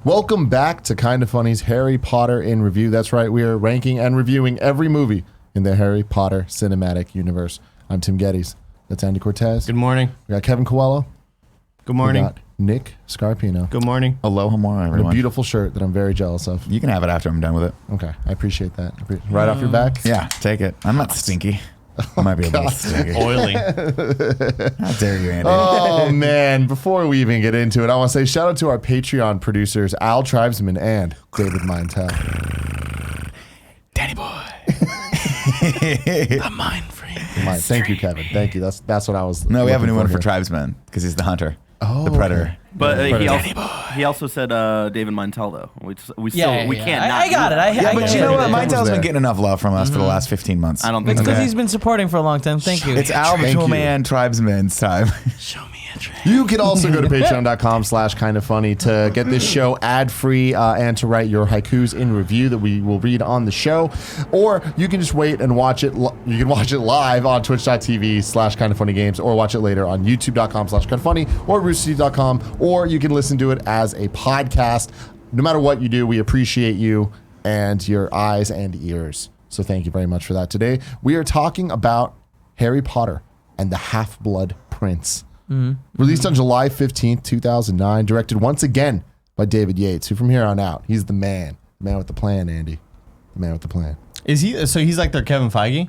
Welcome back to Kinda Funny's Harry Potter in Review. That's right, we are ranking and reviewing every movie in the Harry Potter cinematic universe. I'm Tim Gettys. That's Andy Cortez. Good morning. We got Kevin Coelho. Good morning. We got Nick Scarpino. Good morning. Aloha more, And everyone. a beautiful shirt that I'm very jealous of. You can have it after I'm done with it. Okay, I appreciate that. Right off your back? Yeah, take it. I'm not stinky. I might be a little stinky. Oily. How dare you, Andy? Oh, man. Before we even get into it, I want to say shout out to our Patreon producers, Al Tribesman and David Mintel. Danny boy. The mind frame. Thank you, Kevin. Thank you. That's what I was. No, we have a new one for here. Tribesman because he's the hunter. Oh, the predator. okay. But he also said David Mintel though. We can't. I got it. Yeah, but you know what? Mine Mintel's there. been getting enough love from us for the last 15 months. I don't think It's because Okay. he's been supporting for a long time. Thank you. It's Alvin you. Man Tribesman's time. Show me a trick. You can also go to patreon.com/kindafunny to get this show ad-free and to write your haikus in review that we will read on the show. Or you can just wait and watch it. You can watch it live on twitch.tv/kindafunnygames or watch it later on youtube.com/kindafunny or roosterteeth.com, or you can listen to it as a podcast. No matter what you do, we appreciate you and your eyes and ears. So thank you very much for that. Today, we are talking about Harry Potter and the Half-Blood Prince. Released on July 15th, 2009, directed once again by David Yates, who from here on out, he's the man with the plan, Andy. The man with the plan. Is he? So he's like their Kevin Feige?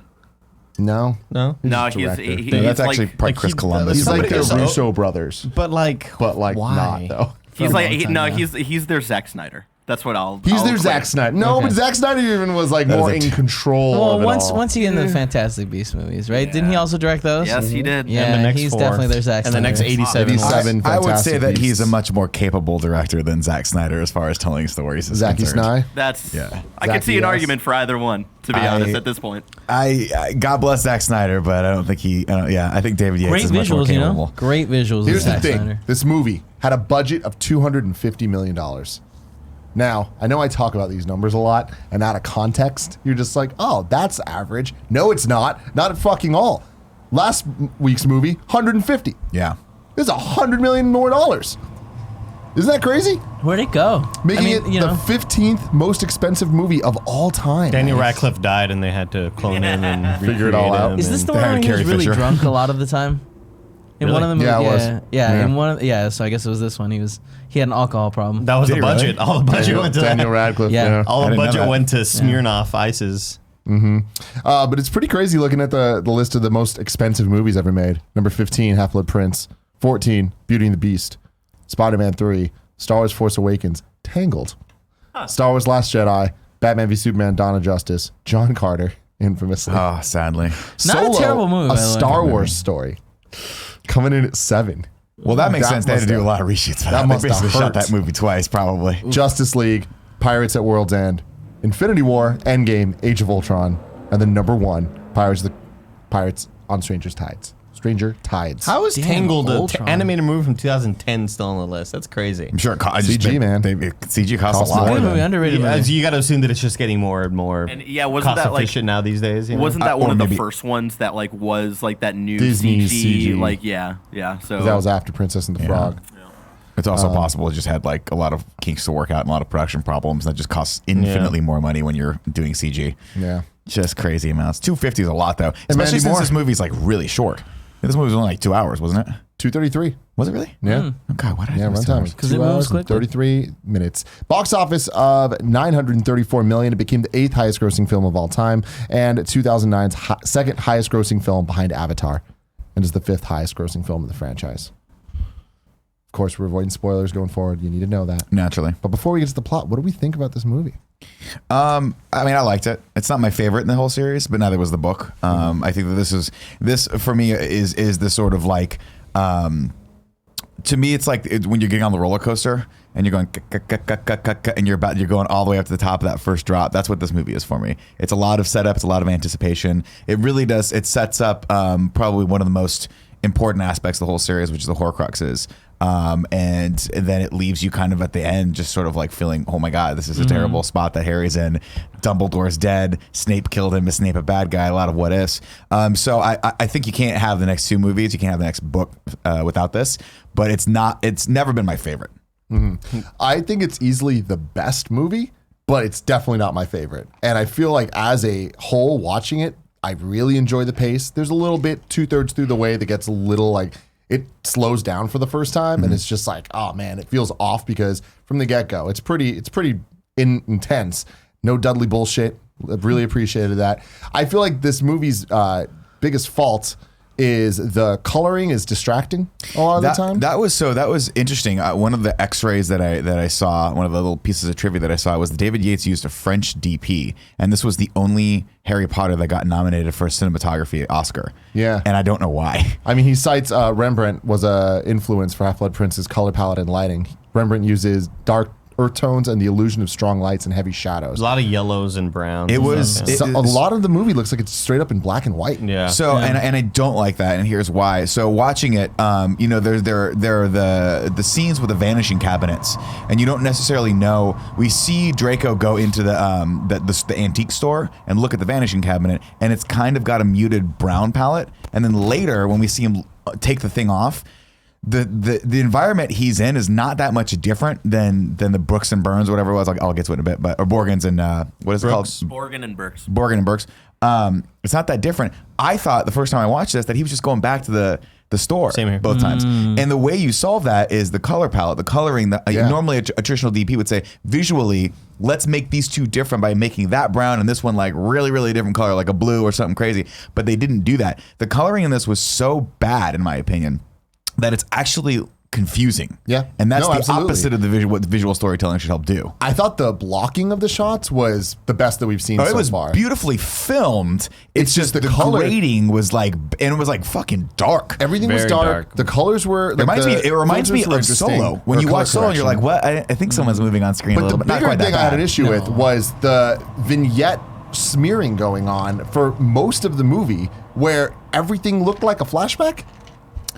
No. No. No, just he's director. That's like, actually probably Chris Columbus. He's like their So- Russo brothers, But like but why? not though. he's like long time, yeah. he's their Zack Snyder. That's what I'll. He's I'll their claim. Zack Snyder. No, Okay. but Zack Snyder even was like That more is in control well, of it once all. you get into the Fantastic Beasts movies, right? Didn't he also direct those? Yes, he did. Yeah, And the next he's four. definitely their Zack And the next Snyder. 87. 87 I would say Fantastic that he's a Beasts. much more capable director than Zack Snyder as far as telling stories is Zacky concerned. Sny. That's. Yeah. I could see an Zacky, yes. argument for either one. To be honest, at this point. I God bless Zack Snyder, but I don't think I think David Yates Great is much more visuals, capable. Great visuals. Here's of the Zack thing. Snyder. This movie had a budget of $250 million. Now, I know I talk about these numbers a lot, and out of context, you're just like, oh, that's average. No, it's not. Not at fucking all. Last week's movie, 150. Yeah. There's $100 million more dollars. Isn't that crazy? Where'd it go? Making I it mean, you the know, 15th most expensive movie of all time. Daniel Radcliffe died and they had to clone him and Figure it all recreate out. him Is this and- the They one hired where he was Carrie really Fisher. drunk a lot of the time? In Really? one of the movies, Yeah, it was. Yeah. In one of so I guess it was this one. He had an alcohol problem. That was Did the he really? budget. All the budget went to Daniel that. Radcliffe. Yeah. Yeah. All I the didn't know budget that. went to Smirnoff Ices. But it's pretty crazy looking at the list of the most expensive movies ever made. Number 15, Half-Blood Prince. 14, Beauty and the Beast. Spider-Man 3. Star Wars Force Awakens. Tangled. Star Wars Last Jedi. Batman v Superman, Dawn of Justice. John Carter, infamously. Oh, sadly. Not a terrible movie, A by the way. Star Wars story. Coming in at 7. Well, that makes sense. They had to must do a have- lot of reshoots for that that. They must have basically shot hurt. that movie twice, probably. Justice League, Pirates at World's End, Infinity War, Endgame, Age of Ultron, and then number 1, Pirates on Stranger Tides. How is Damn, Tangled, an Ultron. animated movie from 2010, still on the list? That's crazy. I'm sure CG, man. CG costs Costs a lot. more Good than- movie, underrated Yeah, movie. so you got to assume that it's just getting more and more And yeah, wasn't cost that like efficient now these days? You know? wasn't that Or one of the maybe- first ones that like was like that new Disney CG? CG. Like yeah. So That was after Princess and the Frog. It's also possible it just had like a lot of kinks to work out and a lot of production problems that just costs infinitely more money when you're doing CG. Yeah. Just crazy amounts. 250 is a lot though, especially Mandy since Moore. this movie's like really short. This movie was only like 2 hours, wasn't it? 233. Was it really? Yeah. Oh God, why did Yeah, I do this runtime. 2 hours? 'Cause it 2 moves hours and quickly. 33 minutes. Box office of $934 million. It became the 8th highest grossing film of all time and 2009's second highest grossing film behind Avatar, and is the 5th highest grossing film of the franchise. Of course, we're avoiding spoilers going forward. You need to know that. Naturally. But before we get to the plot, what do we think about this movie? I mean, I liked it. It's not my favorite in the whole series, but neither was the book. I think that this for me is the sort of like, to me, it's like when you're getting on the roller coaster and you're going and you're going all the way up to the top of that first drop. That's what this movie is for me. It's a lot of setup. It's a lot of anticipation. It really does. It sets up probably one of the most important aspects of the whole series, which is the Horcruxes. And then it leaves you kind of at the end just sort of like feeling, oh my God, this is a terrible spot that Harry's in. Dumbledore's dead. Snape killed him. Is Snape a bad guy? A lot of what ifs. So I think you can't have the next 2 movies. You can't have the next book without this. But it's never been my favorite. I think it's easily the best movie, but it's definitely not my favorite. And I feel like as a whole, watching it, I really enjoy the pace. There's a little bit 2/3 through the way that gets a little like it slows down for the first time, and it's just like, oh man, it feels off because from the get-go, it's pretty intense. No Dudley bullshit. I've really appreciated that. I feel like this movie's biggest fault is the coloring is distracting a lot of the time. That was interesting. One of the X-rays that I saw, one of the little pieces of trivia that I saw was that David Yates used a French DP, and this was the only Harry Potter that got nominated for a cinematography Oscar. Yeah, and I don't know why. I mean, he cites Rembrandt was a influence for Half-Blood Prince's color palette and lighting. Rembrandt uses dark earth tones and the illusion of strong lights and heavy shadows. A lot of yellows and browns. It was a lot of the movie looks like it's straight up in black and white. Yeah. So and I don't like that, and here's why. So watching it, there are the scenes with the vanishing cabinets, and you don't necessarily know. We see Draco go into the antique store and look at the vanishing cabinet, and it's kind of got a muted brown palette. And then later, when we see him take the thing off, the environment he's in is not that much different than the Brooks and Burns or whatever it was. I'll get to it in a bit, or Borgins and what is Brooks. it called? Borgin and Burks. Borgin and Burks. It's not that different. I thought the first time I watched this that he was just going back to the store. Same here. Both times. And the way you solve that is the color palette, the coloring. Normally a traditional DP would say visually, let's make these two different by making that brown and this one like really, really different color, like a blue or something crazy. But they didn't do that. The coloring in this was so bad, in my opinion, that it's actually confusing. Yeah. And that's the absolutely. opposite of what the visual storytelling should help do. I thought the blocking of the shots was the best that we've seen It so was far. beautifully filmed. It's just the color. grading was like, and it was like fucking dark. Everything was Very dark. dark. The colors were. It reminds me of Solo. When you watch Solo, you're like, what? I think someone's moving on screen a But little the bit. Not bigger quite that thing I had an bad. issue with was the vignette smearing going on for most of the movie, where everything looked like a flashback.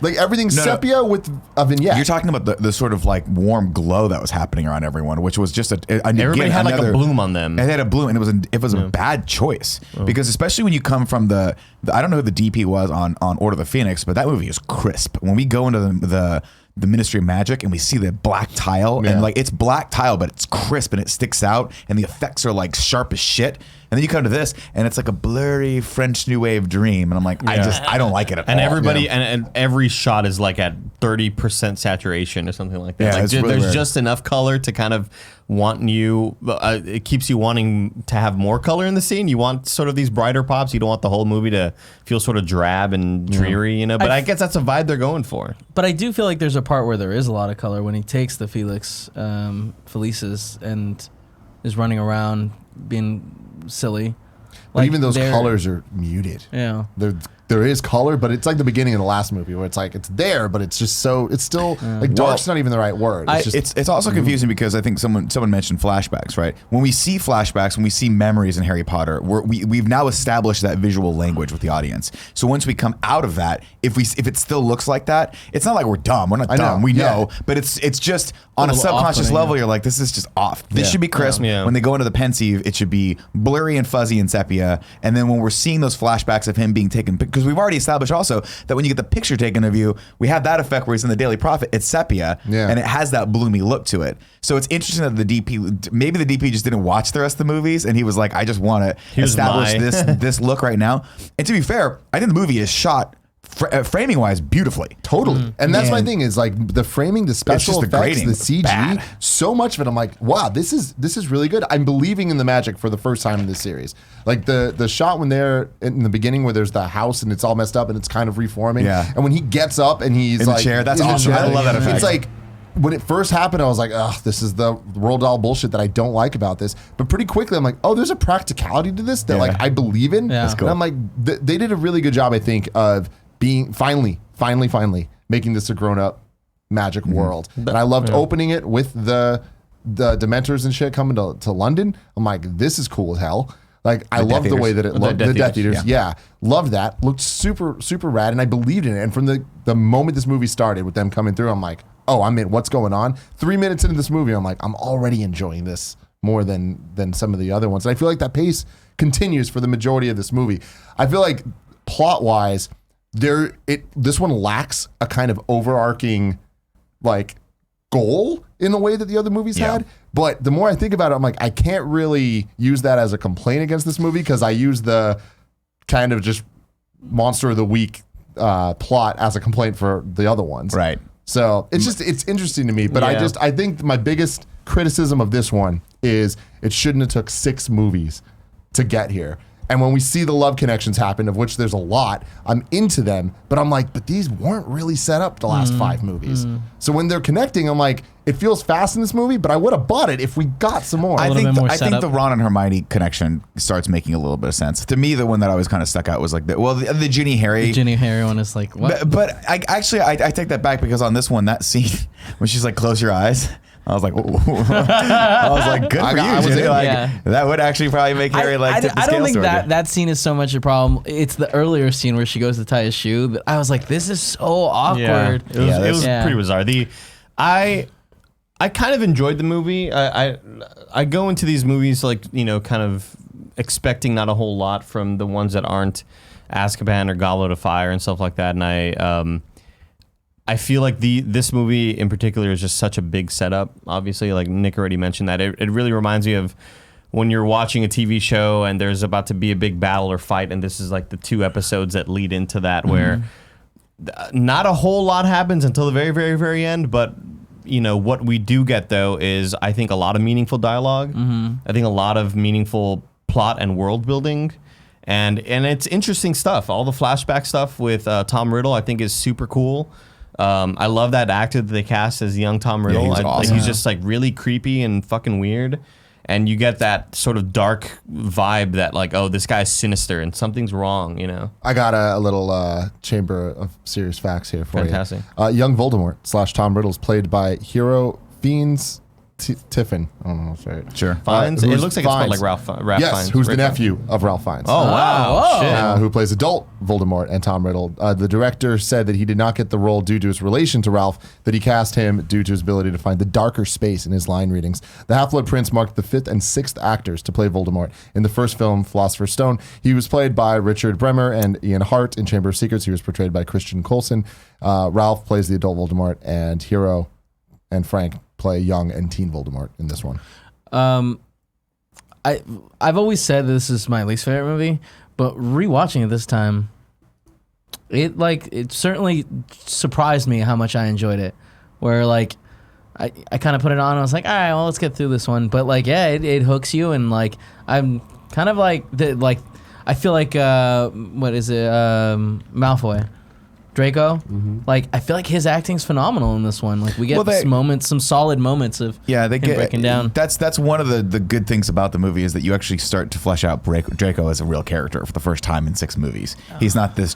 Like everything's sepia with a vignette. You're talking about the sort of like warm glow that was happening around everyone, which was just Everybody had like a bloom on them. And they had a bloom, and it was a bad choice because especially when you come from the I don't know who the DP was on Order of the Phoenix, but that movie is crisp. When we go into the Ministry of Magic and we see the black tile and like it's black tile, but it's crisp and it sticks out, and the effects are like sharp as shit. And then you come to this, and it's like a blurry French New Wave dream, and I'm like, I don't like it at all. And everybody, and every shot is like at 30% saturation or something like that. Yeah, Like it's really there's weird. just enough color to kind of want you. It keeps you wanting to have more color in the scene. You want sort of these brighter pops. You don't want the whole movie to feel sort of drab and dreary, you know. But I guess that's a vibe they're going for. But I do feel like there's a part where there is a lot of color when he takes the Felices and is running around being silly. but even those they're- colors are muted. Yeah. There is color, but it's like the beginning of the last movie where it's like it's there, but it's just so it's still like dark's not even the right word. It's also confusing because I think someone mentioned flashbacks, right? When we see flashbacks, when we see memories in Harry Potter, we've now established that visual language with the audience. So once we come out of that, if it still looks like that, it's not like we're dumb. We're not dumb. We know, but it's just on a subconscious off-putting, level. You're like, this is just off. This should be crisp. Yeah. When they go into the pensieve, it should be blurry and fuzzy and sepia. And then when we're seeing those flashbacks of him being taken, because we've already established also that when you get the picture taken of you, we have that effect where he's in the Daily Prophet, it's sepia, and it has that bloomy look to it. So it's interesting that the DP, maybe the DP just didn't watch the rest of the movies, and he was like, I just want to establish this look right now. And to be fair, I think the movie is shot framing wise beautifully. Totally. And that's my thing is like the framing, the special just the effects, grading. the CG, Bad. so much of it. I'm like, wow, this is really good. I'm believing in the magic for the first time in this series. Like the shot when they're in the beginning where there's the house and it's all messed up and it's kind of reforming. Yeah. And when he gets up and he's In the like chair, that's in the awesome. I love that effect. It's like when it first happened, I was like, ugh, this is the Roald Dahl bullshit that I don't like about this. But pretty quickly, I'm like, oh, there's a practicality to this that like I believe in. Yeah. That's cool. And I'm like, they did a really good job, I think, of being finally making this a grown-up magic world. And I loved opening it with the Dementors and shit coming to London. I'm like, this is cool as hell. Like, I love the way that it looked. The Death Eaters, yeah. Loved that. Looked super, super rad, and I believed in it. And from the moment this movie started with them coming through, I'm like, oh, I'm in. What's going on? 3 minutes into this movie, I'm like, I'm already enjoying this more than some of the other ones. And I feel like that pace continues for the majority of this movie. I feel like plot-wise, this one lacks a kind of overarching like goal in the way that the other movies had. But the more I think about it, I'm like, I can't really use that as a complaint against this movie because I use the kind of just monster of the week plot as a complaint for the other ones. Right. So it's interesting to me. But I think my biggest criticism of this one is it shouldn't have took 6 movies to get here. And when we see the love connections happen, of which there's a lot, I'm into them. But I'm like, but these weren't really set up the last 5 movies. So when they're connecting, I'm like, it feels fast in this movie, but I would have bought it if we got some more. I think more I think setup. the Ron and Hermione connection starts making a little bit of sense. To me, the one that always kind of stuck out was like the Ginny Harry. The Ginny Harry one is like, what? But I take that back because on this one, that scene when she's like, close your eyes. I was like, ooh. I was like, good for you, Ginny. Like, that would actually probably make Harry like tip the I don't scales think toward you. that scene is so much a problem. It's the earlier scene where she goes to tie his shoe. That I was like, this is so awkward. It was pretty bizarre. I kind of enjoyed the movie. I go into these movies like, kind of expecting not a whole lot from the ones that aren't Azkaban or Goblet of Fire and stuff like that. And I feel like this movie in particular is just such a big setup. Obviously, like Nick already mentioned that. It really reminds me of when you're watching a TV show and there's about to be a big battle or fight, and this is like the 2 episodes that lead into that where not a whole lot happens until the very, very, very end, but what we do get though is I think a lot of meaningful dialogue. I think a lot of meaningful plot and world building. And it's interesting stuff. All the flashback stuff with Tom Riddle I think is super cool. I love that actor that they cast as young Tom Riddle. he's awesome. He's just like really creepy and fucking weird. And you get that sort of dark vibe that like, oh, this guy's sinister and something's wrong, I got a little chamber of serious facts here for Fantastic. you. Young Voldemort / Tom Riddle is played by Hero Fiennes Tiffin. I don't know if that's right. Sure. Fiennes? It who's looks like it's spelled like Ralph Yes, Fiennes. who's the Rico. nephew of Ralph Fiennes. Oh, wow. Shit. Who plays adult Voldemort and Tom Riddle. The director said that he did not get the role due to his relation to Ralph, that he cast him due to his ability to find the darker space in his line readings. The Half-Blood Prince marked the 5th and 6th actors to play Voldemort. In the first film, Philosopher's Stone, he was played by Richard Bremer and Ian Hart. In Chamber of Secrets, he was portrayed by Christian Coulson. Ralph plays the adult Voldemort, and Hero and Frank play young and teen Voldemort in this one. I've always said this is my least favorite movie, but rewatching it this time, it certainly surprised me how much I enjoyed it. Where like I kind of put it on and I was like, all right, well, let's get through this one. But like, yeah, it hooks you, and like I'm kind of like I feel like what is it, Malfoy. Draco, like I feel like his acting's phenomenal in this one. Like we get some solid moments of him breaking down. That's one of the good things about the movie is that you actually start to flesh out Draco as a real character for the first time in 6 movies. He's not this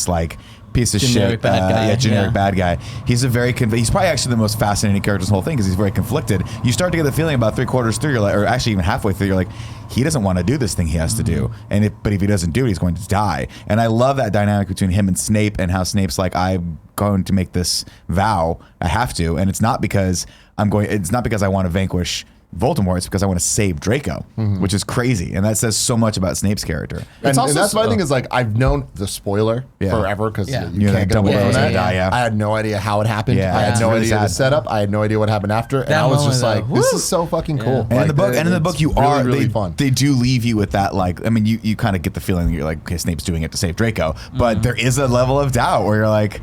like piece of Generic shit bad guy. generic bad guy. He's he's probably actually the most fascinating character in the whole thing because he's very conflicted. You start to get the feeling about 3/4 through, you're like, or actually even halfway through, you're like, he doesn't want to do this thing he has to do, but if he doesn't do it, he's going to die. And I love that dynamic between him and Snape, and how Snape's like, I'm going to make this vow, I have to, and it's not because I want to vanquish Voldemort, it's because I want to save Draco, which is crazy, and that says so much about Snape's character. And that's my thing is like I've known the spoiler forever because you can't get away from that. I had no idea how it happened. Yeah, I had no really idea the sad. setup. I had no idea what happened after, and I was just like, "This is so fucking cool." And Like, in the book, you it's really fun. They do leave you with that, like, I mean, you kind of get the feeling that you're like, okay, Snape's doing it to save Draco, but there is a level of doubt where you're like,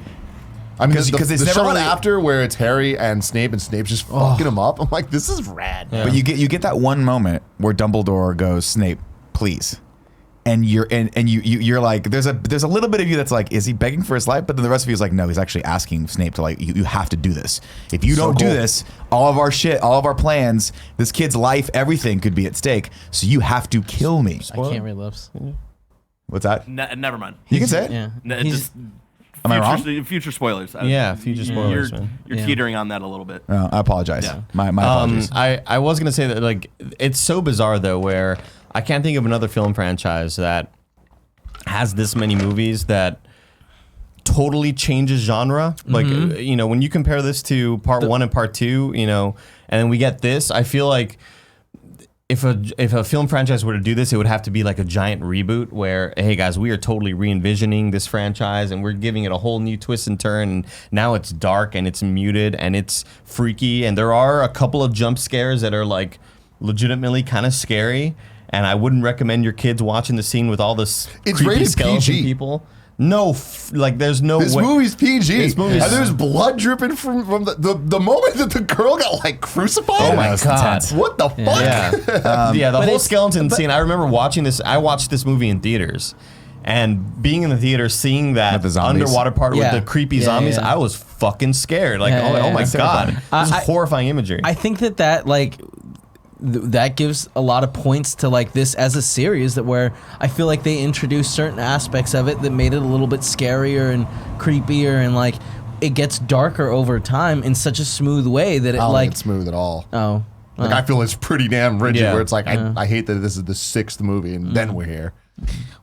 I mean, because the it's never shot really after where it's Harry and Snape's just fucking him up. I'm like, this is rad. but you get that one moment where Dumbledore goes, Snape, please. And you're like, there's a little bit of you that's like, is he begging for his life? But then the rest of you is like, no, he's actually asking Snape to like, you have to do this. If you don't do this, all of our shit, all of our plans, this kid's life, everything could be at stake. So you have to kill me. I can't read lips. What's that? Never mind. You can say it. Yeah. Just Am I wrong? Future spoilers. Future spoilers, man. You're teetering on that a little bit. Oh, I apologize. Yeah. My apologies. I was gonna say that like it's so bizarre though, where I can't think of another film franchise that has this many movies that totally changes genre. Like when you compare this to part 1 and part 2, and then we get this, I feel like if a film franchise were to do this, it would have to be like a giant reboot where, hey guys, we are totally re-envisioning this franchise and we're giving it a whole new twist and turn. And now it's dark and it's muted and it's freaky. And there are a couple of jump scares that are like legitimately kind of scary. And I wouldn't recommend your kids watching the scene with all this It's creepy rated skeleton PG. people. No, there's no This way. movie's PG. This movie's- and there's blood dripping from the moment that the girl got like crucified. Oh my That's God. intense. What the fuck? Yeah, the whole it's- skeleton scene. I remember watching this. I watched this movie in theaters, and being in the theater, seeing that With the zombies. underwater part Yeah. with the creepy Yeah, zombies, yeah. I was fucking scared. Like, Yeah, oh my yeah. God, this is I- horrifying imagery. I think that like that gives a lot of points to like this as a series that where I feel like they introduced certain aspects of it that made it a little bit scarier and creepier and like it gets darker over time in such a smooth way that it I don't like think it's smooth at all. oh Like I feel it's pretty damn rigid. Yeah. Where it's like I hate that this is the 6th movie and then we're here.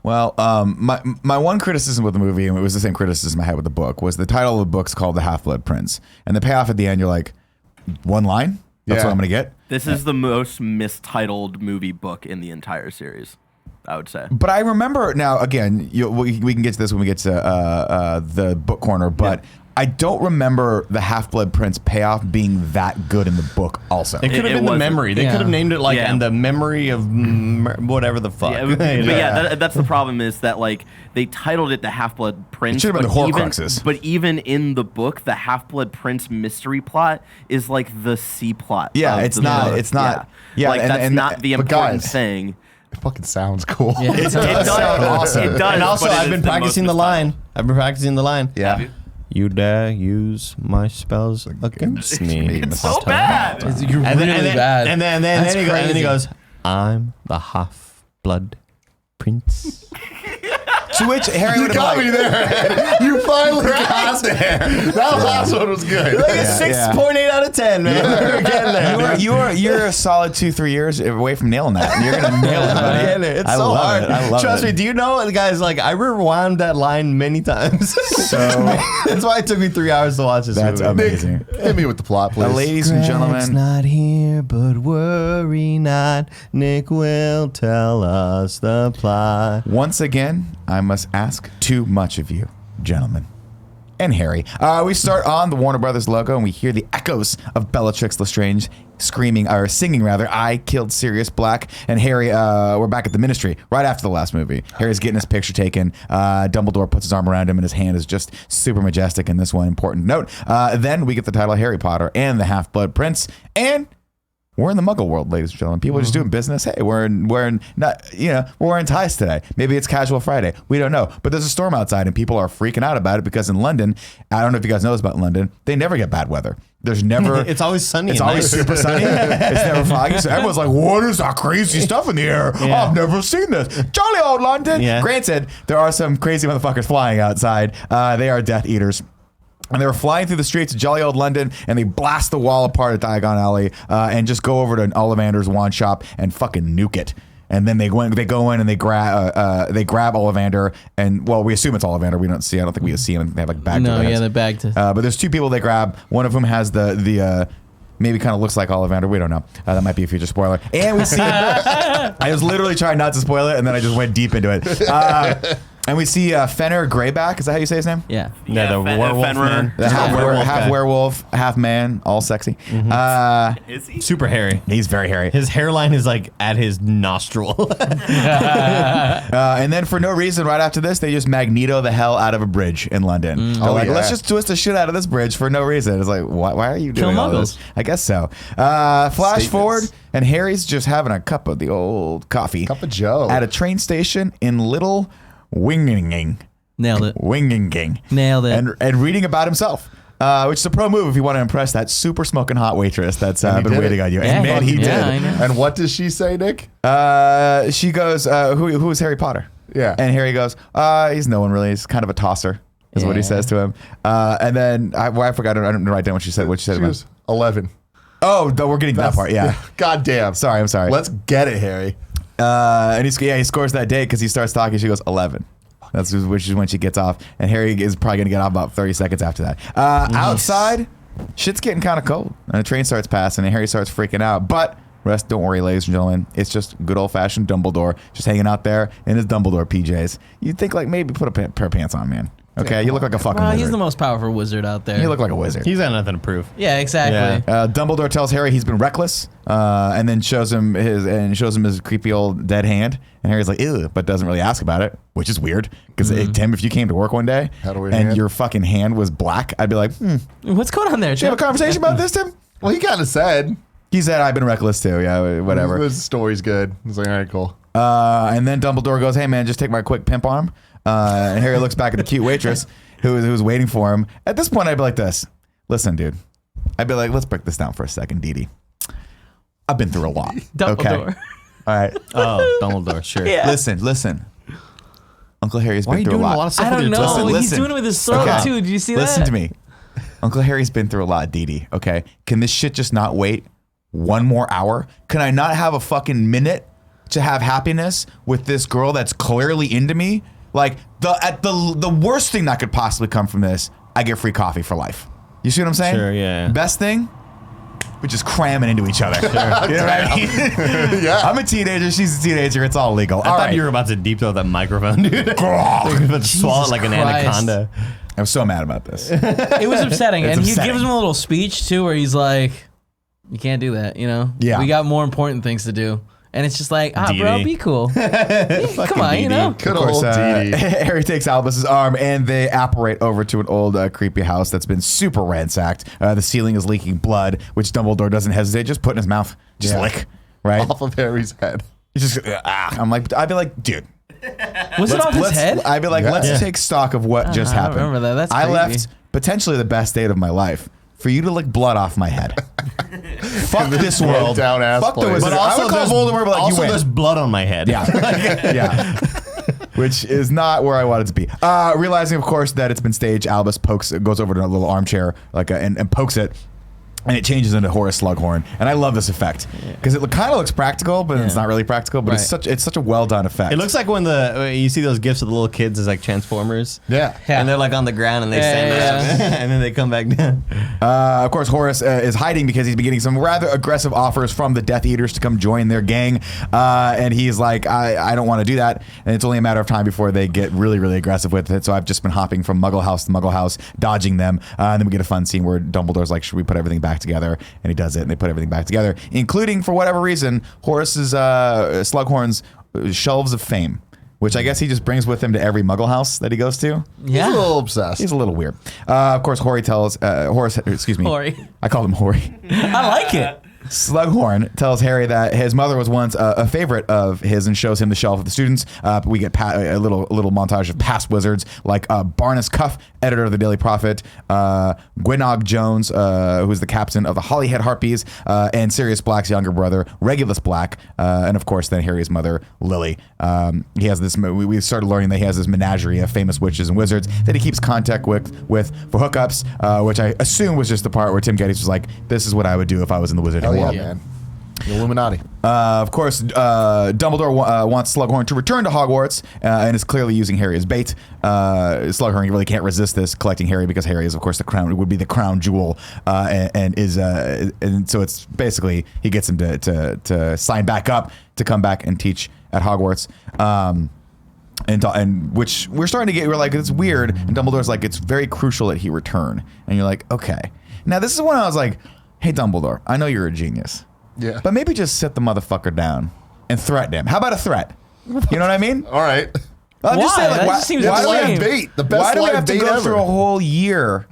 Well, my one criticism with the movie, and it was the same criticism I had with the book, was the title of the book's called The Half-Blood Prince. And the payoff at the end, you're like, one line? That's Yeah. what I'm going to get? This is the most mistitled movie book in the entire series, I would say. But I remember, now, again, we can get to this when we get to the book corner, but I don't remember the Half-Blood Prince payoff being that good in the book also. it could have it been the wasn't. memory. They Yeah. could have named it like Yeah. "and the memory of whatever the fuck." Yeah, but yeah, that's the problem is that like they titled it the Half-Blood Prince. It should have been but the even- Horcruxes. But even in the book, the Half-Blood Prince mystery plot is like the C plot. Yeah, of it's the not- book. it's not- yeah, like and- that's and- not the but important guys- thing. It fucking sounds cool. Yeah. It does sound awesome. It does. And also, but it I've is been the practicing most the line. I've been practicing the line. Yeah. You dare use my spells against me? It's so bad. it's, you're And really then, bad And then That's he goes, crazy. I'm the half-blood prince. To which Harry You would have got me like, there. You finally got there. That last one was good. Like a Yeah. 6.8 out of 10, man. We're getting there. you're a solid 2-3 years away from nailing that. You're gonna nail it, buddy. Getting it. It's I so love hard. it. I love Trust it. me. Do you know, guys? Like I rewound that line many times. So That's why it took me 3 hours to watch this that's movie. amazing. Hit me with the plot, please. Ladies and Greg's gentlemen, not here, but worry not. Nick will tell us the plot. once again, I must ask too much of you, gentlemen. And Harry. We start on the Warner Brothers logo, and we hear the echoes of Bellatrix Lestrange singing rather, I killed Sirius Black. And Harry, we're back at the Ministry right after the last movie. Harry's getting his picture taken. Dumbledore puts his arm around him, and his hand is just super majestic in this one important note. Then we get the title Harry Potter and the Half-Blood Prince, and we're in the Muggle world, ladies and gentlemen. People are just doing business. Hey, we're wearing ties today. Maybe it's Casual Friday. We don't know. But there's a storm outside, and people are freaking out about it because in London, I don't know if you guys know this about London, they never get bad weather. There's never. It's always sunny. It's and always nice. super sunny. It's never foggy. So everyone's like, what is that crazy stuff in the air? Yeah. I've never seen this. Jolly old London. Yeah. Granted, there are some crazy motherfuckers flying outside. They are Death Eaters. And they were flying through the streets of jolly old London, and they blast the wall apart at Diagon Alley and just go over to Ollivander's wand shop and fucking nuke it. And then they go in and they grab Ollivander, and well, we assume it's Ollivander. We don't see. I don't think we see him. They have like bagged. no their yeah heads. the bag to But there's two people they grab. One of whom has the maybe kind of looks like Ollivander. We don't know. That might be a future spoiler. And we see. I was literally trying not to spoil it, and then I just went deep into it. And we see Fenrir Greyback. Is that how you say his name? yeah Yeah, the werewolf man. The half guy. werewolf, half man, all sexy. Is he? Super hairy. He's very hairy. His hairline is like at his nostril. And then for no reason, right after this, they just Magneto the hell out of a bridge in London. They're like, yeah. let's just twist the shit out of this bridge for no reason. It's like, why are you Kill doing all this? Muggles. I guess so. Flash Statements. forward, and Harry's just having a cup of the old coffee. Cup of Joe. At a train station in Little Winging. nailed it Winging. Nailed it. And reading about himself. Which is a pro move if you want to impress that super smoking hot waitress that's he been did waiting it. on you. Yeah, And man, he yeah, I did. know. And what does she say, Nick? She goes, who is Harry Potter? Yeah. And Harry goes, he's no one really. He's kind of a tosser, is what he Yeah. says to him. And then I forgot. I didn't write down what she said. What she said. She about- goes, 11. Oh, we're getting to that part. Yeah. God damn. Sorry, I'm sorry. Let's get it, Harry. And he scores that day because he starts talking. She goes 11. Which is when she gets off, and Harry is probably gonna get off about 30 seconds after that. Outside, shit's getting kind of cold, and a train starts passing, and Harry starts freaking out. But Rest, don't worry, ladies and gentlemen. It's just good old-fashioned Dumbledore just hanging out there in his Dumbledore PJs. You'd think like maybe put a pair of pants on, man. Okay, you look like a fucking wizard. He's the most powerful wizard out there. You look like a wizard. He's got nothing to prove. Yeah, exactly. Dumbledore tells Harry he's been reckless, and then shows him his creepy old dead hand. And Harry's like, ew, but doesn't really ask about it, which is weird. Because Tim, if you came to work one day and your fucking hand was black, I'd be like, What's going on there? Did you have a conversation about this, Tim? Well, he kind of said. He said, I've been reckless too. Yeah, whatever. This story's good. He's like, all right, cool. And then Dumbledore goes, hey, man, just take my quick pimp arm. And Harry looks back at the cute waitress who's waiting for him. At this point, I'd be like this. Listen, dude. I'd be like, let's break this down for a second, Dee Dee. I've been through a lot. Dumbledore. Okay? All right. Oh, Dumbledore, sure. Yeah. Listen. Uncle Harry's Why are been you through doing a lot. of stuff I with don't your know. tongue? He's Listen. doing it with his throat, Okay. too. Did you see that? Listen to me. Uncle Harry's been through a lot, Dee Dee, okay? Can this shit just not wait one more hour? Can I not have a fucking minute to have happiness with this girl that's clearly into me? Like, the worst thing that could possibly come from this, I get free coffee for life. You see what I'm saying? Sure, yeah. Best thing? We're just cramming into each other. You know what I mean? Yeah. I'm a teenager, she's a teenager, it's all legal. I thought you were about to deep throw that microphone, dude. You were about to swallow it like an Christ. anaconda. I'm so mad about this. It was upsetting. It's And he upsetting. gives him a little speech, too, where he's like, you can't do that, you know? Yeah. We got more important things to do. And it's just like, bro, DD. be cool. Come on, you know? Good Of course, old Dee Dee. Harry takes Albus's arm and they apparate over to an old creepy house that's been super ransacked. The ceiling is leaking blood, which Dumbledore doesn't hesitate, just put in his mouth, just Yeah. lick, right? Off of Harry's head. It's just I'd be like, dude, Was it off his head? I'd be like, Yeah. let's take stock of what just I don't happened. remember that. That's I creepy. left potentially the best date of my life for you to lick blood off my head. Fuck this world. down ass Fuck the place. wizard. But I also, would call there's, Voldemort, but like, you win. there's blood on my head. Yeah. Yeah. Which is not where I wanted to be. Realizing, of course, that it's been staged, Albus goes over to a little armchair and pokes it. And it changes into Horace Slughorn, and I love this effect because it kind of looks practical, but it's not really practical. But it's such a well done effect. It looks like when you see those gifs of the little kids as like Transformers. Yeah. And they're like on the ground and they stand up and then they come back down. Of course, Horace is hiding because he's been getting some rather aggressive offers from the Death Eaters to come join their gang, and he's like, I don't want to do that, and it's only a matter of time before they get really, really aggressive with it. So I've just been hopping from Muggle house to Muggle house, dodging them, and then we get a fun scene where Dumbledore's like, should we put everything back together? And he does it, and they put everything back together, including, for whatever reason, Horace's Slughorn's shelves of fame, which I guess he just brings with him to every Muggle house that he goes to. Yeah. He's a little obsessed. He's a little weird. Of course, Horace, excuse me. Hoary. I called him Hoary. I like it. Slughorn tells Harry that his mother was once a favorite of his and shows him the shelf of the students. We get a little montage of past wizards like Barnus Cuff, editor of the Daily Prophet, Gwynog Jones, who's the captain of the Holyhead Harpies, and Sirius Black's younger brother, Regulus Black, and of course then Harry's mother, Lily. He has this. We started learning that he has this menagerie of famous witches and wizards that he keeps contact with for hookups, which I assume was just the part where Tim Gettys was like, "This is what I would do if I was in the wizarding Hell yeah, world." man. The Illuminati. Of course, Dumbledore wants Slughorn to return to Hogwarts and is clearly using Harry as bait. Slughorn really can't resist this, collecting Harry because Harry is, of course, would be the crown jewel, and so it's basically he gets him to sign back up to come back and teach at Hogwarts. And which we're starting to get, we're like, it's weird, and Dumbledore's like, it's very crucial that he return, and you're like, okay. Now this is when I was like, hey Dumbledore, I know you're a genius. Yeah. But maybe just sit the motherfucker down and threaten him. How about a threat? You know what I mean? All right. I'm just saying, That just seems why do we lame. have bait? The best why do we live have to bait go ever. through a whole year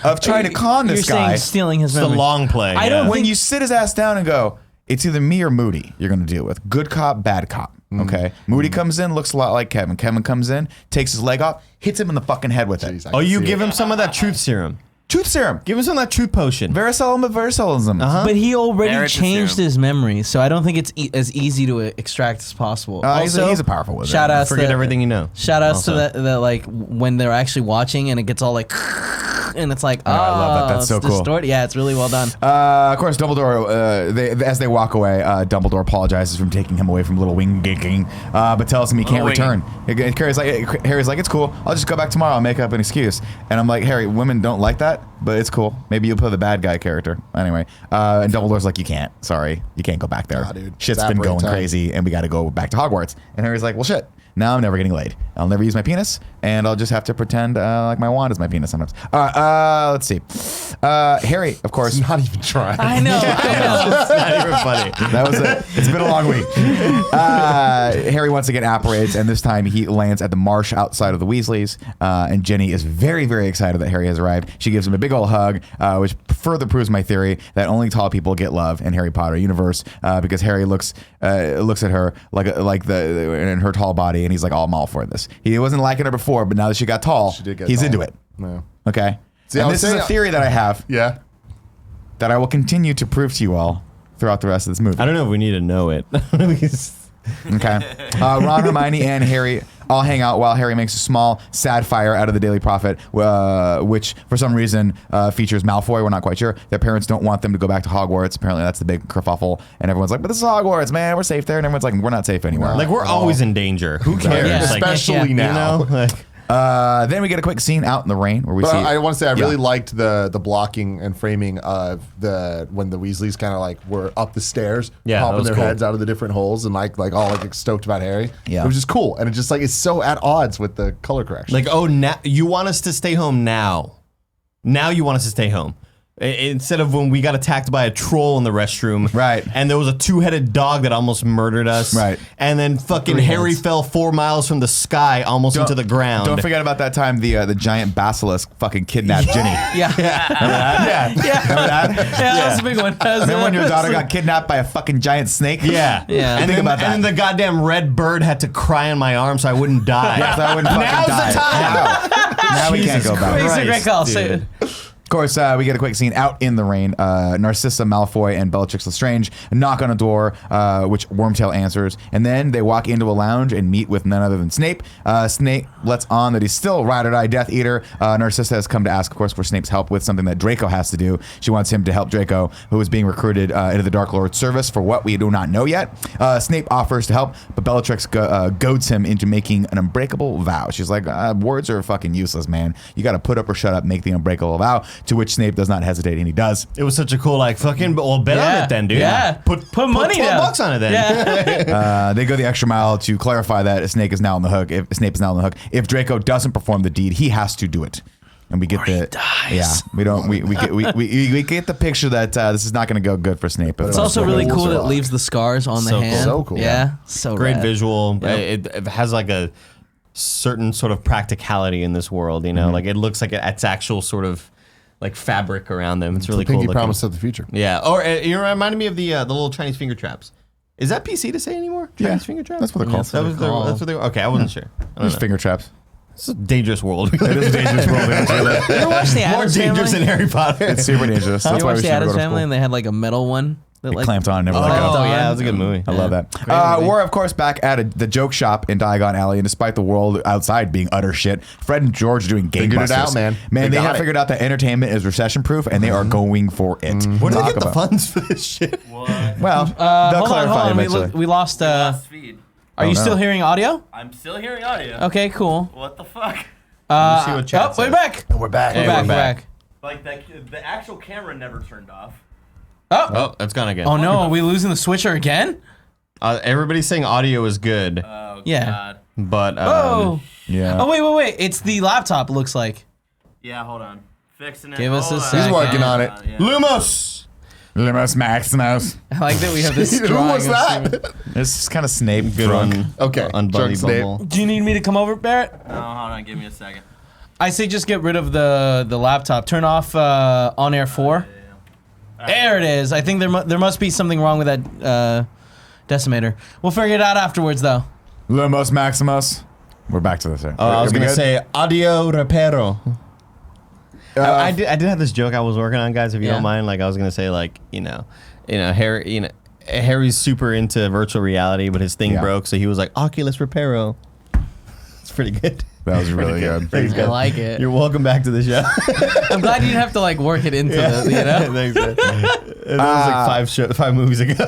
of trying to con this You're guy saying stealing his It's the memory. long play. I don't yeah. when you sit his ass down and go, it's either me or Moody you're going to deal with. Good cop, bad cop. Okay? Moody comes in, looks a lot like Kevin. Kevin comes in, takes his leg off, hits him in the fucking head with it. Jeez, I Oh, can you see give it. him some of that truth serum. Truth serum. Give him some of that truth potion. Vericellism. Uh-huh. But he already Veritaserum. changed his memory, so I don't think it's as easy to extract as possible. He's a powerful wizard. shout outs Forget to everything you know. Shout outs to Also. that like when they're actually watching and it gets all like and it's like, I love that. That's so it's cool. distorted. Yeah, it's really well done. Of course, Dumbledore, as they walk away, Dumbledore apologizes for taking him away from Little Wing, but tells him he can't return. Harry's like, it's cool. I'll just go back tomorrow. I'll make up an excuse. And I'm like, Harry, women don't like that, but it's cool. Maybe you'll play the bad guy character. Anyway, and Dumbledore's like, you can't. Sorry. You can't go back there. Nah, dude. Shit's been going crazy, and we got to go back to Hogwarts. And Harry's like, well, shit. Now I'm never getting laid. I'll never use my penis, and I'll just have to pretend like my wand is my penis sometimes. Let's see. Harry, of course. It's not even trying. I know. It's not even funny. That was it. It's been a long week. Harry once again apparates, and this time he lands at the marsh outside of the Weasleys. And Ginny is very, very excited that Harry has arrived. She gives him a big old hug, which further proves my theory that only tall people get love in Harry Potter universe. Because Harry looks at her like the in her tall body, and he's like, "Oh, I'm all for this." He wasn't liking her before, but now that she got tall, he's tall. into it. No. Okay. See, and I this was is a saying- theory that I have Yeah. that I will continue to prove to you all throughout the rest of this movie. I don't know if we need to know it. Okay. Ron, Hermione, and Harry all hang out while Harry makes a small, sad fire out of the Daily Prophet, which for some reason features Malfoy. We're not quite sure. Their parents don't want them to go back to Hogwarts. Apparently, that's the big kerfuffle. And everyone's like, but this is Hogwarts, man. We're safe there. And everyone's like, we're not safe anywhere. Like, we're always in danger. Who cares? Yeah. Like, Especially you now. know? Like, Then we get a quick scene out in the rain where we But see. I want to say I Yeah. really liked the blocking and framing of when the Weasleys kind of like were up the stairs, Yeah, that popping was their cool. heads out of the different holes and like all like stoked about Harry. Yeah. It was just cool, and it just like it's so at odds with the color correction. like, oh, now you want us to stay home now. Now you want us to stay home. Instead of when we got attacked by a troll in the restroom. Right. And there was a two-headed dog that almost murdered us. Right. And then fucking Three Harry heads. fell 4 miles from the sky almost into the ground. Don't forget about that time the giant basilisk fucking kidnapped Ginny. Yeah. Yeah. Remember that? Yeah, that was a big one. Remember when your daughter got kidnapped by a fucking giant snake? Yeah. Yeah. And Think then, about that. and then the goddamn red bird had to cry in my arm so I wouldn't die. Yeah, so I wouldn't fucking Now's die. the time. Now we can't Jesus go back. These are great calls. dude. Of course, we get a quick scene out in the rain. Narcissa Malfoy and Bellatrix Lestrange knock on a door, which Wormtail answers, and then they walk into a lounge and meet with none other than Snape. Snape lets on that he's still ride-or-die Death Eater. Narcissa has come to ask, of course, for Snape's help with something that Draco has to do. She wants him to help Draco, who is being recruited into the Dark Lord's service for what we do not know yet. Snape offers to help, but Bellatrix goads him into making an unbreakable vow. She's like, words are fucking useless, man. You got to put up or shut up, make the unbreakable vow. To which Snape does not hesitate, and he does. It was such a cool, like, fucking, well, bet on it then, dude. Yeah. Put money 12 down. bucks on it then. Yeah. They go the extra mile to clarify that Snape is now on the hook. If Snape is now on the hook, if Draco doesn't perform the deed, he has to do it. And we get yeah, we don't we get the picture that this is not going to go good for Snape. It's also really Rules cool are that it locked. leaves the scars on the So cool. hand. So cool. Yeah. So Great rad. visual. Yep. It has like a certain sort of practicality in this world, you know? Like it looks like it's actual sort of like fabric around them. It's really cool Pinky looking. promise of the future. Yeah. Or you reminded me of the little Chinese finger traps. Is that PC to say anymore? Chinese finger traps? that's what they're called. That was that's what they were. Okay, I wasn't sure. I don't There's know. finger traps. It's a dangerous world. It is a dangerous world. You ever watch the More Addams dangerous Family? than Harry Potter. It's super dangerous. That's You why we watch should the never Addams go to Family school. and they had like a metal one that It like clamped on and never Oh, let go. yeah, that was a good movie. I love that. movie. We're, of course, back at the joke shop in Diagon Alley, and despite the world outside being utter shit, Fred and George are doing gangbusters. Figured it out, man. Man, They they got have it. figured out that entertainment is recession-proof, and they are going for it. Where did they Talk get the about- funds for this shit? What? Well, they'll hold clarify on. eventually. We lost. Last feed. Are you no. still hearing audio? I'm still hearing audio. Okay, cool. What the fuck? see what chat we're says. back. We're back. Hey, We're we're back. Like the actual camera never turned off. Oh, that's gone again. Oh no, are we losing the switcher again? Everybody's saying audio is good, Oh Yeah. God. but Oh. Yeah. Oh wait. It's the laptop. It looks like. Yeah, hold on. Fixing it. Give us a Hold on. second. He's working on it. Yeah. Lumos. Lumos Maximus. I like that we have this. Who drawing was of Snape. that? It's kind of Snape. Good drunk. one. Okay, Unbuddy drunk Snape. Bumble. Do you need me to come over, Barrett? No, hold on. Give me a second. I say just get rid of the laptop. Turn off on air 4. There it is. I think there must be something wrong with that decimator. We'll figure it out afterwards, though. Lumos Maximus. We're back to this. Oh, I was Are we gonna good? say audio repero. I did have this joke I was working on, guys. If you Yeah. don't mind, like I was gonna say, like Harry, Harry's super into virtual reality, but his thing Yeah. broke, so he was like Oculus Reparo. It's pretty good. That was really good. Thanks, I guys. like it. You're welcome back to the show. I'm glad you didn't have to like work it into the, you know. Thanks, man. That was like 5 movies ago.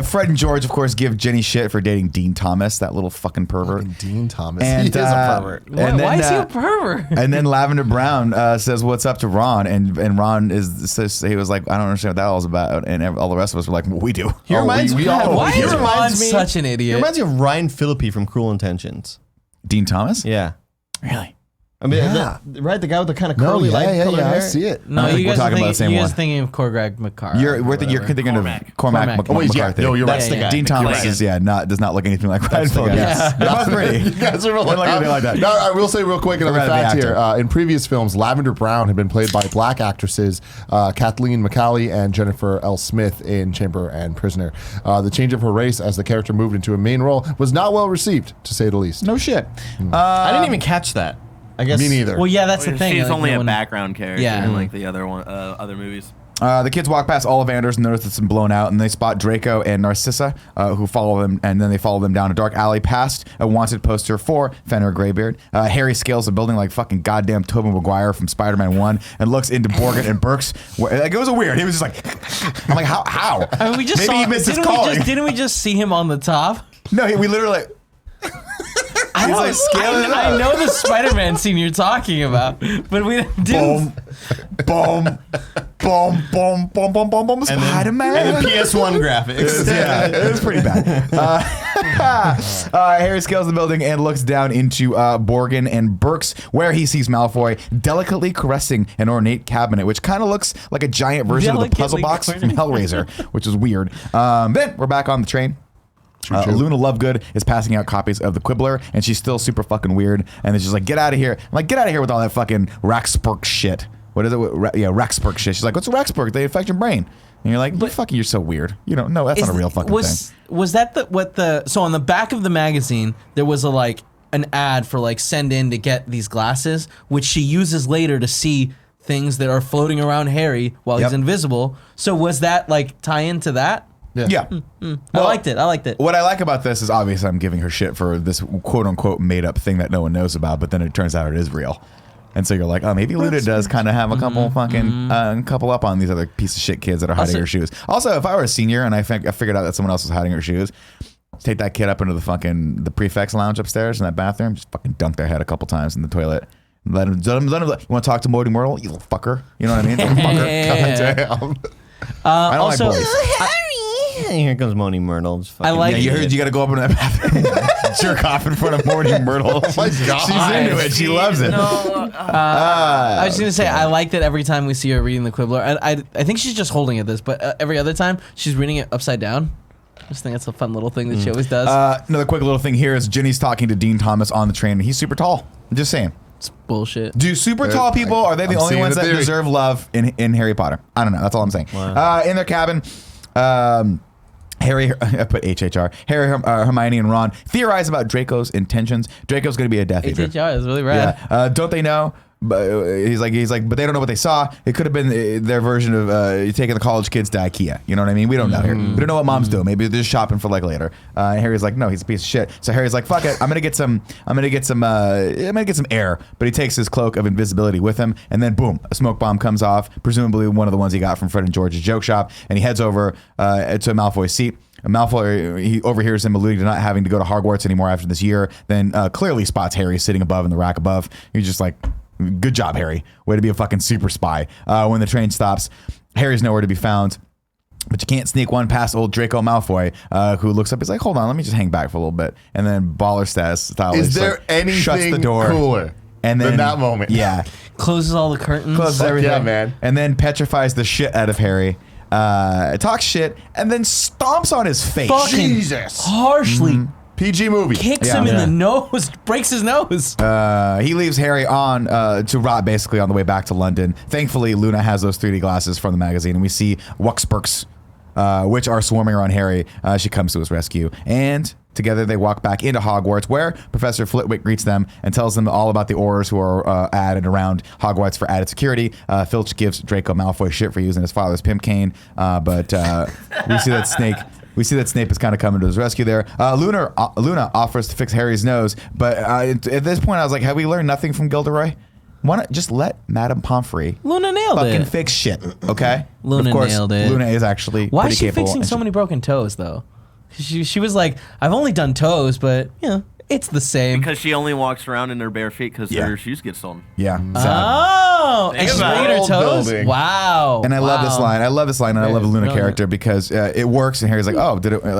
Fred and George, of course, give Ginny shit for dating Dean Thomas, that little fucking pervert. Fucking Dean Thomas. And, He is a pervert. Why is he a pervert? And then Lavender Brown says, "What's up?" to Ron, and Ron says he was like, "I don't understand what that all's about," and all the rest of us were like, "Well, we do." He reminds me. Why he is reminds Ron me- such an He idiot? reminds me of Ryan Phillippe from Cruel Intentions. Dean Thomas? Yeah. Really? I mean, Yeah. right? The guy with the kind of No, curly, light colored I hair. see it. No, I think you we're guys talking are about the same you guys one. thinking of Cormac McCarthy. You're thinking of Cormac Cormac. Oh, wait, yeah. McCarthy. No, you're right. That's the guy. Dean Thomas You're is does not look anything like Ryan Phillippe. guy. They're both pretty. You guys are really Don't look anything like that. No, I will say real quick another rather be fact actor. here. In previous films, Lavender Brown had been played by black actresses Kathleen McCallie and Jennifer L. Smith in Chamber and Prisoner. The change of her race as the character moved into a main role was not well received, to say the least. No shit. I didn't even catch that. I guess Me neither. Well, yeah, that's the thing. She's like, only no a one- background character Yeah. in like the other movies. The kids walk past Ollivanders and notice it's been blown out, and they spot Draco and Narcissa, who follow them, and then they follow them down a dark alley past a wanted poster for Fenrir Greybeard. Harry scales the building like fucking goddamn Tobey Maguire from Spider-Man 1 and looks into Borgin and Burke's. Like, it was weird. He was just like, I'm like, how? I mean, we just Maybe saw, he missed his didn't we calling. didn't we just see him on the top? No, we literally. He's like scaling it I up. know the Spider-Man scene you're talking about, but we didn't. Boom, boom, boom, boom, boom, boom, boom, Spider-Man. And the PS1 graphics. Yeah, it was pretty bad. Harry scales the building and looks down into Borgin and Burke's, where he sees Malfoy delicately caressing an ornate cabinet, which kind of looks like a giant version of the puzzle Delicately box from Hellraiser, which is weird. Then we're back on the train. Luna Lovegood is passing out copies of the Quibbler, and she's still super fucking weird. And it's just like, get out of here! I'm like, get out of here with all that fucking Raxburg shit. What is it? Raxburg shit. She's like, what's Raxburg? They infect your brain. And you're like, you're so weird. You don't know. That's not a real fucking thing. Was that so on the back of the magazine there was an ad for like send in to get these glasses, which she uses later to see things that are floating around Harry while he's invisible. So was that like tie into that? Yeah. I liked it. What I like about this is obviously I'm giving her shit for this quote unquote made up thing that no one knows about, but then it turns out it is real. And so you're like, oh, maybe Luna does kind of have a couple couple up on these other piece of shit kids that are hiding her shoes. Also, if I were a senior and I figured out that someone else was hiding her shoes, take that kid up into the prefect's lounge upstairs in that bathroom, just fucking dunk their head a couple times in the toilet. Let him, you want to talk to Morty Myrtle? You little fucker. You know what I mean? Little fucker. Damn. I don't also, like boys. Here comes Moni Myrtle. I like. Yeah, you heard you got to go up into that bathroom, jerk off in front of Morty Myrtle. Oh my God. She's into it. She loves it. I was gonna say I like that every time we see her reading the Quibbler. I think she's just holding it this, but every other time she's reading it upside down. I just think that's a fun little thing that she always does. Another quick little thing here is Ginny's talking to Dean Thomas on the train. He's super tall. I'm just saying. It's bullshit. Do super tall people, are they the I'm only seeing ones the that theory. deserve love in Harry Potter? I don't know. That's all I'm saying. Wow. In their cabin, Harry, I put HHR. Harry, Hermione, and Ron theorize about Draco's intentions. Draco's going to be a Death Eater. HHR is really rad. Yeah. Don't they know? But he's like, but they don't know what they saw. It could have been their version of taking the college kids to IKEA. You know what I mean? We don't know here. We don't know what moms do. Maybe they're just shopping for like later. And Harry's like, no, he's a piece of shit. So Harry's like, fuck it. I'm gonna get some air. But he takes his cloak of invisibility with him, and then boom, a smoke bomb comes off. Presumably one of the ones he got from Fred and George's joke shop, and he heads over to Malfoy's seat. Malfoy, he overhears him alluding to not having to go to Hogwarts anymore after this year. Then clearly spots Harry sitting above in the rack above. He's just like, good job, Harry. Way to be a fucking super spy. When the train stops, Harry's nowhere to be found. But you can't sneak one past old Draco Malfoy, who looks up. He's like, hold on, let me just hang back for a little bit. And then baller style Is there shuts the anything door. cooler And then than that moment? Yeah. Closes all the curtains. Closes Fuck everything. yeah, man. And then petrifies the shit out of Harry. Talks shit, and then stomps on his face. Fucking Jesus. harshly PG movie. kicks Yeah. him in Yeah. the nose, breaks his nose. He leaves Harry on to rot basically on the way back to London. Thankfully, Luna has those 3D glasses from the magazine, and we see Wuxperks, which are swarming around Harry. She comes to his rescue, and together they walk back into Hogwarts, where Professor Flitwick greets them and tells them all about the Aurors who are at and around Hogwarts for added security. Filch gives Draco Malfoy shit for using his father's pimp cane, but we see that Snake We see that Snape is kind of coming to his rescue there. Luna offers to fix Harry's nose, but at this point, I was like, have we learned nothing from Gilderoy? Why not just let Madame Pomfrey Luna nailed fucking it. fix shit, okay? Luna of course, nailed it. Luna is actually Why pretty is she capable. fixing so many broken toes, though? She was like, I've only done toes, but, it's the same. Because she only walks around in her bare feet because Yeah. her shoes get stolen. Yeah. Oh, and Think she's about bringing it. her toes? Building. Wow. And I love this line. I love this line, and I love the Luna Brilliant. character because it works. And Harry's like, "Oh,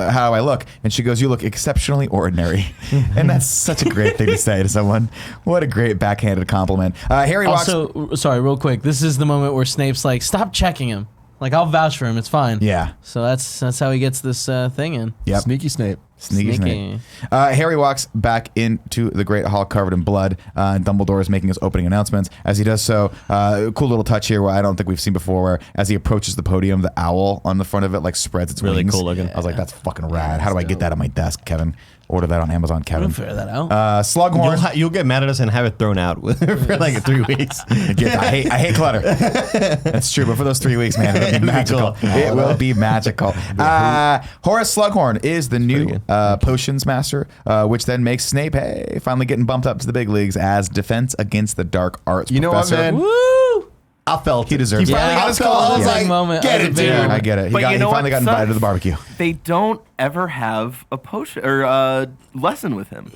how do I look?" And she goes, "You look exceptionally ordinary." And that's such a great thing to say to someone. What a great backhanded compliment. Harry walks. Also, sorry, real quick. This is the moment where Snape's like, stop checking him. Like, I'll vouch for him. It's fine. Yeah. So that's how he gets this thing in. Yep. Sneaky Snape. Sneaky Sneaky. Snape. Harry walks back into the Great Hall covered in blood. And Dumbledore is making his opening announcements. As he does so, cool little touch here where I don't think we've seen before, where as he approaches the podium, the owl on the front of it like spreads its Really wings. cool looking. I was like, that's fucking rad. How do I get that on my desk, Kevin? Order that on Amazon, Kevin. I'll figure that out. Slughorn. You'll get mad at us and have it thrown out for like 3 weeks. I hate clutter. That's true, but for those 3 weeks, man, it'll be magical. It will be magical. Horace Slughorn is the new potions master, which then makes Snape, finally getting bumped up to the big leagues as defense against the dark arts You know what, professor. man? Woo! I felt He it. deserves He it. finally Yeah, got his I call. felt I was it. like, Moment get as it, a dude. fan. I get it. He But you know finally what got invited sucks? to the barbecue. They don't ever have a potion or lesson with him.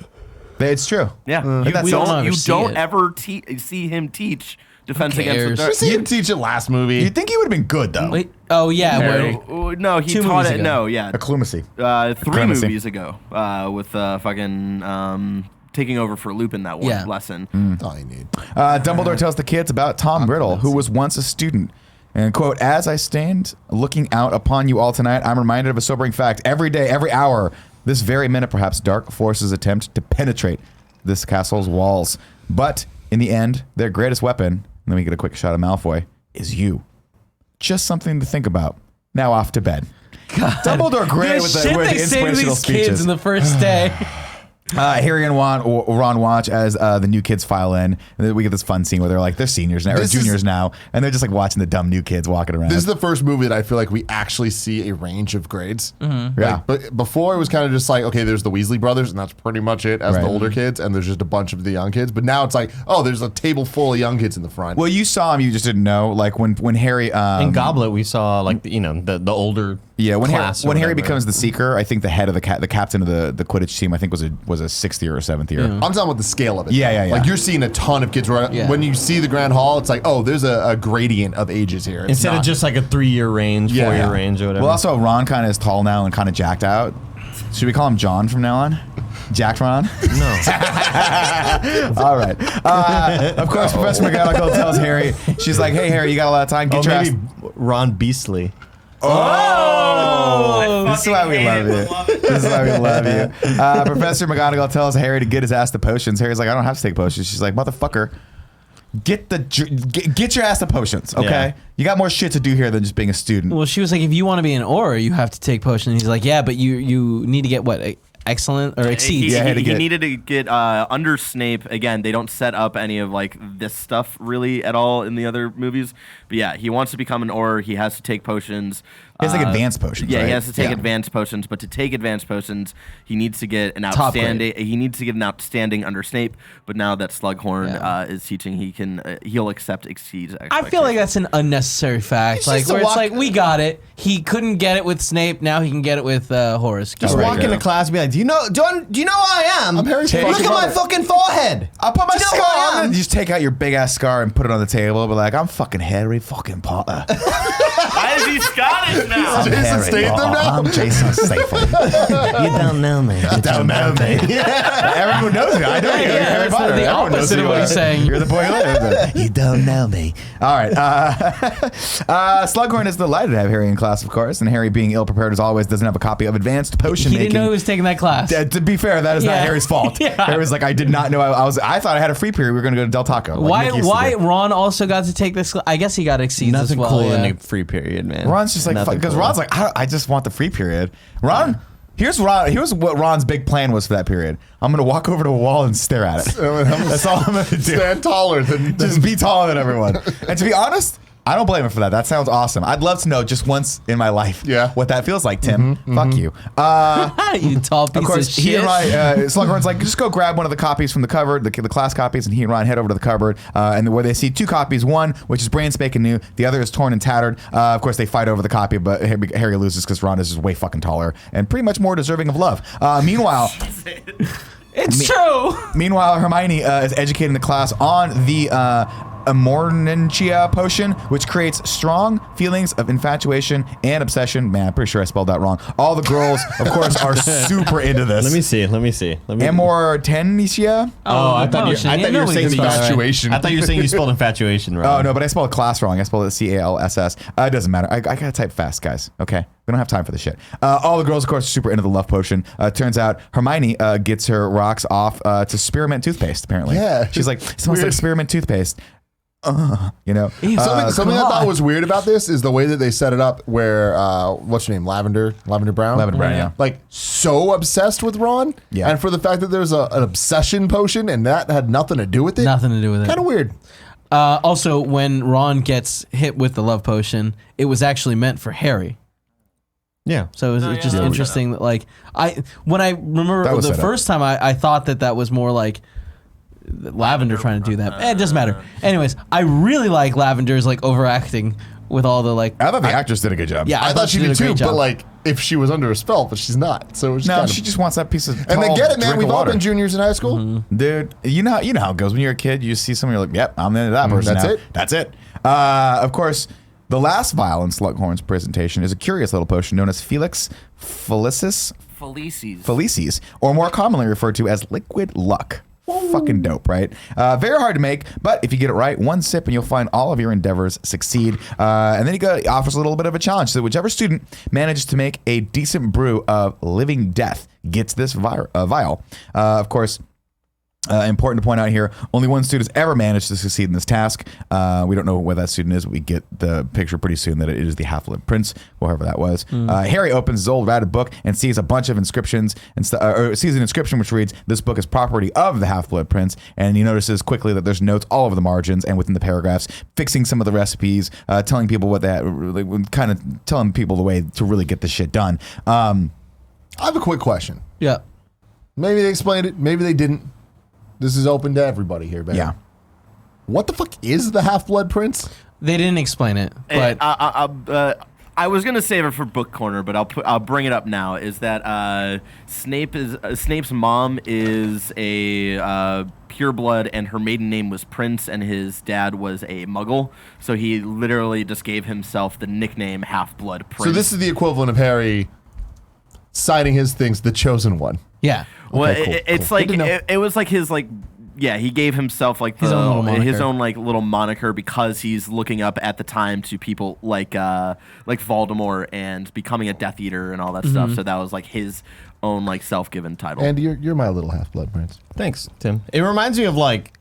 It's true. Yeah, And that's we so- don't ever you see don't it. ever see him teach defense Who against the cares? dark. See him teach it last movie. You'd think he would have been good, though. Wait. Oh, yeah. Harry. Where, No, he 2 taught movies it. ago. No, yeah, Acclimacy. 3 Clemency. movies ago with fucking taking over for Lupin that one Yeah. lesson. That's all you need. Dumbledore tells the kids about Tom Riddle, who was once a student. And quote, as I stand looking out upon you all tonight, I'm reminded of a sobering fact. Every day, every hour, this very minute, perhaps dark forces attempt to penetrate this castle's walls. But in the end, their greatest weapon, and then we get a quick shot of Malfoy, is you. Just something to think about. Now off to bed. Dumbledore great the with the, shit with they the say to inspirational these kids speeches. in the first day. Harry and Ron watch as the new kids file in. And then we get this fun scene where they're seniors now, or This is- juniors now, and they're just like watching the dumb new kids walking around. This is the first movie that I feel like we actually see a range of grades. Yeah. But before it was kind of just like, okay, there's the Weasley brothers, and that's pretty much it as Right. the older kids, and there's just a bunch of the young kids. But now it's like, oh, there's a table full of young kids in the front. Well, you saw him, you just didn't know. Like when Harry In Goblet, we saw like the older when class. or Harry whatever. becomes the Seeker, I think the head of the captain of the Quidditch team, I think was a sixth year or seventh year. I'm talking about the scale of it. Yeah, yeah, yeah. Like you're seeing a ton of kids. Yeah. When you see the Grand Hall, it's like, oh, there's a gradient of ages here. It's instead not- of just like a 3-year range, 4-year Yeah. range, or whatever. Well, also Ron kind of is tall now and kind of jacked out. Should we call him John from now on? Jacked Ron? no. All right. Of course, Professor McGonagall tells Harry, she's like, hey, Harry, you got a lot of time. Get your ass. Maybe Ron Beastly. Oh! This is why we love you. This is why we love you. Professor McGonagall tells Harry to get his ass the potions. Harry's like, I don't have to take potions. She's like, motherfucker, get your ass the potions, okay? Yeah. You got more shit to do here than just being a student. Well, she was like, if you want to be an Auror, you have to take potion. And he's like, yeah, but you need to get what? Excellent or exceeds? Yeah, He to get- needed to get under Snape again. They don't set up any of like this stuff really at all in the other movies. But yeah, he wants to become an Auror. He has to take potions. He has, like, advanced potions, Yeah, right? he has to take Yeah. advanced potions. But to take advanced potions, he needs to get an Top grade. outstanding. He needs to get an outstanding under Snape. But now that Slughorn Yeah. is teaching, he'll accept exceeds. I feel like that's an unnecessary fact. It's Like just a where it's walk- like, we got it. He couldn't get it with Snape. Now he can get it with Horace. Just Right, walk yeah. into class and be like, do you know who I am? I'm Harry's Look fucking at my brother." fucking forehead. I'll put my Do you know scar who I on am? it. You just take out your big ass scar and put it on the table. But like, I'm fucking Harry fucking Potter. Why is he Scottish now? I'm Jason Harry Statham Potter. now? I'm Jason Statham. You don't know me. You don't know me. Everyone knows you. I know you. You're Yeah, Harry that's Potter. the Everyone knows opposite who of you what are. he's saying. You're the boy who lives. You don't know me. All right. Slughorn is delighted to have Harry in class, of course, and Harry, being ill prepared as always, doesn't have a copy of Advanced Potion He Making. didn't know he was taking that class. To be fair, that is not Yeah. Harry's fault. Yeah. Harry was like, I did not know. I thought I had a free period. We were going to go to Del Taco. like Why? Nick used to Why do. Ron also got to take this? I guess he got exceeds as Nothing well. cool yeah. in a free period, man. Ron's just like, Nothing because cool. Ron's like, I just want the free period. Ron, here's what Ron's big plan was for that period. I'm going to walk over to a wall and stare at it. That's all I'm going to do. Stand taller than Just be taller than everyone. And to be honest, I don't blame him for that. That sounds awesome. I'd love to know just once in my life what that feels like, Tim. Fuck you. You tall piece Of course, of he shit. and Ryan, Slughorn's like, just go grab one of the copies from the cupboard, the class copies, and he and Ryan head over to the cupboard, and where they see 2 copies, one which is brand spanking new, the other is torn and tattered. Of course, they fight over the copy, but Harry loses because Ron is just way fucking taller and pretty much more deserving of love. Meanwhile, It's true. Meanwhile, Hermione is educating the class on the Amornentia potion, which creates strong feelings of infatuation and obsession. Man, I'm pretty sure I spelled that wrong. All the girls, of course, are super into this. Let me see. Amortentia? I thought you were saying Infatuation. I thought you were saying you spelled infatuation wrong. Oh, no, but I spelled class wrong. I spelled it CALSS. It doesn't matter. I gotta type fast, guys. Okay? We don't have time for this shit. All the girls, of course, are super into the love potion. Turns out Hermione gets her rocks off to spearmint toothpaste, apparently. Yeah. She's like, it smells like spearmint toothpaste. You know? Something I thought was weird about this is the way that they set it up where, what's her name? Lavender Brown? Lavender Brown, yeah. Like, so obsessed with Ron. Yeah. And for the fact that there's an obsession potion and that had nothing to do with it. Nothing to do with it. Kind of weird. Also, when Ron gets hit with the love potion, it was actually meant for Harry. Yeah. So it was just interesting that, like, when I remember That was the set up. first time, I thought that was more like Lavender trying to do that. It doesn't matter. Anyways, I really like Lavender's like overacting with all the like. I thought the actress did a good job. Yeah, I thought she did a great too, job. but like, if she was under a spell, but she's not. So it was No, kind of, she just wants that piece of and they tall get it, man. drink We've of all water. been juniors in high school. Dude, you know how it goes. When you're a kid, you see someone, you're like, yep, I'm into that person that's now. it? That's it. Of course, the last vial in Slughorn's presentation is a curious little potion known as Felix Felicis, Felices. or more commonly referred to as liquid luck. Fucking dope, right? Very hard to make, but if you get it right, one sip and you'll find all of your endeavors succeed. And then he offers a little bit of a challenge. So whichever student manages to make a decent brew of living death gets this vial. Of course, important to point out here, only one student has ever managed to succeed in this task. We don't know what that student is, but we get the picture pretty soon that it is the Half-Blood Prince, whoever that was. Harry opens his old ratted book and sees a bunch of inscriptions, and sees an inscription which reads, "This book is property of the Half-Blood Prince," and he notices quickly that there's notes all over the margins and within the paragraphs, fixing some of the recipes, telling people kind of telling people the way to really get this shit done. I have a quick question. Yeah. Maybe they explained it, maybe they didn't. This is open to everybody here, man. Yeah. What the fuck is the Half-Blood Prince? They didn't explain it, but I was gonna save it for book corner, but I'll bring it up now. Is that Snape's mom is a pureblood, and her maiden name was Prince, and his dad was a Muggle, so he literally just gave himself the nickname Half-Blood Prince. So this is the equivalent of Harry signing his things, the Chosen One. yeah. Well, Okay, it's cool. like Good to know. it was like his like. Yeah, he gave himself like His own little moniker. his own like little moniker because he's looking up at the time to people like Voldemort and becoming a Death Eater and all that stuff. So that was like his own like self-given title. And you're my little Half-Blood Prince. Thanks, Tim. It reminds me of like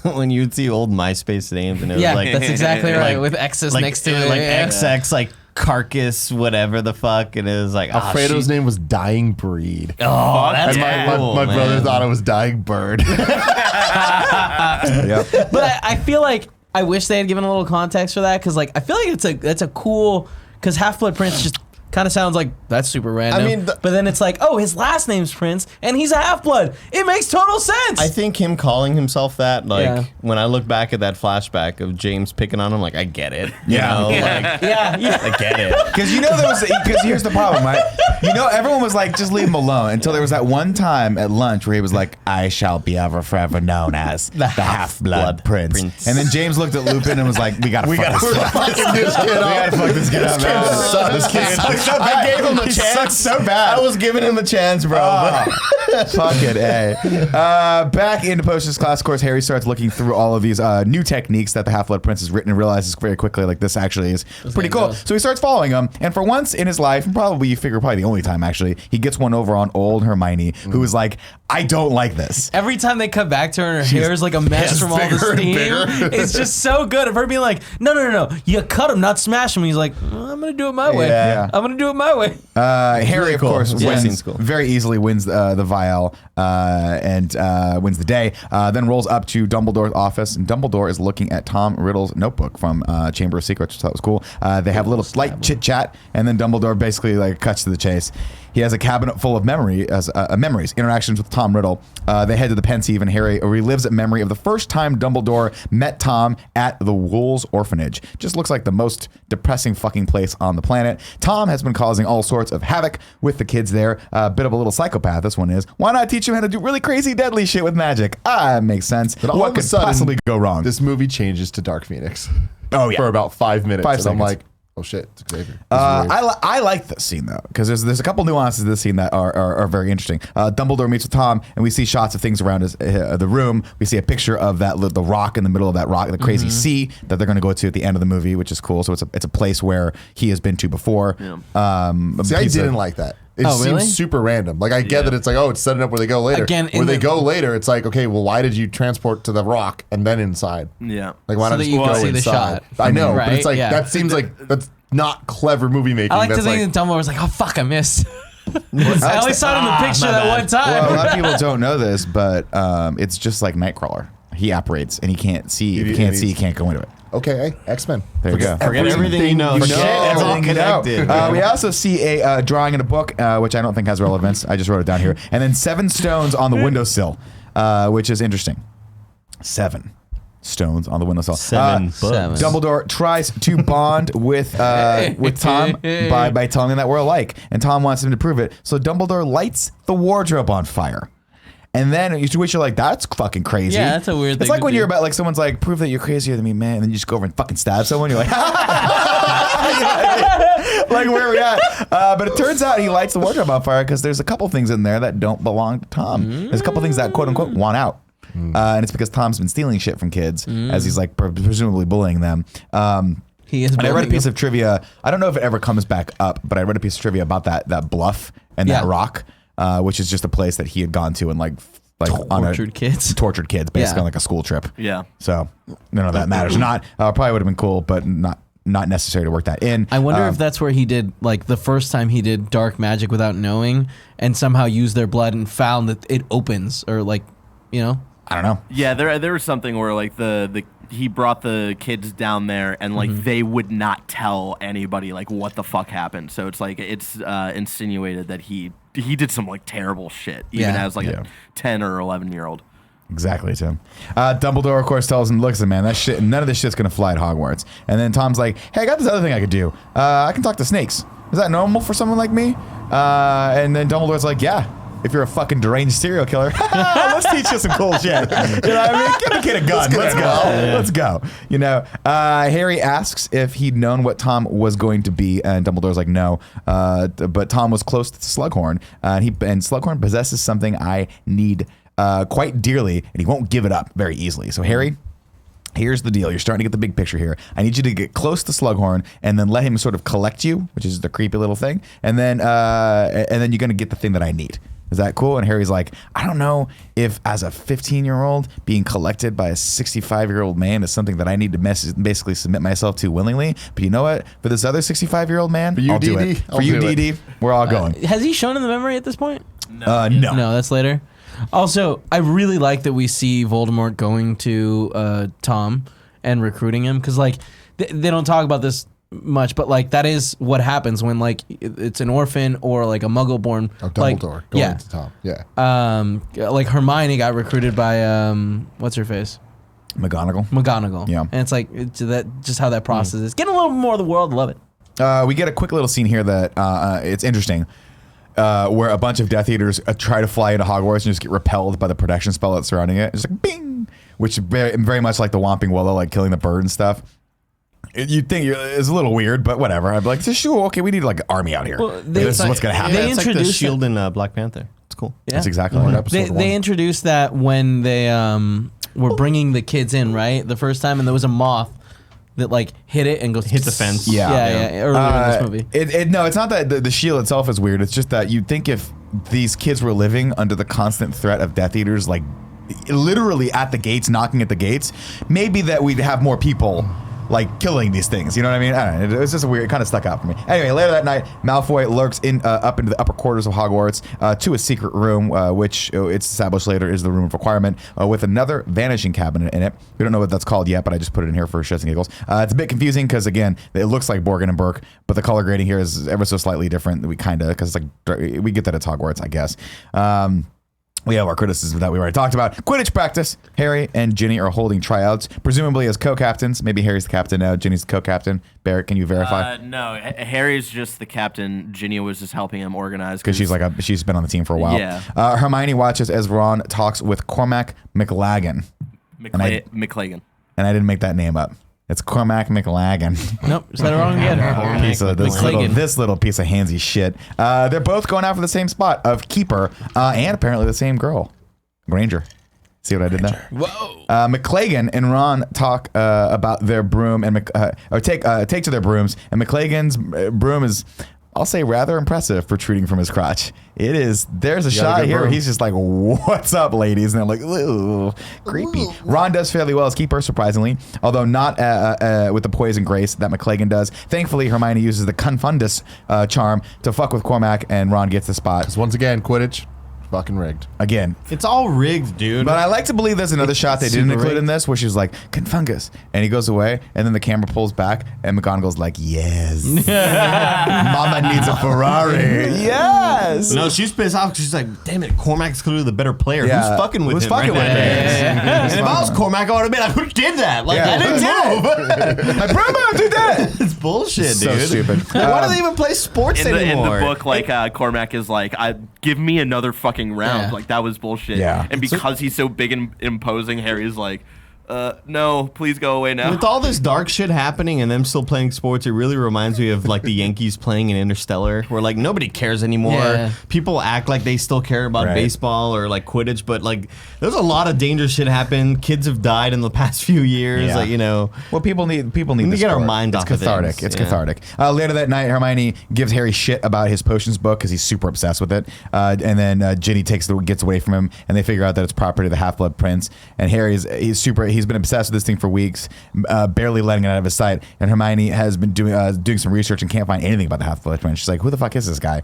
when you'd see old MySpace names and it was Yeah, like that's exactly right. like- With X's like, next to it. like yeah. XX, like Carcass, whatever the fuck, and it was like Alfredo's name was Dying Breed. Oh, that's And cool, my brother man. thought it was Dying Bird. Yep. But I feel like I wish they had given a little context for that, because like I feel like that's a cool, because Half-Blood Prince just kind of sounds like that's super random. I mean, but then it's like, oh, his last name's Prince and he's a half-blood. It makes total sense. I think him calling himself that, like, Yeah. when I look back at that flashback of James picking on him, like, I get it. You Yeah. know, yeah, like, yeah. I get it. Because here's the problem, right? You know, everyone was like, just leave him alone until there was that one time at lunch where he was like, "I shall be ever forever known as the Half-Blood Prince. And then James looked at Lupin and was like, we gotta fuck this kid up. We gotta fuck this kid up. man. This kid sucks so I bad. gave him a He chance. sucks so bad. I was giving him a chance, bro. Fucking A. Back into Potions class, of course, Harry starts looking through all of these new techniques that the Half-Blood Prince has written and realizes very quickly, like, this actually is pretty cool. So he starts following them, and for once in his life, and probably the only time actually, he gets one over on old Hermione, who is like, I don't like this. Every time they come back to her and her hair is like a mess from all the bigger and steam. bigger. It's just so good of her being like, no, you cut him, not smash him. He's like, I'm I'm gonna do it my way. Yeah. I'm gonna do it my way. Harry, really of cool. course, Yeah. wins, Seems cool. very easily wins the vial and wins the day. Then rolls up to Dumbledore's office, and Dumbledore is looking at Tom Riddle's notebook from Chamber of Secrets, which I thought was cool. They have a little slight chit chat, and then Dumbledore basically like cuts to the chase. He has a cabinet full of memories, interactions with Tom Riddle. They head to the Pensieve, and Harry relives a memory of the first time Dumbledore met Tom at the Wolves Orphanage. Just looks like the most depressing fucking place on the planet. Tom has been causing all sorts of havoc with the kids there. A bit of a little psychopath, this one is. Why not teach him how to do really crazy, deadly shit with magic? Makes sense. But all What of a could sudden, possibly go wrong? This movie changes to Dark Phoenix. Oh, yeah. For about 5 minutes. 5 and seconds. I'm like, oh shit, it's Xavier. This is weird. I like this scene though, because there's a couple nuances to this scene that are very interesting. Dumbledore meets with Tom, and we see shots of things around the room. We see a picture of the rock in the middle of that rock, the crazy sea that they're going to go to at the end of the movie, which is cool. So it's a place where he has been to before. Yeah. See, I didn't like that. It Oh, seems really? super random. Like I get that it's like, oh, it's setting up where they go later. Again, where in they the- go later, it's like, okay, well, why did you transport to the rock and then inside? Yeah. Like why So not that just you can go see the inside? shot. I know, but Right? it's like Yeah. that seems like that's not clever movie making. I like to that's think that Dumbledore was like, oh fuck, I missed. I only saw it in the picture my that bad. one time. Well, a lot of people don't know this, but it's just like Nightcrawler. He operates and he can't see. If he can't see, he can't go into it. okay, X-Men. There you go. Forget everything you know. Forget It's all everything you know. connected. We also see a drawing in a book, which I don't think has relevance. I just wrote it down here. And then 7 stones on the windowsill, which is interesting. 7 stones on the windowsill. 7 books. seven. Dumbledore tries to bond with Tom by telling him that we're alike, and Tom wants him to prove it. So Dumbledore lights the wardrobe on fire. And then you're like, that's fucking crazy. Yeah, that's a weird It's thing like to when do. you're about, like, someone's like, prove that you're crazier than me, man. And then you just go over and fucking stab someone. You're like, like, where are we at? But it turns out he lights the wardrobe on fire because there's a couple things in there that don't belong to Tom. There's a couple things that, quote unquote, want out. And it's because Tom's been stealing shit from kids as he's like presumably bullying them. He is. And I read a bullying piece him. of trivia. I don't know if it ever comes back up, but I read a piece of trivia about that bluff and that Yeah. rock, which is just a place that he had gone to and like on Tortured kids. tortured kids, basically Yeah. on like a school trip. Yeah. So none of that matters. Not probably would have been cool, but not necessary to work that in. I wonder if that's where he did, like, the first time he did dark magic without knowing and somehow used their blood and found that it opens or, like, you know? I don't know. Yeah, there was something where like the he brought the kids down there and like they would not tell anybody like what the fuck happened. So it's like it's insinuated that he did some like terrible shit even Yeah. as like Yeah. a 10 or 11-year-old. Exactly, Tim. Dumbledore, of course, tells him, "Listen, man, that shit, none of this shit's gonna fly at Hogwarts." And then Tom's like, "Hey, I got this other thing I could do. I can talk to snakes. Is that normal for someone like me?" And then Dumbledore's like, "Yeah, if you're a fucking deranged serial killer, let's teach you some cool shit." You know what I mean? Give the kid a gun. Let's go. Let's go. You know, Harry asks if he'd known what Tom was going to be, and Dumbledore's like, "No." But Tom was close to Slughorn, and Slughorn possesses something I need quite dearly, and he won't give it up very easly. So Harry, here's the deal. You're starting to get the big picture here. I need you to get close to Slughorn and then let him sort of collect you, which is the creepy little thing. And then you're going to get the thing that I need. Is that cool? And Harry's like, I don't know if as a 15-year-old being collected by a 65-year-old man is something that I need to basically submit myself to willingly. But you know what? For this other 65-year-old man, For you, I'll do DD, it. I'll For you, do it. DD, we're all going. Has he shown in the memory at this point? No. No, that's later. Also, I really like that we see Voldemort going to Tom and recruiting him because, like, they don't talk about this much, but like that is what happens when like it's an orphan or like a Muggle-born. Oh, like, Dumbledore going yeah. to Tom. Yeah. Like Hermione got recruited by what's her face? McGonagall. Yeah. And it's like just how that process is. Get a little more of the world, love it. We get a quick little scene here that it's interesting, where a bunch of Death Eaters try to fly into Hogwarts and just get repelled by the protection spell that's surrounding it. It's like bing, which is very much like the Whomping Willow, like killing the bird and stuff. You'd think it's a little weird, but whatever. I'd be like, sure, okay, we need like an army out here. Well, This is what's gonna happen. They It's like the introduced shield in Black Panther. It's cool. Yeah. That's exactly One right. episode one. They introduced that when they were bringing the kids in, right? The first time, and there was a moth that like hit it and goes Hit the fence. Yeah. yeah. Earlier in this movie. No, it's not that the shield itself is weird. It's just that you'd think if these kids were living under the constant threat of Death Eaters, like literally at the gates, knocking at the gates, maybe that we'd have more people like killing these things. You know what I mean? I don't know. It was just weird. It kind of stuck out for me. Anyway, later that night, Malfoy lurks up into the upper quarters of Hogwarts to a secret room, which it's established later is the room of requirement, with another vanishing cabinet in it. We don't know what that's called yet, but I just put it in here for shits and giggles. It's a bit confusing because again, it looks like Borgin and Burke, but the color grading here is ever so slightly different. Because it's like we get that at Hogwarts, I guess. We have our criticism that we already talked about. Quidditch practice. Harry and Ginny are holding tryouts, presumably as co-captains. Maybe Harry's the captain now. Ginny's the co-captain. Barrett, can you verify? No, Harry's just the captain. Ginny was just helping him organize. Because she's been on the team for a while. Yeah. Hermione watches as Ron talks with Cormac McLagan. McLagan. And I didn't make that name up. It's Cormac McLagan. Nope, is that wrong again? This little piece of handsy shit. They're both going out for the same spot of keeper, and apparently the same girl, Granger. See what I did there? Whoa. McLagan and Ron talk about their broom and take to their brooms, and McLagan's broom is, I'll say, rather impressive protruding from his crotch. It is. There's a shot here where he's just like, "What's up, ladies?" And they're like, "Ooh, creepy." Ooh. Ron does fairly well as keeper, surprisingly, although not with the poise and grace that McLagan does. Thankfully, Hermione uses the Confundus charm to fuck with Cormac, and Ron gets the spot. Because once again, Quidditch. Fucking rigged. Again. It's all rigged, dude. But I like to believe there's another shot they didn't include in this where she's like, Confungus. And he goes away, and then the camera pulls back, and McGonagall's like, yes. Mama needs a Ferrari. Yes. No, she's pissed off because she's like, damn it, Cormac's clearly the better player. Yeah. Who's fucking with him? And if I was Cormac, I would have been like, who did that? Like, I didn't do it. My brother did that. It's bullshit, so dude. Stupid. Why do they even play sports anymore? In the book, like, Cormac is like, give me another fucking round. Yeah. Like, that was bullshit. Yeah. And because he's so big and imposing, Harry's like, no, please go away now. With all this dark shit happening and them still playing sports, it really reminds me of like the Yankees playing in Interstellar, where like nobody cares anymore. Yeah. People act like they still care about baseball or like Quidditch, but like there's a lot of dangerous shit happen. Kids have died in the past few years. Like, you know, well, people need to get our mind off of cathartic. It's cathartic. Later that night, Hermione gives Harry shit about his potions book because he's super obsessed with it. And then Ginny gets away from him, and they figure out that it's property of the Half-Blood Prince. And he's been obsessed with this thing for weeks, barely letting it out of his sight. And Hermione has been doing some research and can't find anything about the Half-Blood Prince. She's like, who the fuck is this guy?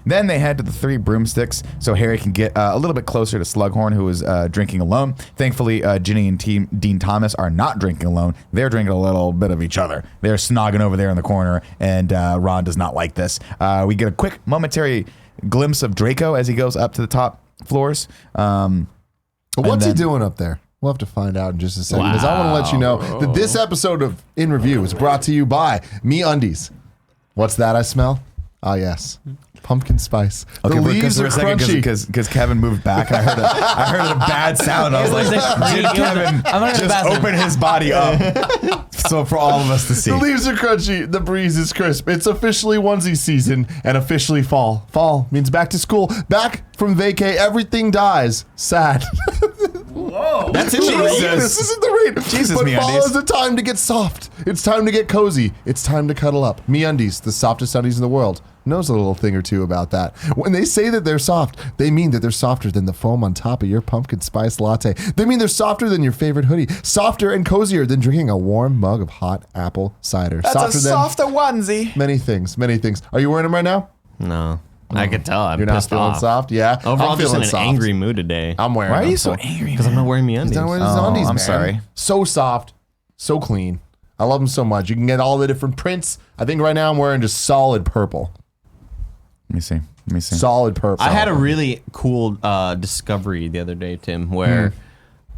Then they head to the Three Broomsticks so Harry can get a little bit closer to Slughorn, who is drinking alone. Thankfully, Ginny and Dean Thomas are not drinking alone. They're drinking a little bit of each other. They're snogging over there in the corner, and Ron does not like this. We get a quick momentary glimpse of Draco as he goes up to the top floors. What's he doing up there? We'll have to find out in just a second, because I want to let you know that this episode of In Review is brought to you by MeUndies. What's that I smell? Ah, yes. Pumpkin spice. Okay, the leaves are crunchy. Because Kevin moved back, and I heard a bad sound. I was like, did Kevin just open his body up so for all of us to see? The leaves are crunchy. The breeze is crisp. It's officially onesie season and officially fall. Fall means back to school. Back from vacay. Everything dies. Sad. Whoa. That's in the read. This isn't the read. Jesus, but fall MeUndies. is the time to get soft. It's time to get cozy. It's time to cuddle up. MeUndies, the softest undies in the world, knows a little thing or two about that. When they say that they're soft, they mean that they're softer than the foam on top of your pumpkin spice latte. They mean they're softer than your favorite hoodie. Softer and cozier than drinking a warm mug of hot apple cider. That's softer a softer onesie. Many things, many things. Are you wearing them right now? No. I could tell. I'm You're not pissed feeling off. soft? Yeah. Overall, I'm just in feeling an soft. angry mood today. I'm wearing Why are them. you so angry? Because I'm not wearing MeUndies. He's not wearing his undies, I'm man. sorry. So soft, so clean. I love them so much. You can get all the different prints. I think right now I'm wearing just solid purple. Let me see. Solid purple. I had a really cool discovery the other day, Tim, where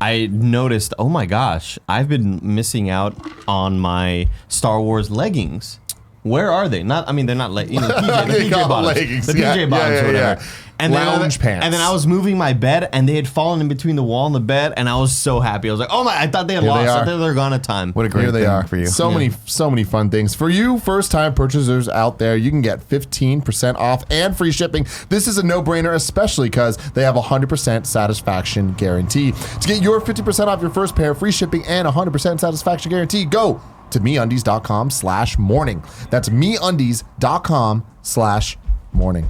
I noticed, oh my gosh, I've been missing out on my Star Wars leggings. Where are they? They're not the PJ bottoms. Leggings. The PJ bottoms or whatever. Yeah. And Lounge pants. And then I was moving my bed, and they had fallen in between the wall and the bed, and I was so happy. I was like, oh my, I thought they had lost. I thought they were gone at time. What a great Here they thing are for you. So many fun things. For you first-time purchasers out there, you can get 15% off and free shipping. This is a no-brainer, especially because they have a 100% satisfaction guarantee. To get your 50% off your first pair, free shipping, and 100% satisfaction guarantee, go to MeUndies.com/morning. That's MeUndies.com/morning.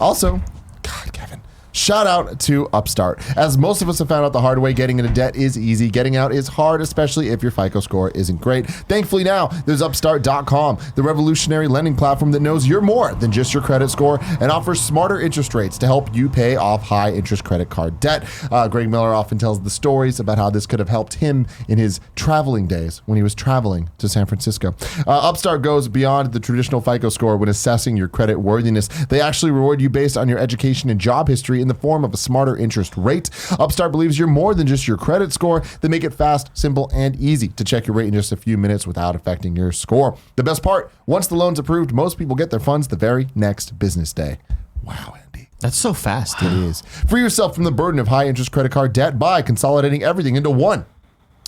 Also, God, Kevin, Shout out to Upstart. As most of us have found out the hard way, getting into debt is easy. Getting out is hard, especially if your FICO score isn't great. Thankfully now, there's Upstart.com, the revolutionary lending platform that knows you're more than just your credit score and offers smarter interest rates to help you pay off high interest credit card debt. Greg Miller often tells the stories about how this could have helped him in his traveling days when he was traveling to San Francisco. Upstart goes beyond the traditional FICO score when assessing your credit worthiness. They actually reward you based on your education and job history in the form of a smarter interest rate. Upstart believes you're more than just your credit score. They make it fast, simple, and easy to check your rate in just a few minutes without affecting your score. The best part, once the loan's approved, most people get their funds the very next business day. Wow, Andy. That's so fast. It is. Free yourself from the burden of high interest credit card debt by consolidating everything into one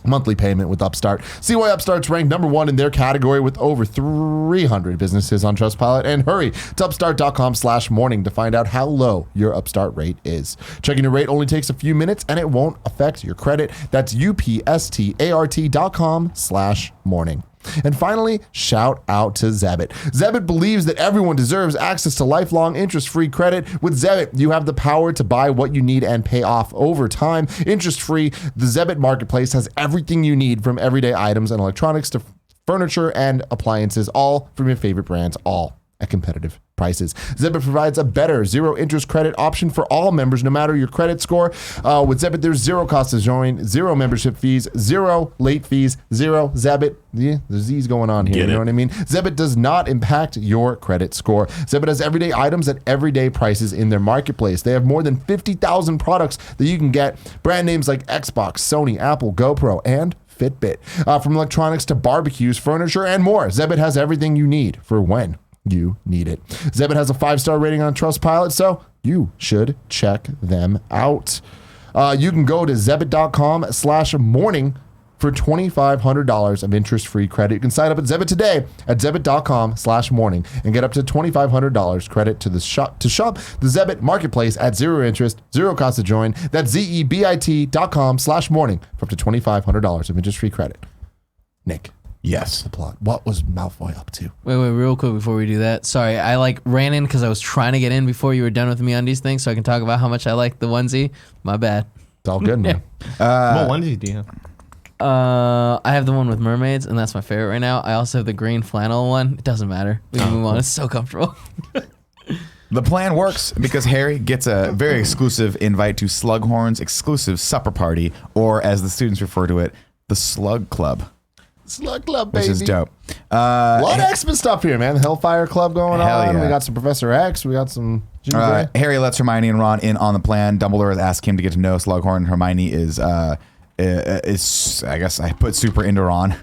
monthly payment with Upstart. See why Upstart's ranked number one in their category with over 300 businesses on Trustpilot, and hurry to upstart.com/morning to find out how low your Upstart rate is. Checking your rate only takes a few minutes and it won't affect your credit. That's upstart.com/morning. And finally, shout out to Zebit. Zebit believes that everyone deserves access to lifelong interest-free credit. With Zebit, you have the power to buy what you need and pay off over time. Interest-free, the Zebit marketplace has everything you need, from everyday items and electronics to furniture and appliances, all from your favorite brands, all at competitive prices. Zebit provides a better zero interest credit option for all members, no matter your credit score. With Zebit, there's zero cost to join, zero membership fees, zero late fees, zero Zebit. Yeah, there's Z's going on here. You know what I mean? Zebit does not impact your credit score. Zebit has everyday items at everyday prices in their marketplace. They have more than 50,000 products that you can get. Brand names like Xbox, Sony, Apple, GoPro, and Fitbit. From electronics to barbecues, furniture, and more. Zebit has everything you need for when you need it. Zebit has a 5-star rating on Trustpilot, so you should check them out. You can go to zebit.com/morning for $2,500 of interest-free credit. You can sign up at Zebit today at zebit.com/morning and get up to $2,500 credit to shop the Zebit marketplace at zero interest, zero cost to join. That's zebit.com/morning for up to $2,500 of interest-free credit. Nick. Yes. The plot. What was Malfoy up to? Wait, real quick before we do that. Sorry, I ran in because I was trying to get in before you were done with me on these things, so I can talk about how much I like the onesie. My bad. It's all good, man. What onesie do you have? I have the one with mermaids, and that's my favorite right now. I also have the green flannel one. It doesn't matter. We can move on. It's so comfortable. The plan works because Harry gets a very exclusive invite to Slughorn's exclusive supper party, or as the students refer to it, the Slug Club. Slug Club, baby. Which is dope. A lot of X-Men stuff here, man. The Hellfire Club going on. Yeah. We got some Professor X. We got some Jimmy Gray. Harry lets Hermione and Ron in on the plan. Dumbledore has asked him to get to know Slughorn. Hermione is I guess I put super into Ron.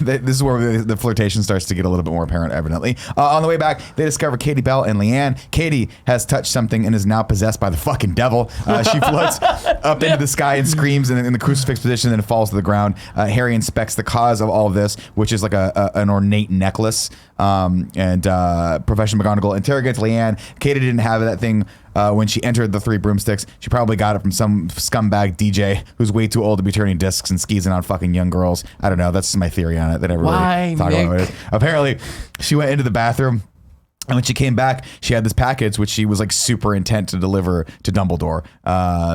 This is where the flirtation starts to get a little bit more apparent, evidently. On the way back, they discover Katie Bell and Leanne. Katie has touched something and is now possessed by the fucking devil. She floats up into the sky and screams in the crucifix position and falls to the ground. Harry inspects the cause of all of this, which is like an ornate necklace. And Professor McGonagall interrogates Leanne. Katie didn't have that thing when she entered the Three Broomsticks. She probably got it from some scumbag DJ who's way too old to be turning discs and skeezing on fucking young girls. I don't know. That's my theory on it. That I really talk about what it is. Apparently, she went into the bathroom, and when she came back, she had this package which she was like super intent to deliver to Dumbledore.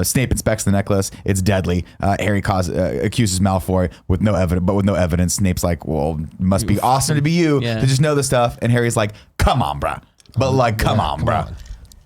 Snape inspects the necklace. It's deadly. Harry accuses Malfoy with no evidence. Snape's like, "Well, it must be awesome to be you to just know this stuff." And Harry's like, "Come on, bruh." But like, come on, bruh.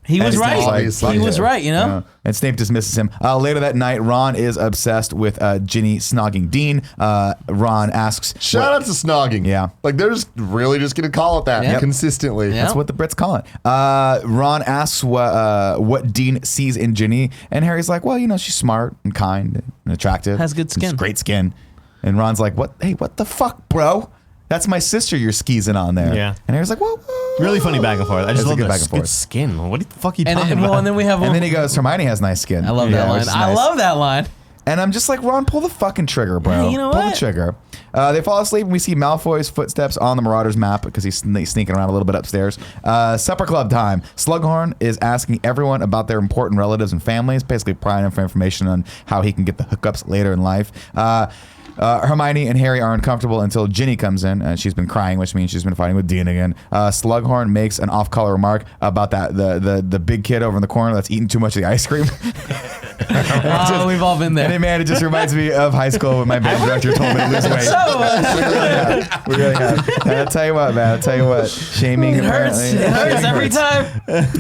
He was right. He was right, you know? And Snape dismisses him. Later that night, Ron is obsessed with Ginny snogging Dean. Ron asks... Shout out to snogging. Yeah. Like, they're just really just going to call it that consistently. That's what the Brits call it. Ron asks what Dean sees in Ginny. And Harry's like, well, you know, she's smart and kind and attractive. Has good skin. Great skin. And Ron's like, what? Hey, what the fuck, bro? That's my sister you're skeezing on there. Yeah. And Harry's like, well... Really funny back and forth. I just love back that and forth. good skin. What the fuck are you talking about? And then we have and then he goes, Hermione has nice skin. I love that line. which is I nice. love that line. And I'm just like, Ron, pull the fucking trigger, bro. Yeah, you know pull what? the trigger. They fall asleep and we see Malfoy's footsteps on the Marauders map because he's sneaking around a little bit upstairs. Supper club time. Slughorn is asking everyone about their important relatives and families, basically prying him for information on how he can get the hookups later in life. Hermione and Harry are uncomfortable until Ginny comes in. She's been crying, which means she's been fighting with Dean again. Slughorn makes an off-color remark about the big kid over in the corner that's eating too much of the ice cream. We've all been there. And man, it just reminds me of high school when my band director told me to lose weight. We really have. And I'll tell you what, man. I'll tell you what. Shaming It hurts. It hurts every time.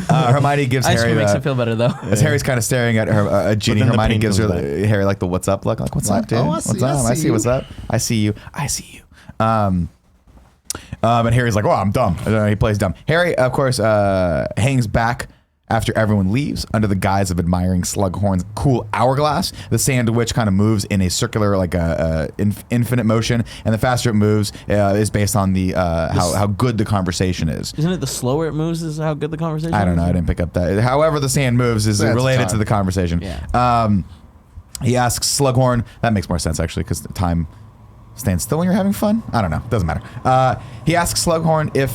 Hermione gives Ice Harry cream makes it feel better though. as Harry's kind of staring at her, Ginny, then the Hermione pain gives her comes back. Harry like the what's up look. Like, what's up, dude? oh, I What's see- up? I I see see you. what's up. I see you. I see you. And Harry's like, oh, I'm dumb. He plays dumb. Harry, of course, hangs back after everyone leaves under the guise of admiring Slughorn's cool hourglass. The sand which kind of moves in a circular, like infinite motion, and the faster it moves is based on the how good the conversation is. Isn't it the slower it moves is how good the conversation I don't know. is? I didn't pick up that. However, the sand moves is That's related time. to the conversation. Yeah. He asks Slughorn. That makes more sense actually, because time stands still when you're having fun. I don't know. Doesn't matter. He asks Slughorn if.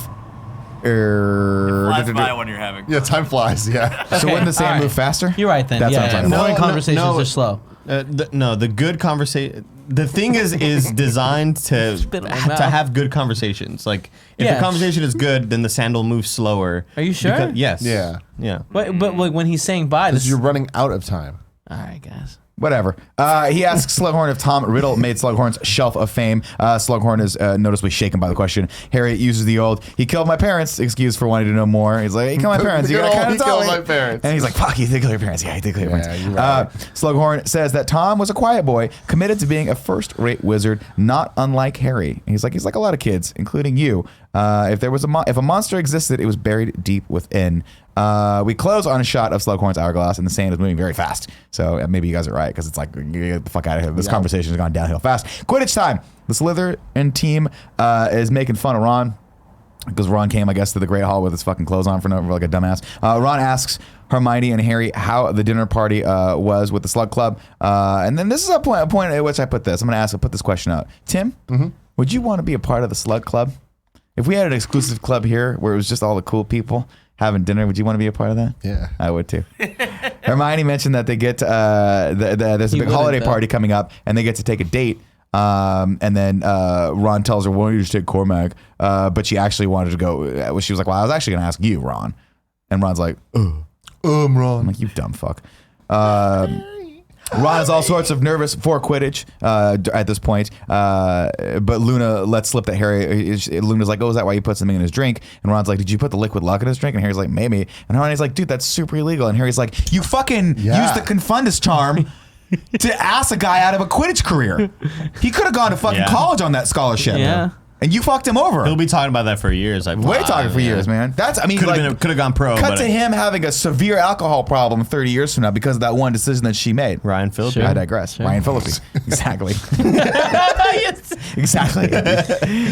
Flies by when you're having. Yeah, time flies. Yeah. So wouldn't the sand all right. move faster? You're right then. That's what I'm talking about. Boring No, conversations no. are slow. The good conversation. The thing is designed to Spit in my mouth. have good conversations. Like if Yeah. the conversation is good, then the sand will move slower. Are you sure? Yes. Yeah. Yeah. But like when he's saying bye, Because this. you're running out of time. All right, guys. Whatever. He asks Slughorn if Tom Riddle made Slughorn's Shelf of Fame. Slughorn is noticeably shaken by the question. Harry uses the old "he killed my parents" excuse for wanting to know more. He's like, "He killed my parents. You Good gotta old, kind "He of tell killed me." my parents. And he's like, "Fuck, he did kill your parents." Yeah, he did kill your Yeah, parents. you're right. Slughorn says that Tom was a quiet boy, committed to being a first-rate wizard, not unlike Harry. He's like a lot of kids, including you. If there was if a monster existed, it was buried deep within. We close on a shot of Slughorn's hourglass, and the sand is moving very fast. So maybe you guys are right, because it's like, get the fuck out of here. This conversation has gone downhill fast. Quidditch time. The Slytherin team is making fun of Ron, because Ron came, I guess, to the Great Hall with his fucking clothes on for like a dumbass. Ron asks Hermione and Harry how the dinner party was with the Slug Club. And then this is a point at which I put this. I'll put this question out. Tim, would you want to be a part of the Slug Club? If we had an exclusive club here where it was just all the cool people having dinner, would you want to be a part of that? Yeah. I would too. Hermione mentioned that they get there's a big holiday party coming up, and they get to take a date. And then Ron tells her, "Why don't you just take Cormac?" But she actually wanted to go. She was like, "Well, I was actually going to ask you, Ron." And Ron's like, "Ugh." I'm Ron. like, "You dumb fuck." Ron is all sorts of nervous for Quidditch at this point, but Luna lets slip that Harry. Luna's like, "Oh, is that why you put something in his drink?" And Ron's like, "Did you put the liquid luck in his drink?" And Harry's like, "Maybe." And Hermione's like, "Dude, that's super illegal." And Harry's like, "You fucking used the Confundus charm to ass a guy out of a Quidditch career. He could have gone to fucking college on that scholarship. Yeah. And you fucked him over." He'll be talking about that for years. Way talking for years, man. That's, I mean, Could have gone pro. cut but to him having a severe alcohol problem 30 years from now because of that one decision that she made. Ryan Phillippe. Sure. I digress. Sure. Ryan Phillippe. Exactly. Exactly.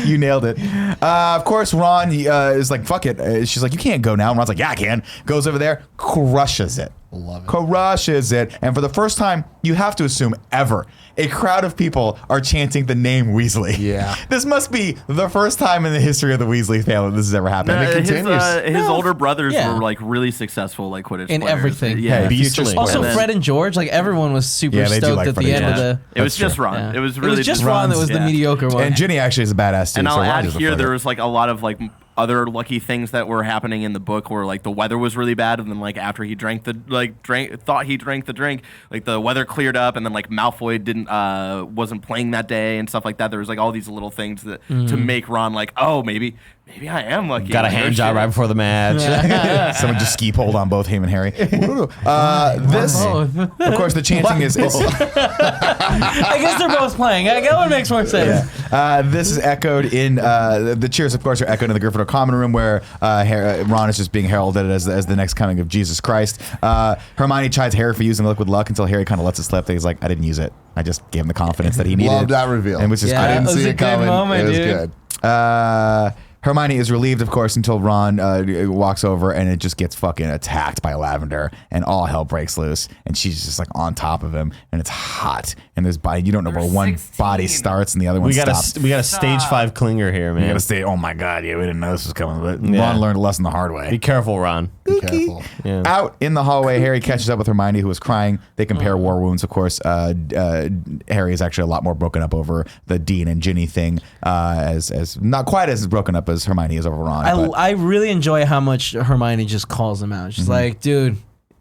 You nailed it. Of course, Ron is like, "Fuck it." She's like, "You can't go now." And Ron's like, "Yeah, I can." Goes over there, crushes it. Love it. Crushes it. And for the first time, you have to assume ever, a crowd of people are chanting the name Weasley. Yeah. This must be the first time in the history of the Weasley family this has ever happened. it continues. His older brothers Yeah. were like really successful, like Quidditch In players. everything. Yeah, Hey, Beastly. future Also, spoilers. then- Fred and George, like everyone was super Yeah, they do stoked like at Fred the and end of George. the. it was That's just true. Ron. Yeah. It was really just Ron that was the yeah. mediocre one. And Ginny actually is a badass too. And so I'll Ron add gives a here, fuck. there was like a lot of like other lucky things that were happening in the book where like the weather was really bad, and then like after he thought he drank the drink, like the weather cleared up, and then like Malfoy wasn't playing that day and stuff like that. There was like all these little things that to make Ron like, oh, maybe I am lucky. Got a Like, hand oh, job shit. right before the match. Someone just ski poled on both him and Harry. This, of course, the chanting is I guess they're both playing. That one makes more sense. this is echoed in the cheers. Of course, are echoed in the Gryffindor common room where Ron is just being heralded as the next coming of Jesus Christ. Hermione chides Harry for using liquid luck until Harry kind of lets it slip. He's like, "I didn't use it. I just gave him the confidence that he needed." Love that reveal. And which is Yeah. I didn't That was see a it good coming. moment, It was dude. good. Hermione is relieved, of course, until Ron walks over and it just gets fucking attacked by Lavender and all hell breaks loose. And she's just like on top of him and it's hot. And there's body, you don't know where one 16. body starts and the other one stops. We got a stage 5 clinger here, man. You gotta stay, oh my God, yeah, we didn't know this was coming. But Yeah. Ron learned a lesson the hard way. Be careful, Ron. Be careful. Yeah. Out in the hallway, Harry catches up with Hermione, who is crying. They compare war wounds, of course. Harry is actually a lot more broken up over the Dean and Ginny thing, as not quite as broken up as Hermione is over Ron. but- I really enjoy how much Hermione just calls him out. She's like, dude,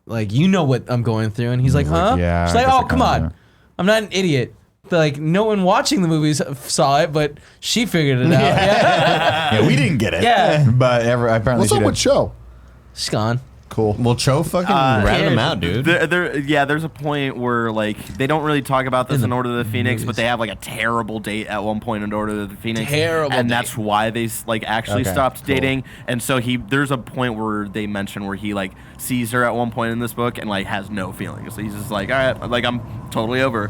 like, you know what I'm going through. And he's like, huh? yeah, She's I like, guess oh, I come kinda on. do. I'm not an idiot. Like, no one watching the movies saw it, but she figured it out. Yeah. yeah, we didn't get it. Yeah. But apparently What's she up did. with Cho? She's gone. Cool. Well, Cho fucking ratted him out, dude. There's a point where like they don't really talk about this in Order of the Phoenix, movies. but they have like a terrible date at one point in Order of the Phoenix, Terrible and date. that's why they like actually Okay, stopped cool. dating. And so there's a point where they mention where he like sees her at one point in this book and like has no feelings. So he's just like, all right, like I'm totally over.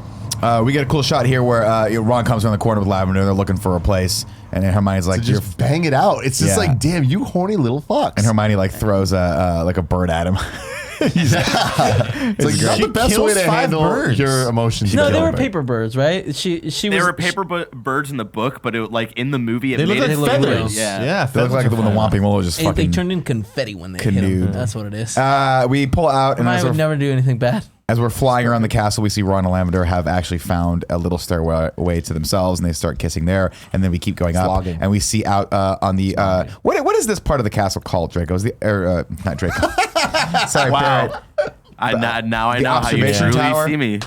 We get a cool shot here where Ron comes around the corner with Lavender. They're looking for a place, and then Hermione's like, To just bang it out. It's just Yeah. like, damn, you horny little fucks. and Hermione like throws a bird at him. It's like not She the best way kills to 5 handle birds. your emotions. No, they together. were paper birds, right? She They was. were paper birds in the book, but it like in the movie it They look made like it look feathers. real. Yeah. They look like when the Whomping Willow just They fucking. turned in confetti when they hit canoed. him. That's what it is. We pull out, and I would never do anything bad. as we're flying around the castle, we see Ron and Lavender have actually found a little stairway to themselves, and they start kissing there. And then we keep going up, Slogging. and we see out on the what is this part of the castle called? Draco? Is the not Draco? Sorry, Wow. Barrett. Now I the know how you observation truly tower? see me.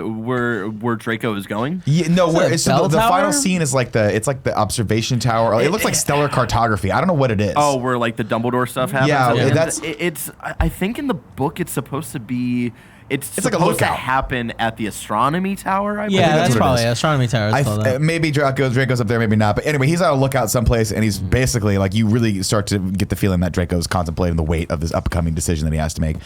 Where Draco is going. Yeah, no, Is where it it's bell the tower? final scene is like the observation tower. It looks like stellar cartography. I don't know what it is. Oh, where like the Dumbledore stuff happens. Yeah, And that's- it's. I think in the book it's supposed to be. It's like a supposed to lookout. happen at the astronomy tower. I believe. Yeah, that's that's what it probably is. astronomy tower. is called that. Maybe Draco's up there, maybe not. But anyway, he's on a lookout someplace, and he's basically like, you really start to get the feeling that Draco's contemplating the weight of this upcoming decision that he has to make.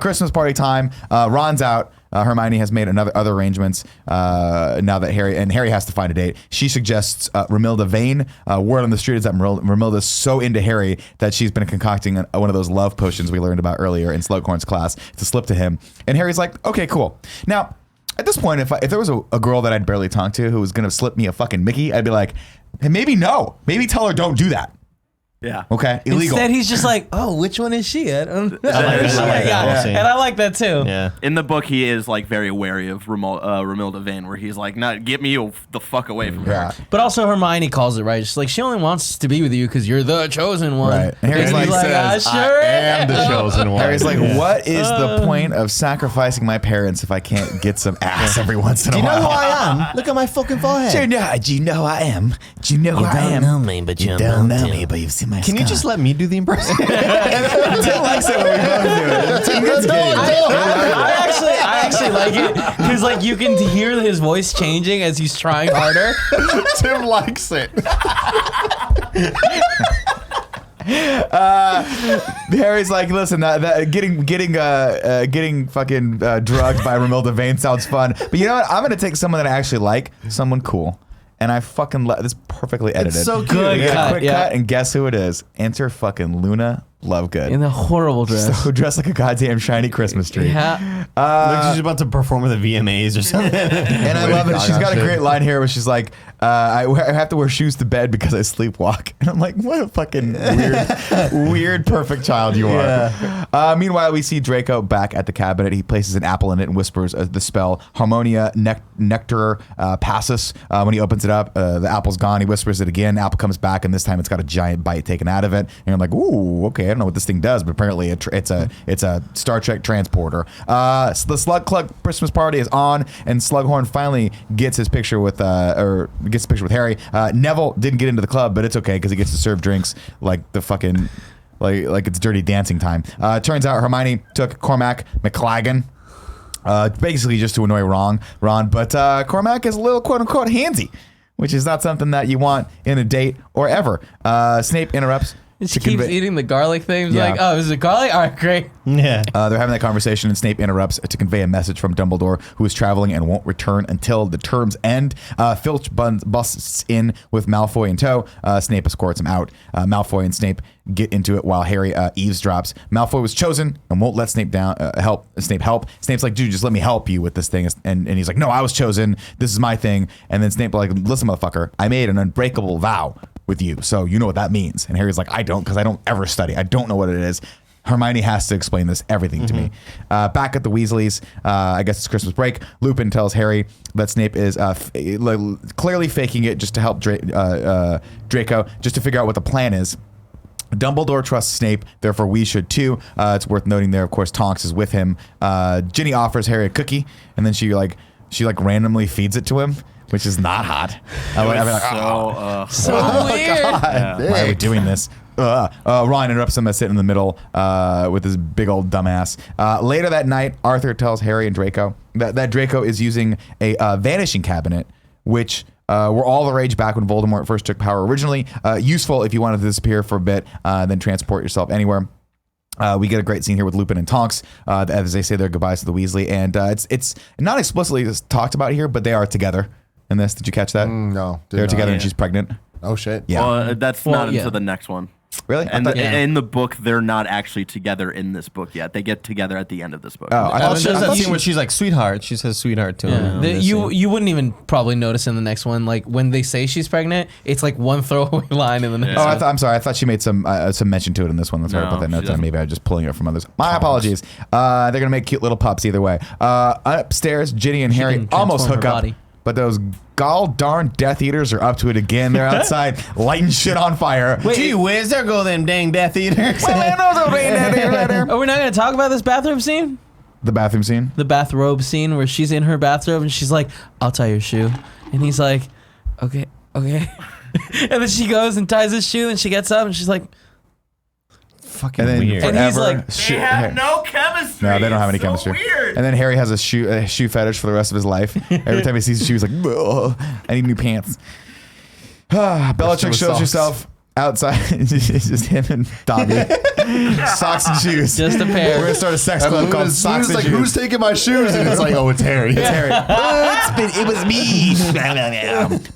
Christmas party time. Ron's out. Hermione has made other arrangements now that Harry has to find a date. She suggests Romilda Vane. Word on the street is that Romilda's so into Harry that she's been concocting one of those love potions we learned about earlier in Slughorn's class to slip to him. And Harry's like, okay, cool. Now, at this point, if there was a girl that I'd barely talked to who was going to slip me a fucking Mickey, I'd be like, hey, maybe no. Maybe tell her don't do that. Yeah. Okay? Illegal. Instead, he's just like, oh, which one is she at? I like that whole scene. And I like that too. Yeah. In the book, he is like very wary of Romilda Vane, where he's like, "Not get me the fuck away from her." Yeah. But also Hermione calls it right. She's like, she only wants to be with you because you're the chosen one. Right. And Harry's And he's like, I says, sure I am the chosen one. Harry's like, what is the point of sacrificing my parents if I can't get some ass every once in a You know while? who I am? Look at my fucking forehead. Do you know who I am? Do you know who I am? me, but You don't know me, but you've seen my Can you just let me do the impression? Tim likes it when we both do it. Tim gets giddy. I actually like it because like you can hear his voice changing as he's trying harder. Tim likes it. Harry's like, listen, getting fucking drugged by Romilda Vane sounds fun, but you know what? I'm gonna take someone that I actually like, someone cool. And I fucking this perfectly edited. so cute. Good cut, Quick yeah. cut, and guess who it is? Enter fucking Luna Lovegood. In a horrible dress. So dressed like a goddamn shiny Christmas tree. Yeah. Like she's about to perform at the VMAs or something. And I love it. She's got a great line here where she's like, I have to wear shoes to bed because I sleepwalk. And I'm like, what a fucking weird, perfect child you are. Meanwhile, we see Draco back at the cabinet. He places an apple in it and whispers the spell Harmonia Nectar Passus. When he opens it up, the apple's gone. He whispers it again. Apple comes back, and this time it's got a giant bite taken out of it. And I'm like, ooh, okay, I don't know what this thing does, but apparently it's a Star Trek transporter. So the Slug Club Christmas party is on, and Slughorn finally gets his picture with Harry. Neville didn't get into the club, but it's okay because he gets to serve drinks like the fucking like it's Dirty Dancing time. Turns out Hermione took Cormac McLagan. Basically just to annoy Ron, but Cormac is a little quote-unquote handsy, which is not something that you want in a date or ever. Snape interrupts. She keeps eating the garlic things. Yeah. Like, oh, is it garlic? All right, great. Yeah. They're having that conversation, and Snape interrupts to convey a message from Dumbledore, who is traveling and won't return until the term's end. Filch busts in with Malfoy in tow. Snape escorts him out. Malfoy and Snape get into it while Harry eavesdrops. Malfoy was chosen and won't let Snape help. Snape's like, dude, just let me help you with this thing. And he's like, no, I was chosen. This is my thing. And then Snape like, listen, motherfucker, I made an unbreakable vow with you, so you know what that means. And Harry's like, I don't, because I don't ever study. I don't know what it is. Hermione has to explain everything to me. Back at the Weasleys, I guess it's Christmas break. Lupin tells Harry that Snape is clearly faking it just to help Draco, just to figure out what the plan is. Dumbledore trusts Snape, therefore we should too. It's worth noting there, of course, Tonks is with him. Ginny offers Harry a cookie, and then she randomly feeds it to him, which is not hot. So weird. God, why are we doing this? Ron interrupts him as sitting in the middle with his big old dumbass. Later that night, Arthur tells Harry and Draco that Draco is using a vanishing cabinet, which were all the rage back when Voldemort first took power originally. Useful if you wanted to disappear for a bit, then transport yourself anywhere. We get a great scene here with Lupin and Tonks as they say their goodbyes to the Weasley, and it's not explicitly talked about here, but they are together in this. Did you catch that? No, they're together, and she's pregnant. Oh shit. Yeah. Well, that's not until the next one. Really? And in the book, they're not actually together in this book yet. They get together at the end of this book. Oh, I thought She does that scene where she's like, sweetheart. She says sweetheart to him. You wouldn't even probably notice in the next one, like when they say she's pregnant, it's like one throwaway line in the next one. I'm sorry. I thought she made some mention to it in this one. That's why I put that note down. Maybe I was just pulling it from others. My apologies. They're gonna make cute little pups either way. Upstairs, Ginny and Harry almost hook up, but those gall darn Death Eaters are up to it again. They're outside lighting shit on fire. Gee whiz, there go them dang Death Eaters. Are we not gonna talk about this bathroom scene? The bathroom scene? The bathrobe scene where she's in her bathrobe and she's like, I'll tie your shoe. And he's like, okay. And then she goes and ties his shoe and she gets up and she's like, fucking and then weird. Forever, and he's like, they have no chemistry. No, they don't have any It's chemistry. So weird. And then Harry has a shoe fetish for the rest of his life. Every time he sees a shoe, he's like, "Ugh, I need new pants." Bellatrix shows herself outside. It's just him and Dobby. Socks and shoes. just a pair. We're gonna start a sex club called Socks and like, Shoes. who's taking my shoes? And it's like, oh, it's Harry. It's Harry. It was me.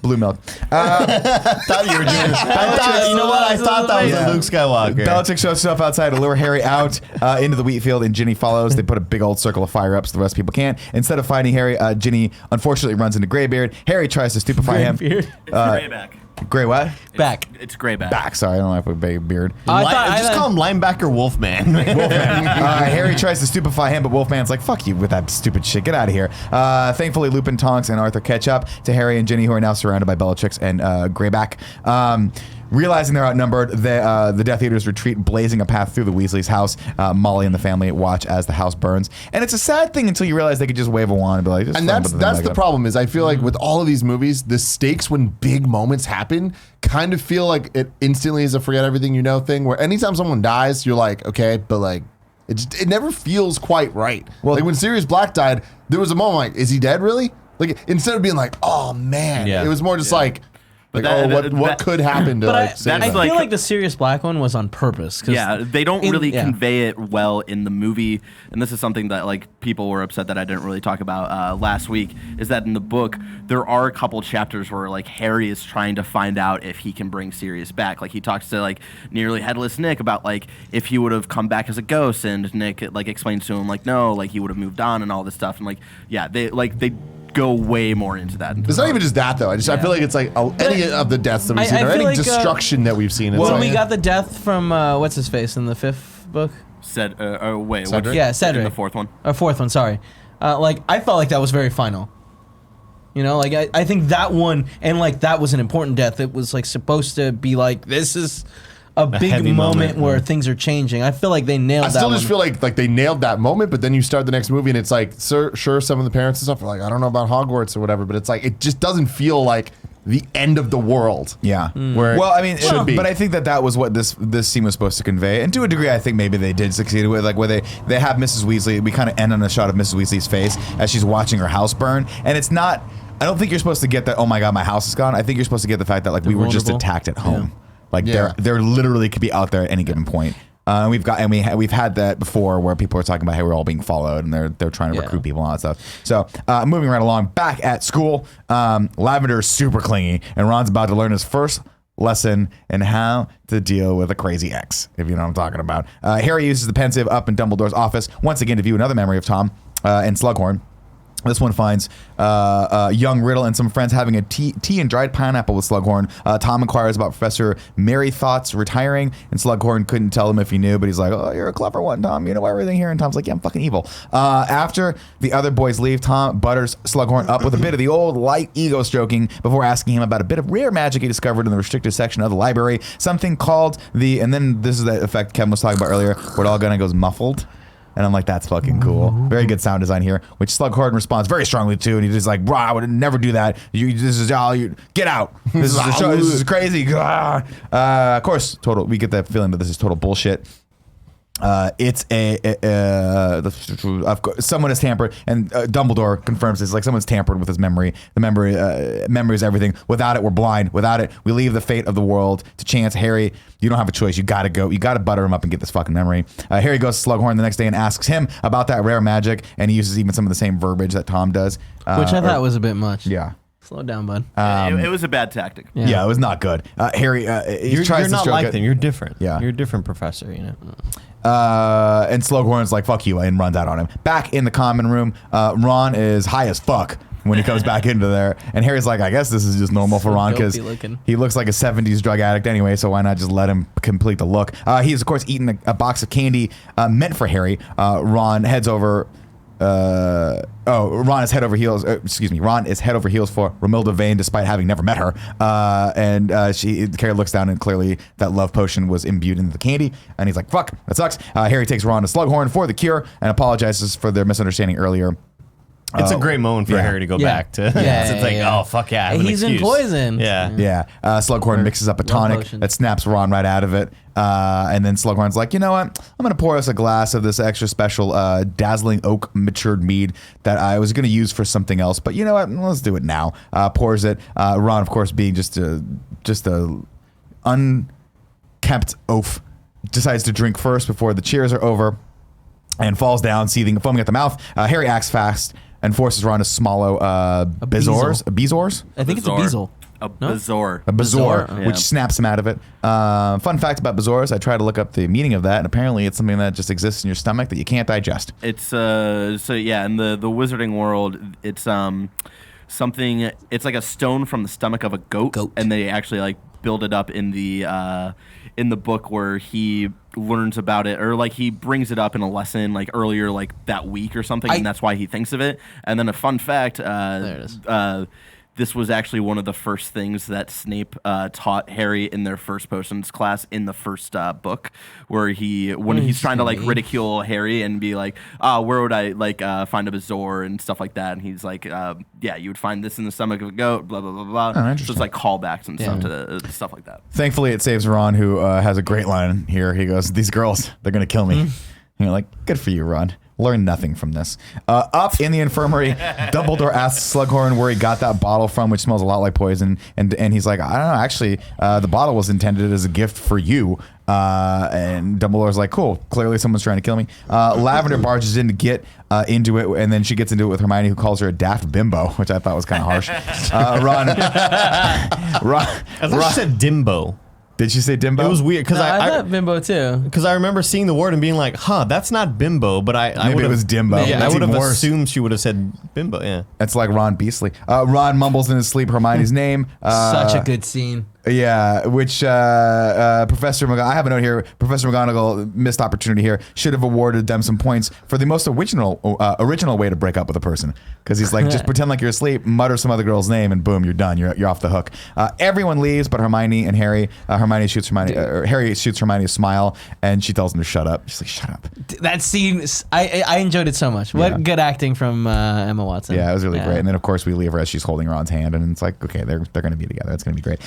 Blue milk. thought you were doing. You know what? I thought that was a Luke Skywalker. Bellatrix shows herself outside to lure Harry out into the wheat field, and Ginny follows. They put a big old circle of fire up so the rest of people can't. Instead of finding Harry, Ginny unfortunately runs into Greybeard. Harry tries to stupefy him. Greyback. Grey what? Back. It's Greyback. Back. Sorry, I don't know if I have a big beard. Just call him linebacker Wolfman. Harry tries to stupefy him, but Wolfman's like, fuck you with that stupid shit. Get out of here. Thankfully, Lupin, Tonks, and Arthur catch up to Harry and Ginny, who are now surrounded by Bellatrix and Greyback. Realizing they're outnumbered, the Death Eaters retreat, blazing a path through the Weasley's house. Molly and the family watch as the house burns. And it's a sad thing until you realize they could just wave a wand and be like, and that's the problem is I feel like with all of these movies, the stakes when big moments happen kind of feel like it instantly is a forget everything you know thing, where anytime someone dies, you're like, okay, but like, it never feels quite right. Well, like when Sirius Black died, there was a moment like, is he dead really? Like instead of being like, oh man, it was more just like, what could happen to like save I them? feel like the Sirius Black one was on purpose. Yeah, they don't really convey it well in the movie, and this is something that like people were upset that I didn't really talk about last week. Is that in the book there are a couple chapters where like Harry is trying to find out if he can bring Sirius back. Like he talks to like nearly headless Nick about like if he would have come back as a ghost, and Nick like explains to him like no, like he would have moved on and all this stuff, and like they go way more into that. It's not even just that though. I feel like it's like any of the deaths that we've seen or any destruction that we've seen. Well, like, we got the death from what's his face in the 5th book. Cedric. Yeah, Cedric. In the 4th one. Or 4th one, sorry. Like I felt like that was very final. You know, like I think that one and like that was an important death. It was like supposed to be like this is a big moment where things are changing. I feel like they nailed that. I still just feel like they nailed that moment, but then you start the next movie and it's like, sure, some of the parents and stuff are like, I don't know about Hogwarts or whatever, but it's like it just doesn't feel like the end of the world. Yeah. Where it should be. But I think that was what this scene was supposed to convey, and to a degree, I think maybe they did succeed with, like where they have Mrs. Weasley. We kind of end on a shot of Mrs. Weasley's face as she's watching her house burn, and it's not. I don't think you're supposed to get that. Oh my God, my house is gone. I think you're supposed to get the fact that like we were just attacked at home. Like Yeah. they're literally could be out there at any given point. We've had that before where people are talking about how we're all being followed and they're trying to recruit people and all that stuff. So moving right along, back at school, Lavender is super clingy and Ron's about to learn his first lesson in how to deal with a crazy ex, if you know what I'm talking about. Harry uses the pensive up in Dumbledore's office once again to view another memory of Tom and Slughorn. This one finds young Riddle and some friends having a tea and dried pineapple with Slughorn. Tom inquires about Professor Mary Thought's retiring, and Slughorn couldn't tell him if he knew, but he's like, oh, you're a clever one, Tom. You know everything here. And Tom's like, yeah, I'm fucking evil. After the other boys leave, Tom butters Slughorn up with a bit of the old light ego stroking before asking him about a bit of rare magic he discovered in the restricted section of the library, something called and then this is the effect Kevin was talking about earlier, where it all kind of goes muffled. And I'm like, that's fucking cool. Very good sound design here, which Slughorn responds very strongly to. And he's just like, bro, I would never do that. This is all you get out. This is the show. This is crazy. Of course, we get that feeling that this is total bullshit. It's of course, someone has tampered, and Dumbledore confirms this. Like someone's tampered with his memory. The memory is everything. Without it, we're blind. Without it, we leave the fate of the world to chance. Harry, you don't have a choice. You gotta go. You gotta butter him up and get this fucking memory. Harry goes to Slughorn the next day and asks him about that rare magic, and he uses even some of the same verbiage that Tom does, which I thought was a bit much. Yeah. Slow down, bud. It was a bad tactic. Yeah, it was not good. Harry, You're tries to not stroke like it. them. You're different. Yeah. You're a different professor, you know. And Slughorn's like, fuck you, and runs out on him. Back in the common room, Ron is high as fuck when he comes back into there. And Harry's like, I guess this is just normal for Ron because he looks like a 70s drug addict anyway, so why not just let him complete the look? He's, of course, eating a box of candy meant for Harry. Ron heads over... Ron is head over heels. Ron is head over heels for Romilda Vane, despite having never met her. Carrie looks down, and clearly that love potion was imbued into the candy. And he's like, "Fuck, that sucks." Harry takes Ron to Slughorn for the cure and apologizes for their misunderstanding earlier. It's a great moment for Harry to go back to. It's like, oh, fuck yeah. I have an He's in excuse. poison. Yeah. Slughorn mixes up a tonic potion. that snaps Ron right out of it. And then Slughorn's like, you know what? I'm going to pour us a glass of this extra special dazzling oak matured mead that I was going to use for something else. But you know what? Let's do it now. Pours it. Ron, of course, being just a unkempt oaf, decides to drink first before the cheers are over and falls down, seething, foaming at the mouth. Harry acts fast and forces Ron to swallow Bezoars. I think it's a Beezle. A Bazoar. A Bazoar, Bazoar, which snaps him out of it. Fun fact about Bazoars, I tried to look up the meaning of that, and apparently it's something that just exists in your stomach that you can't digest. It's in the wizarding world, it's something. It's like a stone from the stomach of a goat. And they actually like build it up in the book where he learns about it, or like he brings it up in a lesson like earlier like that week or something, and that's why he thinks of it. And then a fun fact, there it is. This was actually one of the first things that Snape taught Harry in their first potions class in the first book, where he's trying to like ridicule Harry and be like, where would I like find a Bazoar and stuff like that, and he's like, you would find this in the stomach of a goat, blah blah blah blah. So it's like callbacks and stuff to stuff like that. Thankfully, it saves Ron, who has a great line here. He goes, "These girls, they're gonna kill me." And you're like, "Good for you, Ron. Learn nothing from this." Up in the infirmary, Dumbledore asks Slughorn where he got that bottle from, which smells a lot like poison. And he's like, I don't know, actually, the bottle was intended as a gift for you. And Dumbledore's like, cool, clearly someone's trying to kill me. Lavender barges in to get into it, and then she gets into it with Hermione, who calls her a daft bimbo, which I thought was kind of harsh. Ron, I thought she said Dimbo. Did she say Dimbo? It was weird because I thought Bimbo too. Because I remember seeing the word and being like, that's not Bimbo, but maybe it was Dimbo. Yeah, That's I would have even worse. assumed she would have said Bimbo. Yeah. It's like Ron Beasley. Ron mumbles in his sleep Hermione's name. Such a good scene. Yeah, which Professor McGonagall, I have a note here, Professor McGonagall, missed opportunity here, should have awarded them some points for the most original way to break up with a person. Because he's like, just pretend like you're asleep, mutter some other girl's name, and boom, you're done. You're off the hook. Everyone leaves but Hermione and Harry. Harry shoots Hermione a smile, and she tells him to shut up. She's like, shut up. That scene, I enjoyed it so much. What good acting from Emma Watson. Yeah, it was really great. And then, of course, we leave her as she's holding Ron's hand, and it's like, okay, they're going to be together. It's going to be great.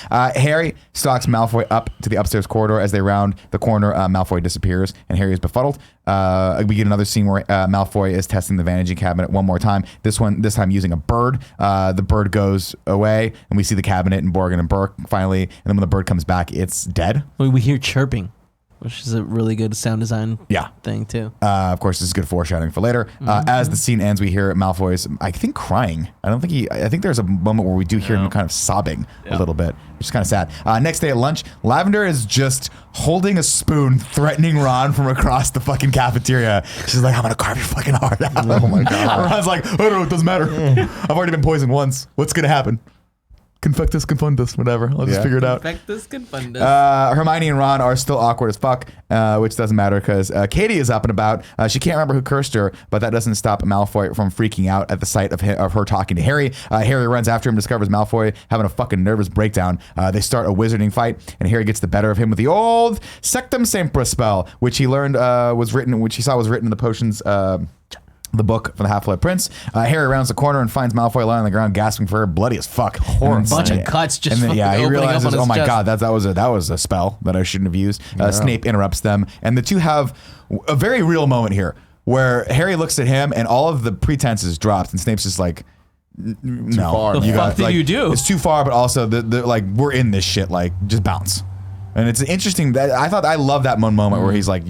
Harry stalks Malfoy up to the upstairs corridor. As they round the corner, Malfoy disappears, and Harry is befuddled. We get another scene where Malfoy is testing the vanishing cabinet one more time. This time using a bird. The bird goes away, and we see the cabinet and Borgin and Burke finally. And then when the bird comes back, it's dead. We hear chirping, which is a really good sound design thing too. Of course, this is good foreshadowing for later. As the scene ends, we hear Malfoy's, I think, crying. I think there's a moment where we do hear him kind of sobbing a little bit, which is kind of sad. Next day at lunch, Lavender is just holding a spoon, threatening Ron from across the fucking cafeteria. She's like, I'm going to carve your fucking heart out. Oh my God. Ron's like, oh no, it doesn't matter. I've already been poisoned once. What's going to happen? Confectus confundus, whatever. I'll just figure it out. Confectus confundus. Hermione and Ron are still awkward as fuck, which doesn't matter because Katie is up and about. She can't remember who cursed her, but that doesn't stop Malfoy from freaking out at the sight of her talking to Harry. Harry runs after him, discovers Malfoy having a fucking nervous breakdown. They start a wizarding fight, and Harry gets the better of him with the old Sectum Sempra spell, which he learned which he saw was written in the potions. The book from the Half-Blood Prince. Harry rounds the corner and finds Malfoy lying on the ground, gasping for air, bloody as fuck. Horrible. Bunch of cuts just. And then, he opening realizes, up on oh his my chest. God, that was a spell that I shouldn't have used. Snape interrupts them, and the two have a very real moment here where Harry looks at him, and all of the pretense is dropped, and Snape's just like, no, far. The fuck did you do? It's too far, but also the like we're in this shit, like just bounce. And it's interesting that I love that moment where he's like,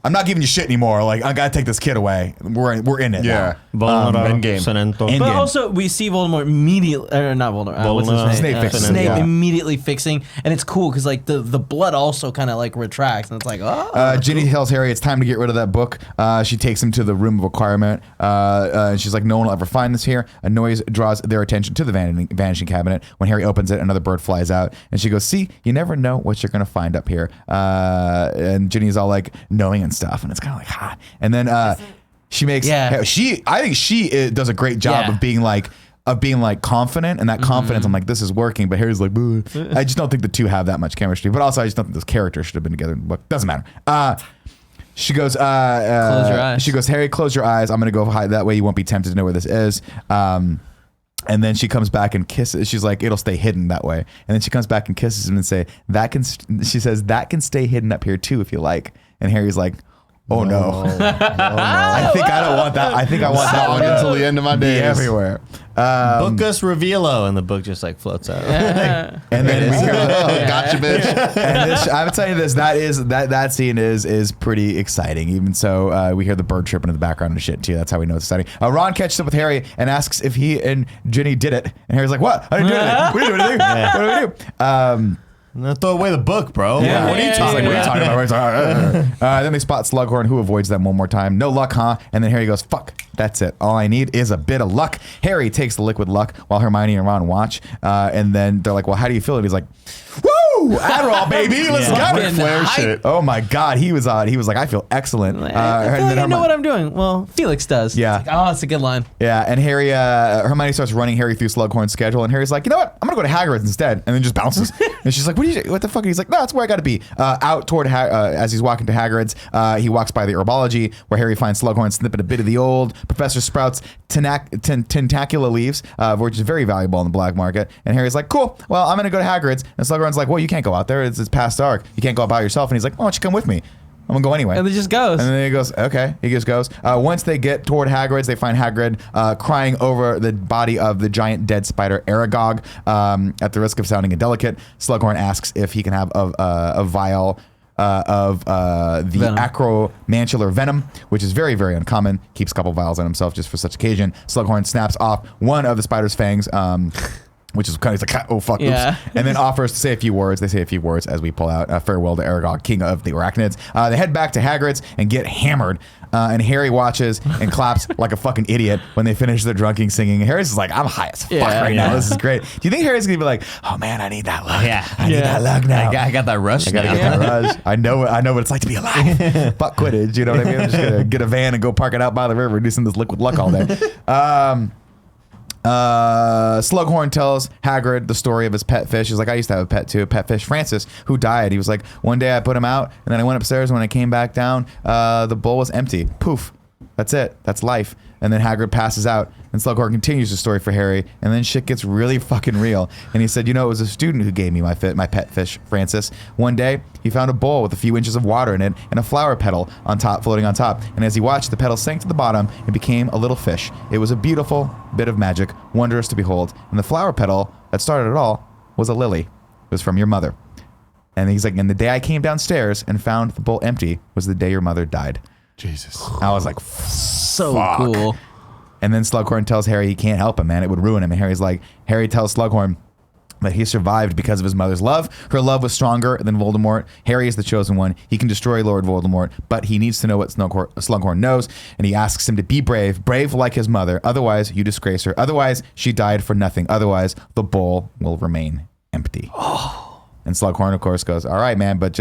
I'm not giving you shit anymore. Like, I gotta take this kid away. We're in it. Yeah. Now. Endgame. Endgame. But also, we see Voldemort immediately, or not Voldemort, what's his name? Snape fixing it, Snape yeah. immediately fixing, and it's cool because like the blood also kind of like retracts, and it's like, oh. Ginny tells Harry it's time to get rid of that book. She takes him to the room of requirement. She's like, no one will ever find this here. A noise draws their attention to the vanishing cabinet. When Harry opens it, another bird flies out, and she goes, see, you never know what you're gonna find up here. And Ginny's all like knowing and stuff, and it's kind of like hot. And then she makes I think she does a great job of being like confident, and that confidence, I'm like, this is working. But Harry's like, boo. I just don't think the two have that much chemistry. But also, I just don't think those characters should have been together in the book. Doesn't matter. She goes, close your eyes. She goes, Harry, close your eyes. I'm gonna go hide. That way you won't be tempted to know where this is. And then she comes back and kisses. She's like, it'll stay hidden that way. And then she comes back and kisses him and she says, that can stay hidden up here too if you like. And Harry's like, oh no. I think I don't want that. I think I want that one until the end of my days. Everywhere. Book us Revealo, and the book just like floats out. And then we hear, Gotcha, bitch. and I'm telling you this, that scene is pretty exciting. Even so, we hear the bird chirping in the background and shit too. That's how we know it's exciting. Ron catches up with Harry and asks if he and Ginny did it. And Harry's like, what? I didn't do anything. We didn't do anything. What do we do? No, throw away the book, bro. Yeah. What are you talking What are you about? talking about? Then they spot Slughorn, who avoids them one more time. No luck, huh? And then Harry goes, fuck, that's it. All I need is a bit of luck. Harry takes the liquid luck while Hermione and Ron watch. And then they're like, well, how do you feel? And he's like, woo, Adderall, baby. Let's go. Flare shit. Oh my God. He was like, I feel excellent. I feel like I know what I'm doing. Well, Felix does. Yeah. It's like, oh, it's a good line. Yeah, and Hermione starts running Harry through Slughorn's schedule, and Harry's like, you know what? I'm gonna go to Hagrid's instead, and then just bounces. And she's like, what the fuck? And he's like, no, that's where I gotta be. Out toward as he's walking to Hagrid's, he walks by the herbology where Harry finds Slughorn snipping a bit of the old Professor Sprout's tentacula leaves, which is very valuable on the black market. And Harry's like, cool. Well, I'm gonna go to Hagrid's, and Slughorn's like, well, you can't go out there. It's past dark. You can't go out by yourself. And he's like, why don't you come with me? I'm gonna go anyway. And it just goes. And then he goes, okay. He just goes. Once they get toward Hagrid's, they find Hagrid crying over the body of the giant dead spider Aragog. At the risk of sounding indelicate, Slughorn asks if he can have a vial of the venom. acromantular venom, which is very, very uncommon. Keeps a couple vials on himself just for such occasion. Slughorn snaps off one of the spider's fangs. Which is kind of like, oh, fuck, Yeah. oops. And then offers to say a few words. They say a few words as we pull out farewell to Aragog, king of the arachnids. They head back to Hagrid's and get hammered. And Harry watches and claps like a fucking idiot when they finish their drunking singing. Harry's just like, I'm high as fuck right now. This is great. Do you think Harry's going to be like, oh, man, I need that luck. Yeah. I need that luck now. I got that rush. I gotta get that rush. I know what it's like to be alive. Fuck Quidditch, you know what I mean? I'm just gonna get a van and go park it out by the river and do some of this liquid luck all day. Slughorn tells Hagrid the story of his pet fish. He's like, I used to have a pet too, a pet fish, Francis, who died. He was like, one day I put him out, and then I went upstairs. When I came back down, the bowl was empty. Poof. That's it. That's life. And then Hagrid passes out, and Slughorn continues the story for Harry, and then shit gets really fucking real. And he said, it was a student who gave me my pet fish, Francis. One day, he found a bowl with a few inches of water in it and a flower petal floating on top. And as he watched, the petal sank to the bottom and became a little fish. It was a beautiful bit of magic, wondrous to behold. And the flower petal that started it all was a lily. It was from your mother. And he's like, and the day I came downstairs and found the bowl empty was the day your mother died. Jesus. I was like, So fuck. cool. And then Slughorn tells Harry he can't help him, man. It would ruin him. And Harry tells Slughorn that he survived because of his mother's love. Her love was stronger than Voldemort. Harry is the chosen one. He can destroy Lord Voldemort, but he needs to know what Slughorn knows. And he asks him to be brave like his mother. Otherwise, you disgrace her. Otherwise, she died for nothing. Otherwise, the bowl will remain empty. Oh. And Slughorn, of course, goes, all right, man, but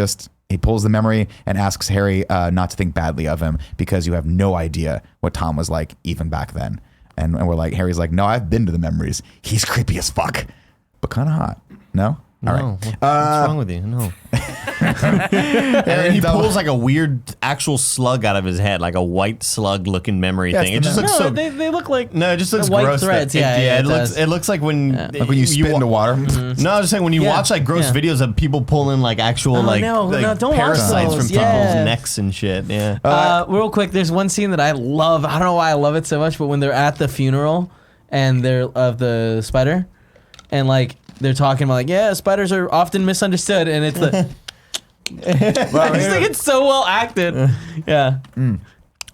he pulls the memory and asks Harry not to think badly of him because you have no idea what Tom was like even back then. And we're like, Harry's like, no, I've been to the memories. He's creepy as fuck, but kind of hot. No? All right. What's wrong with you? No. And then he pulls like a weird actual slug out of his head, like a white slug looking memory thing. It just looks so. They look like No, it just looks white gross. threads. It looks like when Like when you spit into water. Mm-hmm. No, I was just saying when you watch like gross videos of people pulling like actual no, don't watch parasites those. from Yeah. people's necks and shit. Yeah. Real quick, there's one scene that I love. I don't know why I love it so much, but when they're at the funeral and they're of the spider, and like they're talking about like, spiders are often misunderstood, and it's the. I just think it's so well acted. Yeah.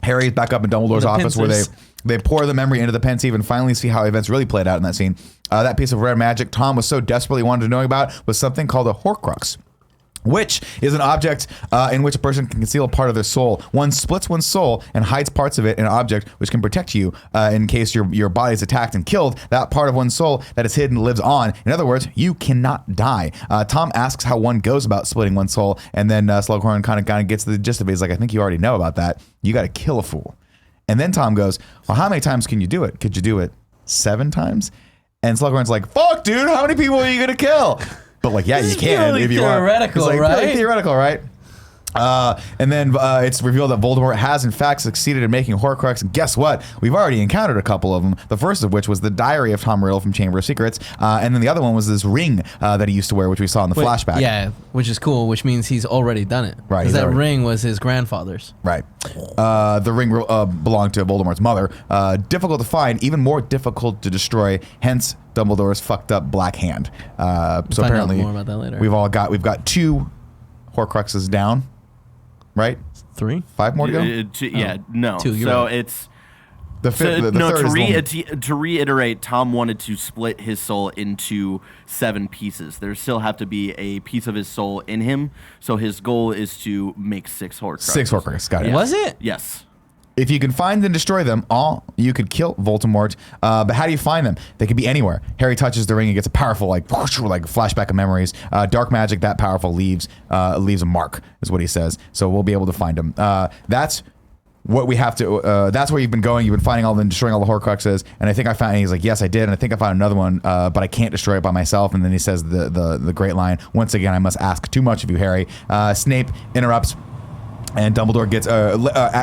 Harry's back up in Dumbledore's The office pincers. where they pour the memory into the pensieve and finally see how events really played out in that scene. That piece of rare magic Tom was so desperately wanted to know about was something called a Horcrux, which is an object in which a person can conceal a part of their soul. One splits one's soul and hides parts of it in an object which can protect you in case your body is attacked and killed. That part of one's soul that is hidden lives on. In other words, you cannot die. Tom asks how one goes about splitting one's soul, and then Slughorn kind of gets the gist of it. He's like, I think you already know about that. You got to kill a fool. And then Tom goes, well, how many times can you do it? Could you do it 7 times? And Slughorn's like, fuck, dude, how many people are you going to kill? But like, yeah, you can purely if you want. theoretical, It's like, right? purely theoretical, right? And then it's revealed that Voldemort has in fact succeeded in making Horcrux. And guess what? We've already encountered a couple of them. The first of which was the diary of Tom Riddle from Chamber of Secrets. And then the other one was this ring that he used to wear, which we saw in the flashback. Yeah, which is cool, which means he's already done it. Right, Because he's that already- ring was his grandfather's. Right. The ring belonged to Voldemort's mother. Difficult to find, even more difficult to destroy. Hence, Dumbledore's fucked up black hand. So Find out apparently, more about that later. we've got 2 Horcruxes down. Right. 3? 5 more to go. No. 2, you're So right. it's The fifth. The third is the one- to reiterate, Tom wanted to split his soul into 7 pieces. There still have to be a piece of his soul in him. So his goal is to make 6 Horcruxes. 6 Horcruxes. Got it. Was it? Yes. If you can find and destroy them all, you could kill Voldemort. But how do you find them? They could be anywhere. Harry touches the ring and gets a powerful, like flashback of memories. Dark magic that powerful leaves a mark, is what he says. So we'll be able to find them. That's what we have to. That's where you've been going. You've been finding destroying all the Horcruxes. And I think I found. And he's like, yes, I did. And I think I found another one, but I can't destroy it by myself. And then he says the great line. Once again, I must ask too much of you, Harry. Snape interrupts. And Dumbledore gets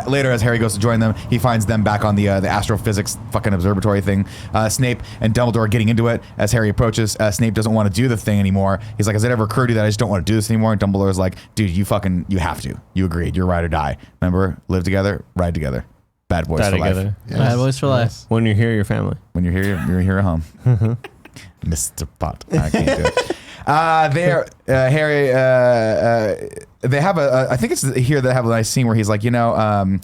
later as Harry goes to join them, he finds them back on the astrophysics fucking observatory thing. Snape and Dumbledore are getting into it as Harry approaches. Snape doesn't want to do the thing anymore. He's like, has it ever occurred to you that I just don't want to do this anymore? And Dumbledore's like, dude, you have to. You agreed. You're ride or die. Remember, live together, ride together. Bad boys Die for together. life. Yes. Bad boys for life. When you're here, your family. When you're here at home. Mr. Pot. I can't do it. Harry, they have I think it's here they have a nice scene where he's like, I'm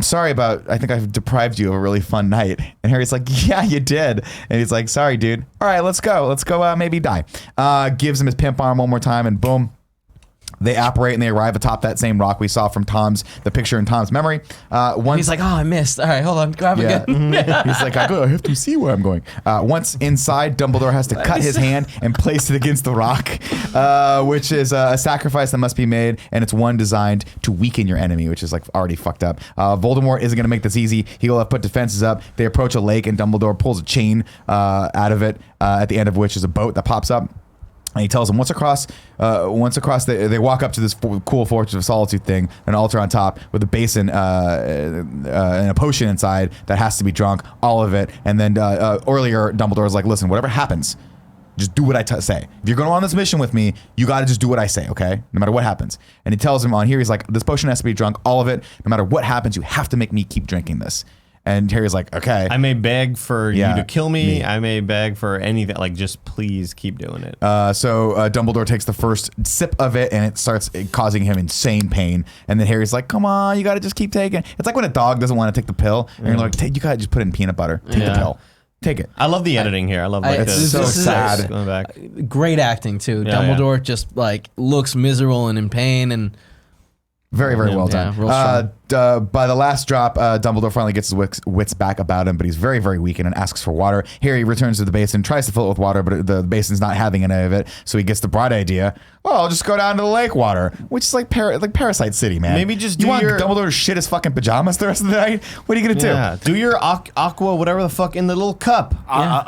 sorry I think I've deprived you of a really fun night. And Harry's like, yeah, you did. And he's like, sorry, dude. All right, let's go, maybe die. Gives him his pimp arm one more time and boom. They apparate and they arrive atop that same rock we saw from the picture in Tom's memory. He's like, oh, I missed. All right, hold on. Grab Yeah. again. He's like, I have to see where I'm going. Once inside, Dumbledore has to cut his hand and place it against the rock, which is a sacrifice that must be made, and it's one designed to weaken your enemy, which is like already fucked up. Voldemort isn't going to make this easy. He will have put defenses up. They approach a lake, and Dumbledore pulls a chain out of it, at the end of which is a boat that pops up. And he tells them once across, they walk up to this cool Fortress of Solitude thing, an altar on top with a basin and a potion inside that has to be drunk, all of it. And then earlier, Dumbledore was like, listen, whatever happens, just do what I say. If you're going on this mission with me, you got to just do what I say, okay? No matter what happens. And he tells him on here, he's like, this potion has to be drunk, all of it. No matter what happens, you have to make me keep drinking this. And Harry's like, okay. I may beg for you to kill me. I may beg for anything. Like, just please keep doing it. So Dumbledore takes the first sip of it, and it starts causing him insane pain. And then Harry's like, come on, you got to just keep taking. It's like when a dog doesn't want to take the pill. And you're like, you got to just put it in peanut butter. Take the pill. Take it. I love the editing here. I love like it's so sad. Going back. Great acting, too. Yeah, Dumbledore just, like, looks miserable and in pain, and... Very, very well done. Real strong. By the last drop, Dumbledore finally gets his wits back about him, but he's very, very weakened and asks for water. Harry returns to the basin, tries to fill it with water, but the basin's not having any of it, so he gets the bright idea, well, I'll just go down to the lake water, which is like Parasite City, man. Maybe just you want Dumbledore to shit his fucking pajamas the rest of the night? What are you going to do? Do your aqua, whatever the fuck, in the little cup.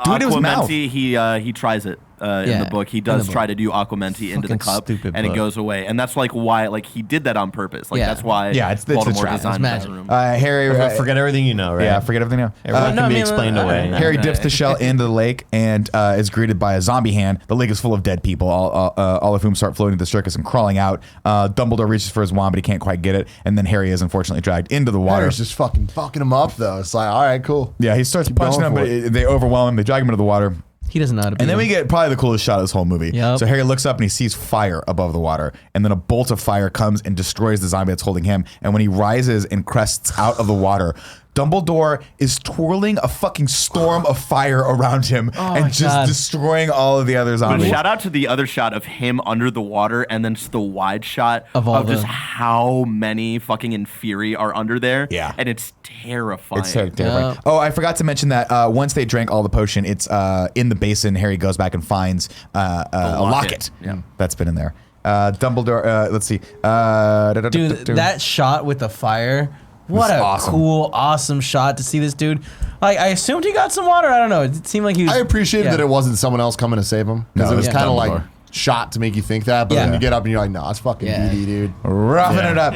Do it in his mouth. He tries it. In the book, he does try to do Aquamenti into the cup, and it goes away, and that's like why, like he did that on purpose. Like that's why, it's Voldemort designed that room. Harry, forget everything you know, right? Yeah, forget everything you know. Everything can be explained away. Harry dips the shell into the lake and is greeted by a zombie hand. The lake is full of dead people, all of whom start floating to the circus and crawling out. Dumbledore reaches for his wand, but he can't quite get it, and then Harry is unfortunately dragged into the water. Harry's just fucking him up, though. It's like, all right, cool. Yeah, he starts punching him, but they overwhelm him. They drag him into the water. He doesn't know how to be. And then we get probably the coolest shot of this whole movie. Yep. So Harry looks up and he sees fire above the water. And then a bolt of fire comes and destroys the zombie that's holding him. And when he rises and crests out of the water, Dumbledore is twirling a fucking storm of fire around him and just destroying all of the other zombies. But shout out to the other shot of him under the water and then just the wide shot of just how many fucking Inferi are under there. Yeah. And it's terrifying. It's so terrifying. Oh, I forgot to mention that once they drank all the potion, it's in the basin. Harry goes back and finds a locket that's been in there. Dumbledore, let's see. Dude, that shot with the fire... What a cool, awesome shot to see this dude. Like, I assumed he got some water. I don't know. It seemed like he was... I appreciated that it wasn't someone else coming to save him. Because it was kind of like shot to make you think that. But then you get up and you're like, nah, it's fucking BD, dude. Roughing it up.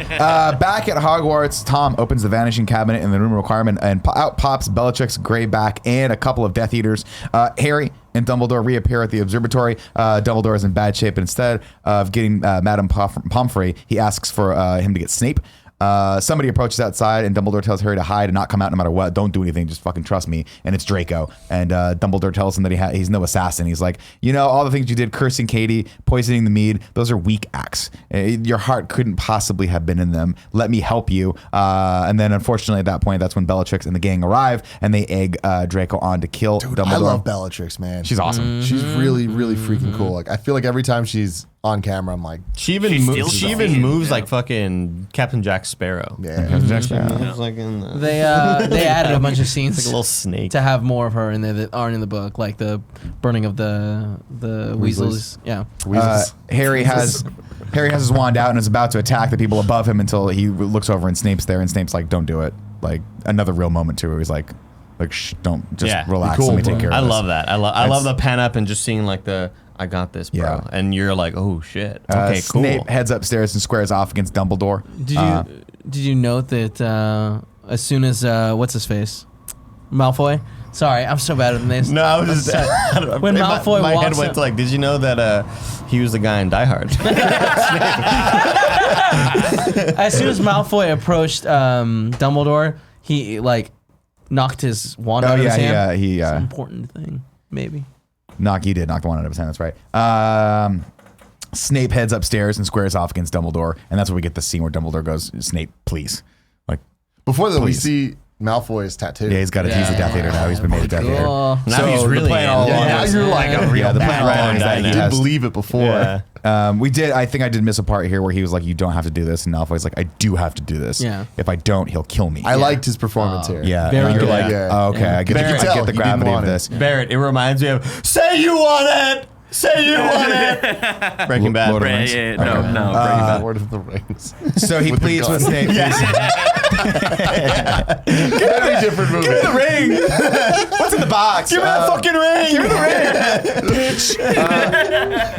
Back at Hogwarts, Tom opens the vanishing cabinet in the room requirement and out pops Bellatrix, Greyback, and a couple of Death Eaters. Harry and Dumbledore reappear at the observatory. Dumbledore is in bad shape, and instead of getting Madame Pomfrey, he asks for him to get Snape. Somebody approaches outside, and Dumbledore tells Harry to hide and not come out no matter what. Don't do anything. Just fucking trust me. And it's Draco. And Dumbledore tells him that he's no assassin. He's like, all the things you did, cursing Katie, poisoning the mead, those are weak acts. Your heart couldn't possibly have been in them. Let me help you. And then, unfortunately, at that point, that's when Bellatrix and the gang arrive, and they egg Draco on to kill Dumbledore. I love Bellatrix, man. She's awesome. She's really, really freaking cool. Like, I feel like every time she's on camera, I'm like, she even moves like fucking Captain Jack Sparrow. Yeah, Captain Jack Sparrow. Like they added a bunch of scenes like a little snake to have more of her in there that aren't in the book, like the burning of the Weasleys. Yeah, Harry has his wand out and is about to attack the people above him until he looks over and Snape's there, and Snape's like, "Don't do it." Like another real moment too, where he's like, shh, don't just relax. Cool, let me take care of this. I love that. I love the pan up and just seeing like I got this, bro. Yeah. And you're like, oh shit. Okay, cool. Snape heads upstairs and squares off against Dumbledore. Did you note that as soon as what's his face, Malfoy? Sorry, I'm so bad at the names. No, I was just I don't know. When Malfoy my walks head went to like, did you know that he was the guy in Die Hard? As soon as Malfoy approached Dumbledore, he like knocked his wand out of his hand. It's an important thing, maybe. He did knock the wand out of his hand. That's right. Snape heads upstairs and squares off against Dumbledore, and that's where we get the scene where Dumbledore goes, "Snape, please." Like before that, we see Malfoy's tattoo. Yeah, he's got he's a Death Eater now. He's been made a Death Eater. Now he's really the plan all along. Now you're like a real the plan all along is that I he didn't believe it before. Yeah. I think I did miss a part here where he was like, "You don't have to do this," and Malfoy's like, "I do have to do this. Yeah. If I don't, he'll kill me." I liked his performance here. Yeah, Very and you're good. like, Yeah. oh, okay, I get But you could tell the he gravity didn't of want this. Barrett, it reminds me of, say you want it! Say you want it. Breaking Bad. Lord of the Rings. No, Breaking Bad. Lord of the Rings. So he pleads with Snape. Very different movie. Give me the ring. What's in the box? Give me that fucking ring. Give me the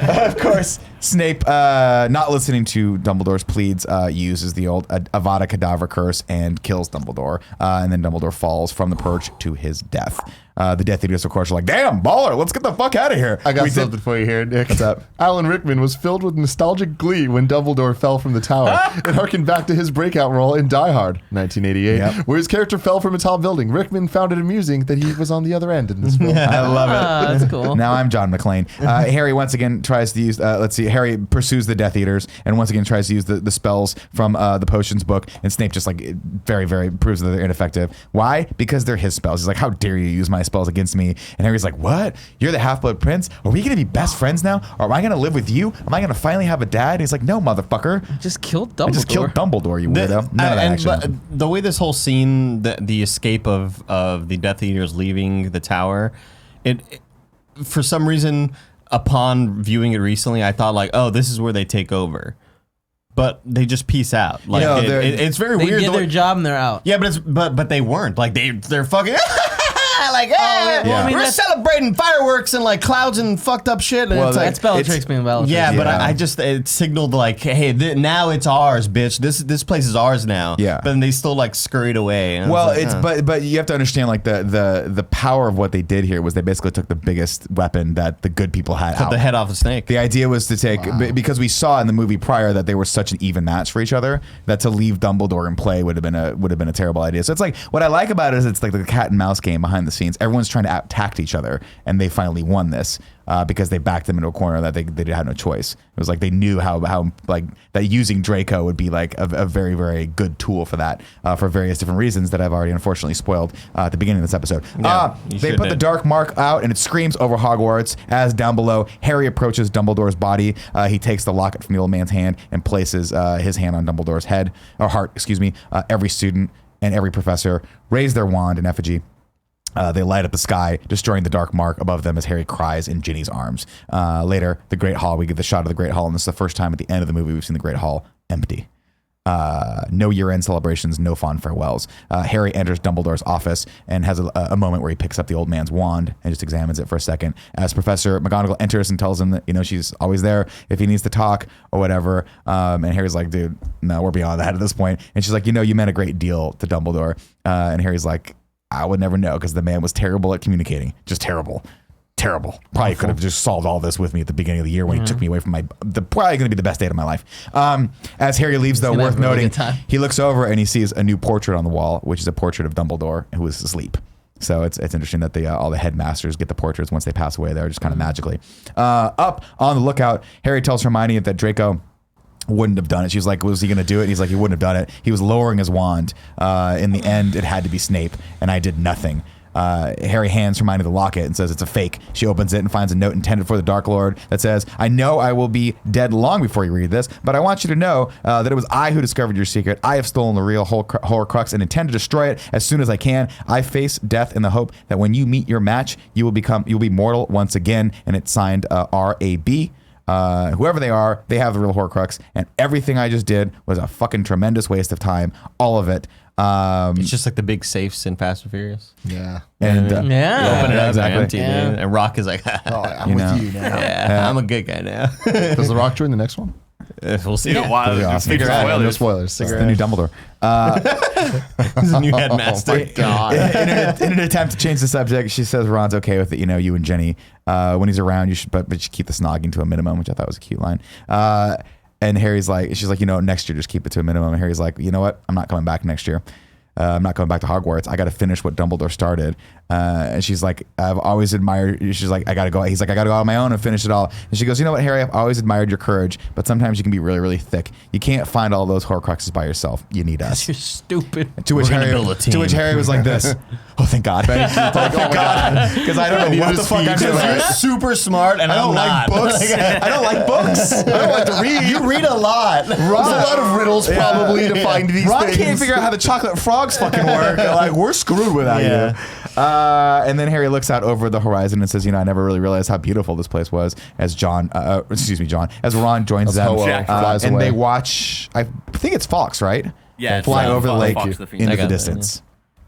ring. Of course, Snape, not listening to Dumbledore's pleads, uses the old Avada Kedavra curse and kills Dumbledore. And then Dumbledore falls from the perch to his death. The Death Eaters, of course, are like, damn, baller, let's get the fuck out of here. I got something for you here, Nick. What's up? Alan Rickman was filled with nostalgic glee when Dumbledore fell from the tower. It harkened back to his breakout role in Die Hard, 1988, where his character fell from a tall building. Rickman found it amusing that he was on the other end in this film. I love it. That's cool. Now I'm John McClane. Harry once again tries to use, Harry pursues the Death Eaters and once again tries to use the spells from the potions book, and Snape just like very, very proves that they're ineffective. Why? Because they're his spells. He's like, how dare you use my spells against me? And Harry's like, what? You're the Half-Blood Prince? Are we going to be best friends now? Or am I going to live with you? Am I going to finally have a dad? And he's like, no, motherfucker. Just killed Dumbledore. I just killed Dumbledore, you weirdo. None of that actually happened. The way this whole scene, the escape of the Death Eaters leaving the tower, it for some reason, upon viewing it recently, I thought like, oh, this is where they take over. But they just peace out. Like it's very They weird. did their job and they're out. Yeah, but they weren't. Like they're fucking like, I mean, we're that's- celebrating fireworks and like clouds and fucked up shit. And Well, it's like, That's Bellatrix being Bellatrix. yeah, but Yeah. I just it signaled like, hey, now it's ours, bitch. This place is ours now. Yeah. But then they still like scurried away. And Well, it's like, but you have to understand like the power of what they did here was they basically took the biggest weapon that the good people had cut out. the head off a snake. The idea was to take because we saw in the movie prior that they were such an even match for each other that to leave Dumbledore in play would have been a terrible idea. So it's like what I like about it is it's like the cat and mouse game behind the scenes. Everyone's trying to attack each other, and they finally won this because they backed them into a corner that they had no choice. It was like they knew how like that using Draco would be like a very, very good tool for that for various different reasons that I've already unfortunately spoiled at the beginning of this episode. Yeah, They put the dark mark out and it screams over Hogwarts as down below Harry approaches Dumbledore's body. He takes the locket from the old man's hand and places his hand on Dumbledore's head or heart, excuse me. Every student and every professor raise their wand in effigy. They light up the sky, destroying the dark mark above them as Harry cries in Ginny's arms. Later, the Great Hall, we get the shot of the Great Hall, and this is the first time at the end of the movie we've seen the Great Hall empty. No year-end celebrations, no fond farewells. Harry enters Dumbledore's office and has a moment where he picks up the old man's wand and just examines it for a second. As Professor McGonagall enters and tells him that she's always there if he needs to talk or whatever. And Harry's like, dude, no, we're beyond that at this point. And she's like, you meant a great deal to Dumbledore. And Harry's like, I would never know because the man was terrible at communicating. Just terrible. Probably could have just solved all this with me at the beginning of the year when he took me away from probably going to be the best day of my life. As Harry leaves, though, worth have a really noting, good time. he looks over and he sees a new portrait on the wall, which is a portrait of Dumbledore who is asleep. So it's interesting that all the headmasters get the portraits once they pass away there, just kind of magically. Up on the lookout, Harry tells Hermione that Draco wouldn't have done it. She was like, was he going to do it? And he's like, he wouldn't have done it. He was lowering his wand. In the end, it had to be Snape, and I did nothing. Harry hands Hermione the locket and says it's a fake. She opens it and finds a note intended for the Dark Lord that says, I know I will be dead long before you read this, but I want you to know that it was I who discovered your secret. I have stolen the real Horcrux and intend to destroy it as soon as I can. I face death in the hope that when you meet your match, you'll be mortal once again. And it's signed R.A.B. Whoever they are, they have the real Horcrux, and everything I just did was a fucking tremendous waste of time. All of it. It's just like the big safes in Fast and Furious. Yeah. And Yeah. Open it up, exactly. empty, Yeah. dude. And Rock is like, Oh, I'm with you now. yeah, I'm a good guy now. Does The Rock join the next one? We'll see. Wow, That'd be awesome. big Figure out. No spoilers. spoilers. It's the new Dumbledore. He's a new headmaster. Oh my God. In an attempt to change the subject, she says Ron's okay with it. You and Jenny, when he's around, you should, but you should keep the snogging to a minimum, which I thought was a cute line. And Harry's like, she's like, next year, just keep it to a minimum. And Harry's like, you know what? I'm not coming back next year. I'm not going back to Hogwarts. I got to finish what Dumbledore started. And she's like, I've always admired, she's like, I got to go. He's like, I got to go on my own and finish it all. And she goes, you know what, Harry, I've always admired your courage, but sometimes you can be really, really thick. You can't find all those Horcruxes by yourself. You need us. You're stupid. To which We're gonna Harry, build a team. to which Harry was like this. Oh, thank God. Thank God. Because I don't know what the fuck I'm doing. You're super smart, and I don't I'm like not. books. I don't like books. I don't like to read. You read a lot. There's a lot of riddles probably to find these Ron things. can't figure out how the chocolate frogs fucking work. Like, we're screwed without Yeah. you. And then Harry looks out over the horizon and says, I never really realized how beautiful this place was as as Ron joins them. flies and away. they watch, I think it's Fox, right? Yeah, Fly over the lake Fox the Phoenix. into the got that, distance.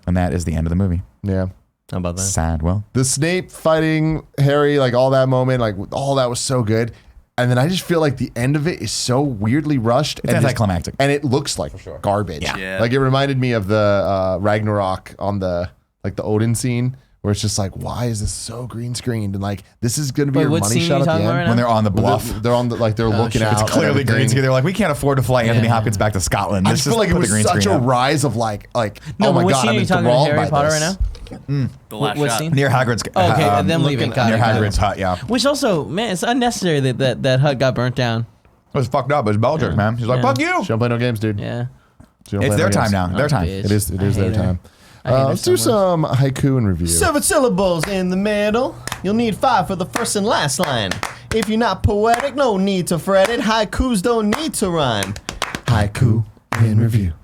And that is the end of the movie. Yeah. How about that? Sad. Well, The Snape fighting Harry, like all that moment, like all that was so good. And then I just feel like the end of it is so weirdly rushed. It's and anticlimactic. And it looks like garbage. Yeah. Like it reminded me of the Ragnarok on the Odin scene where it's just like, why is this so green screened? And like, this is going to be your what money scene are shot you at the talking end. about right when now? they're on the When bluff, they're on the, like they're looking shit. out. it's clearly at green everything. screen. They're like, we can't afford to fly Anthony Hopkins back to Scotland. I Let's just feel like it put the was green such screen a up. rise of like, No, oh my what God, scene I'm are you talking about? enthralled Harry by Potter this. right now? The last What shot. scene? Near Hagrid's. Oh, okay, them leaving. Got near it, got it. Hagrid's hut. Yeah, Which also, man, it's unnecessary that hut got burnt down. it was fucked up. It was Belgic, man. She's like, Yeah. fuck you. She don't play no games, dude. Yeah. She don't It's play their no time games. now. Their time. bitch. It is I their hate her. time. I hate her Let's so do much. some haiku and review. 7 syllables in the middle. You'll need 5 for the first and last line. If you're not poetic, no need to fret it. Haikus don't need to rhyme. Haiku in review.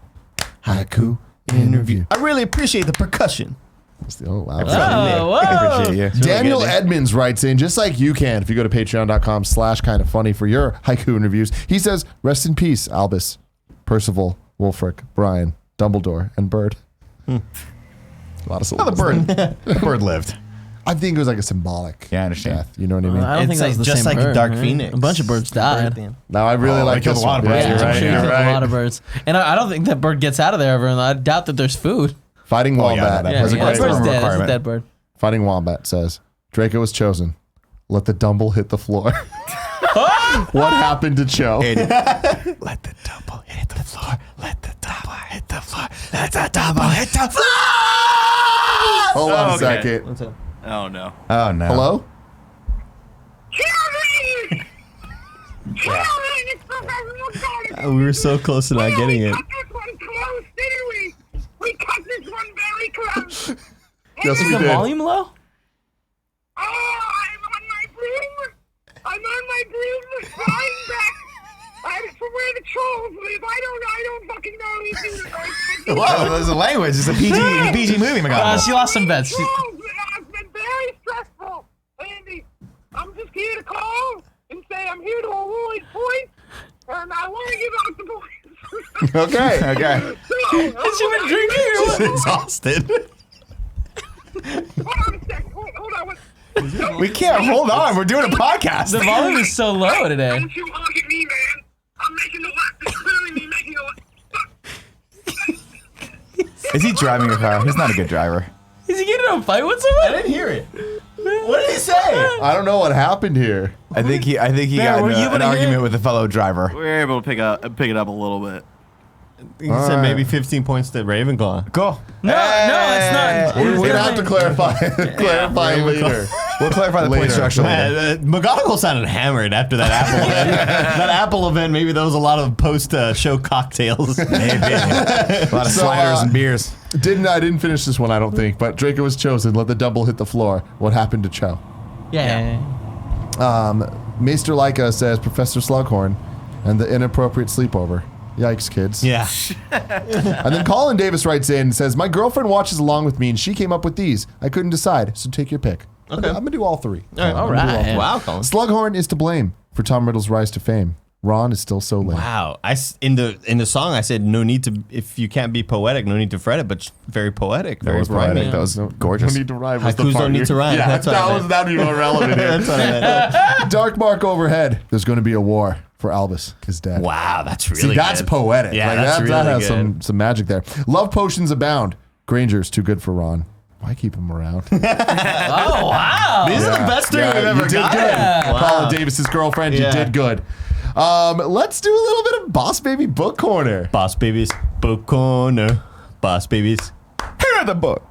Haiku in review. I really appreciate the percussion. Oh, wow. Oh, whoa. Appreciate you. Daniel good, Nick. Edmonds writes in, just like you can, if you go to patreon.com/kindoffunny for your haiku and reviews. He says, rest in peace, Albus, Percival, Wulfric, Brian, Dumbledore, and Bird. A lot of Oh, the syllables. bird. The bird lived. I think it was like a symbolic Yeah, I understand. death. You know what I mean? I don't It's think that was the just same like bird, Dark right? Phoenix. A bunch of birds died. Now I really Oh, like they killed this a lot one. of birds, Yeah, you're I'm right, sure you're he killed right. a lot of birds. And I don't think that bird gets out of there ever. And I doubt that there's food. Fighting Oh, yeah, Wombat that has a Yeah, great that bird's one. dead. That's a requirement. dead bird. Fighting Wombat says, Draco was chosen. Let the Dumble hit the floor. What happened to Cho? Let the double hit the floor. Let the double hit the floor. Let the double hit the floor. Hold on a Okay. second. Oh no. Oh, no. Hello? Children! Children! It's Professor Gunn! We were so close to not getting it. We cut this one close, didn't we? We cut this one very close. Yes, Is we the did. volume low? Oh, I'm on my broom. I'm on my broom flying back. I'm from where the trolls live. I don't fucking know. Whoa, there's a language. It's a PG movie, my God. She lost some bets. Trolls, it's been very stressful. Andy, I'm just here to call and say I'm here to avoid points, and I want to give out the points. Okay. Okay. Has she been drinking or what? Exhausted. Hold on a sec. Hold on. We can't hold on. We're doing a podcast. The volume is so low today. Don't you honk at me, man. I'm making the left. It's clearly me making the left. Is he driving a car? He's not a good driver. Is he getting in a fight with someone? I didn't hear it. What did he say? I don't know what happened here. I think he Bear, got were in you an able to hear argument it? with a fellow driver. We were able to pick it up a little bit. He said maybe 15 points to Ravenclaw. Cool. No, it's not. We're going to have to clarify later. We'll clarify the point Later. structure later. McGonagall sounded hammered after that Apple event. That Apple event, maybe there was a lot of post-show cocktails. Maybe. A lot of So, sliders and beers. I didn't finish this one, I don't think, but Draco was chosen. Let the Dumble hit the floor. What happened to Cho? Yeah. Maester Leica says Professor Slughorn and the inappropriate sleepover. Yikes, kids. Yeah. And then Colin Davis writes in and says, my girlfriend watches along with me and she came up with these. I couldn't decide, so take your pick. Okay. I'm going to do all three. All right. Wow, Colin. Slughorn is to blame for Tom Riddle's rise to fame. Ron is still so lame. Wow. In the song, I said, no need to, if you can't be poetic, no need to fret it, but very poetic. Very Very poetic. rhyming. That was gorgeous. No need to rhyme. was the Haikus part don't need here. to rhyme. Yeah, That's what I that meant. was not even irrelevant here. That's what I meant. Dark mark overhead. There's going to be a war for Albus, his dad. Wow, that's really See, that's good. poetic. Yeah, like, that's that really has good. some magic there. Love potions abound. Granger's too good for Ron. Why keep him around? Oh, wow. These are the best three we've you ever did gotten. good. Wow. Colin Davis's girlfriend, you Yeah. did good. Let's do a little bit of Boss Baby Book Corner. Boss Babies, book corner. Boss Babies. Here are the book.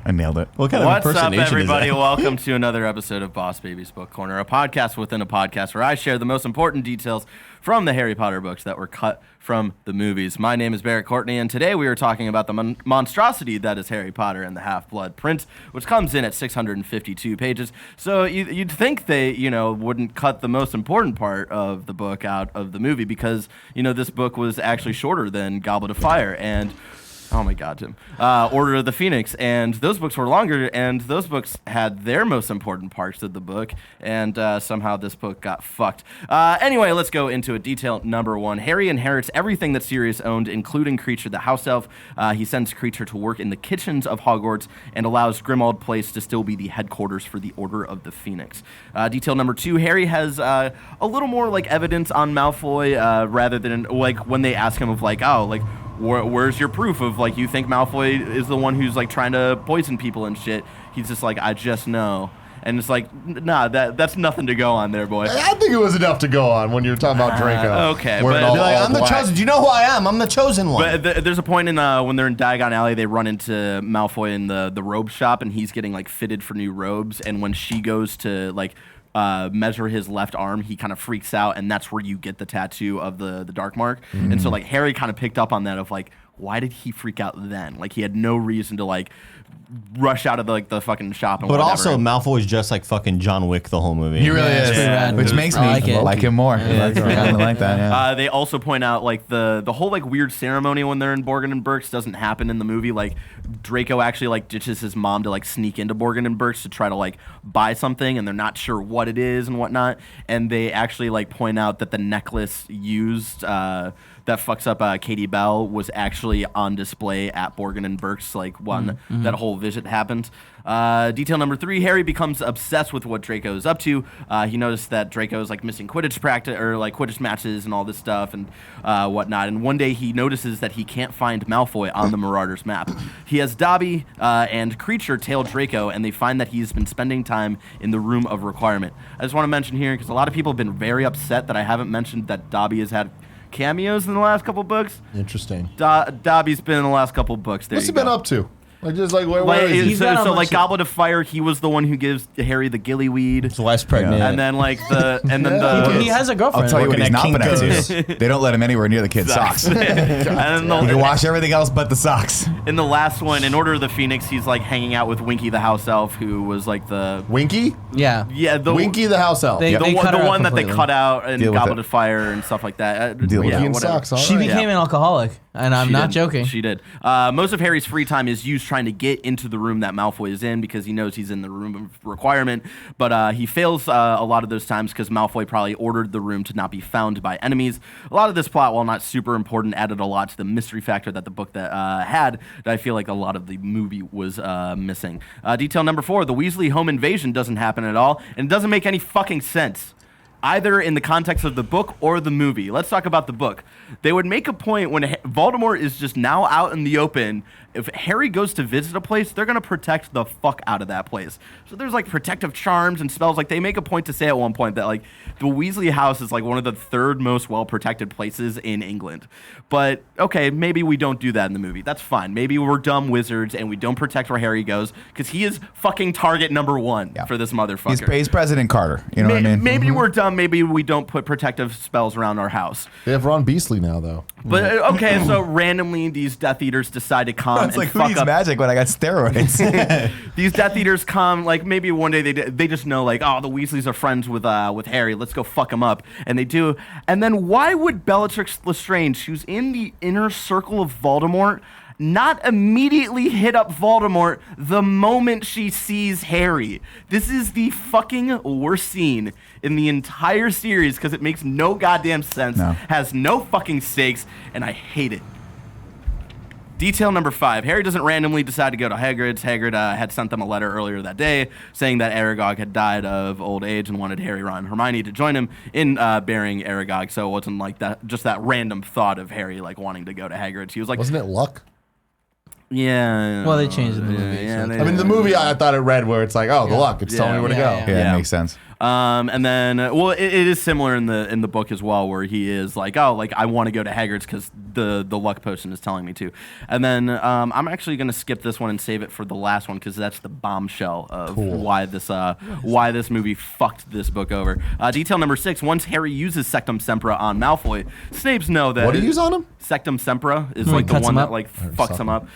I nailed it. What kind What's of up, impersonation everybody? is that? Welcome to another episode of Boss Baby's Book Corner, a podcast within a podcast where I share the most important details from the Harry Potter books that were cut from the movies. My name is Barrett Courtney, and today we are talking about the monstrosity that is Harry Potter and the Half-Blood Prince, which comes in at 652 pages. So you'd think they, wouldn't cut the most important part of the book out of the movie because, this book was actually shorter than Goblet of Fire, and Oh my God, Jim. Order of the Phoenix, and those books were longer, and those books had their most important parts of the book, and somehow this book got fucked. Anyway, let's go into it. Detail number 1. Harry inherits everything that Sirius owned, including Kreacher the house elf. He sends Kreacher to work in the kitchens of Hogwarts and allows Grimmauld Place to still be the headquarters for the Order of the Phoenix. Detail number 2, Harry has a little more like evidence on Malfoy rather than like when they ask him of like, oh, like, where's your proof of like you think Malfoy is the one who's like trying to poison people and shit? He's just like, I just know. And it's like, nah, that's nothing to go on there, boy. I think it was enough to go on when you were talking about Draco. Okay, Where it but all- Be like, all I'm the black. chosen. Do you know who I am? I'm the chosen one. But there's a point in when they're in Diagon Alley, they run into Malfoy in the robe shop, and he's getting like fitted for new robes. And when she goes to like measure his left arm, he kind of freaks out, and that's where you get the tattoo of the dark mark. And so like Harry kind of picked up on that of like, why did he freak out then? Like he had no reason to like rush out of the fucking shop and But whatever. also, Malfoy is just like fucking John Wick the whole movie. He really Yeah, is, it's pretty rad. which makes I me like it. like him more. I like that. Yeah. They also point out like the whole like weird ceremony when they're in Borgin and Burke's doesn't happen in the movie. Like Draco actually like ditches his mom to like sneak into Borgin and Burke's to try to like buy something, and they're not sure what it is and whatnot. And they actually like point out that the necklace used that fucks up Katie Bell was actually on display at Borgin and Burke's like when that whole visit happened. Detail number 3, Harry becomes obsessed with what Draco is up to. He noticed that Draco is like missing Quidditch practice or like Quidditch matches and all this stuff and whatnot. And one day he notices that he can't find Malfoy on the Marauders map. He has Dobby and Kreacher tail Draco, and they find that he's been spending time in the Room of Requirement. I just want to mention here, because a lot of people have been very upset that I haven't mentioned that Dobby has had cameos in the last couple books. Interesting. Dobby's been in the last couple books. There What's he you go. been up to? Like just like where Like, is he? He's got a so bunch like of- Goblet of Fire, he was the one who gives Harry the gillyweed, His wife's pregnant. and then like the and then Yeah. the He has a girlfriend. I'll tell you what Working he's at not been up Kinko's. to. They don't let him anywhere near the kid's socks. He and then can wash everything else but the socks. in the last one, in Order of the Phoenix, he's like hanging out with Winky the house elf, who was like the Winky? Yeah. the Winky the house elf. They- the cut one, the her out one that they completely. cut out in Deal with Goblet it. of Fire and stuff like that. Deal with yeah, it. in whatever. socks, all She right. became an alcoholic, and I'm She not did. joking. She did. Most of Harry's free time is used trying to get into the room that Malfoy is in because he knows he's in the Room of Requirement. But he fails a lot of those times because Malfoy probably ordered the room to not be found by enemies. A lot of this plot, while not super important, added a lot to the mystery factor that the book that had that I feel like a lot of the movie was missing. Detail number 4, the Weasley home invasion doesn't happen at all, and it doesn't make any fucking sense, either in the context of the book or the movie. Let's talk about the book. They would make a point when Voldemort is just now out in the open. If Harry goes to visit a place, they're going to protect the fuck out of that place. So there's like protective charms and spells. Like they make a point to say at one point that like the Weasley house is like one of the 3rd most well-protected places in England. But okay, maybe we don't do that in the movie. That's fine. Maybe we're dumb wizards and we don't protect where Harry goes because he is fucking target number 1 Yeah. for this motherfucker. He's President Carter. You know what I mean? Maybe we're dumb. Maybe we don't put protective spells around our house. They have Ron Beasley now, though. But okay, so randomly these Death Eaters decide to come It's and like who fuck needs up. magic when I got steroids? These Death Eaters come, like maybe one day they just know like, oh, the Weasleys are friends with Harry. Let's go fuck him up, and they do. And then why would Bellatrix Lestrange, who's in the inner circle of Voldemort, not immediately hit up Voldemort the moment she sees Harry? This is the fucking worst scene in the entire series because it makes no goddamn sense, No. has no fucking stakes, and I hate it. Detail number 5. Harry doesn't randomly decide to go to Hagrid's. Hagrid had sent them a letter earlier that day saying that Aragog had died of old age and wanted Harry, Ron, and Hermione to join him in burying Aragog. So it wasn't like that, just that random thought of Harry like wanting to go to Hagrid's. He was like, Wasn't it luck? yeah. Well, they changed it in the movie, Yeah, so- they- I mean, the movie I thought it read where it's like, oh, the luck. It's telling me where to Yeah, go. yeah. Yeah, it makes sense. And then, well, it is similar in the book as well, where he is like, oh, like I want to go to Hagrid's because the luck potion is telling me to. And then I'm actually gonna skip this one and save it for the last one because that's the bombshell of why this movie fucked this book over. Detail number 6: once Harry uses Sectum Sempra on Malfoy, Snape's know that What do you use on him? Sectum Sempra is He like the cuts one him that up? like fucks him up.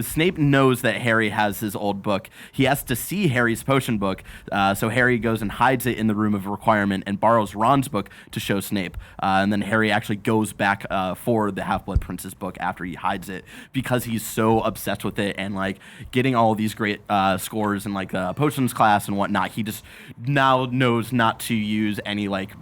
Snape knows that Harry has his old book. He has to see Harry's potion book, so Harry goes and hides it in the room of requirement and borrows Ron's book to show Snape. And then Harry actually goes back for the Half-Blood Prince's book after he hides it because he's so obsessed with it and like getting all of these great scores in like potions class and whatnot. He just now knows not to use any like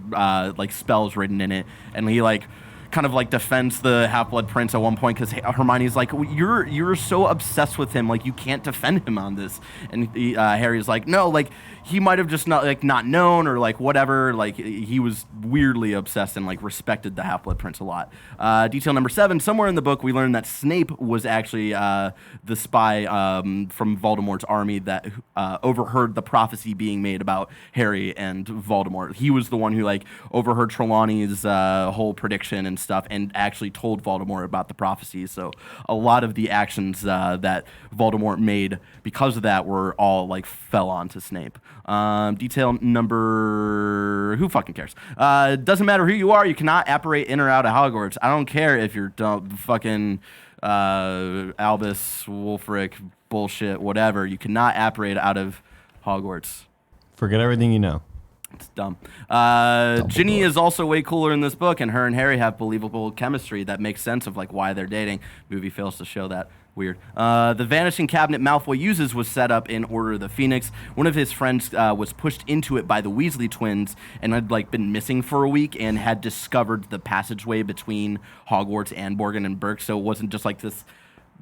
spells written in it, and he like kind of like defends the Half-Blood Prince at one point because Hermione's like, you're so obsessed with him, like you can't defend him on this, and Harry's like, no, like he might have just not known or like whatever, like he was weirdly obsessed and like respected the Half-Blood Prince a lot. Detail number 7, somewhere in the book we learned that Snape was actually the spy from Voldemort's army that overheard the prophecy being made about Harry and Voldemort. He was the one who like overheard Trelawney's whole prediction and stuff and actually told Voldemort about the prophecy. So a lot of the actions that Voldemort made because of that were all like fell onto Snape. Detail number... Who fucking cares? Doesn't matter who you are, you cannot apparate in or out of Hogwarts. I don't care if you're fucking Albus, Wulfric, bullshit, whatever. You cannot apparate out of Hogwarts. Forget everything you know. It's dumb. Ginny is also way cooler in this book, and her and Harry have believable chemistry that makes sense of like why they're dating. Movie fails to show that. Weird. The vanishing cabinet Malfoy uses was set up in Order of the Phoenix. One of his friends was pushed into it by the Weasley twins and had like been missing for a week and had discovered the passageway between Hogwarts and Borgin and Burke. So it wasn't just like this.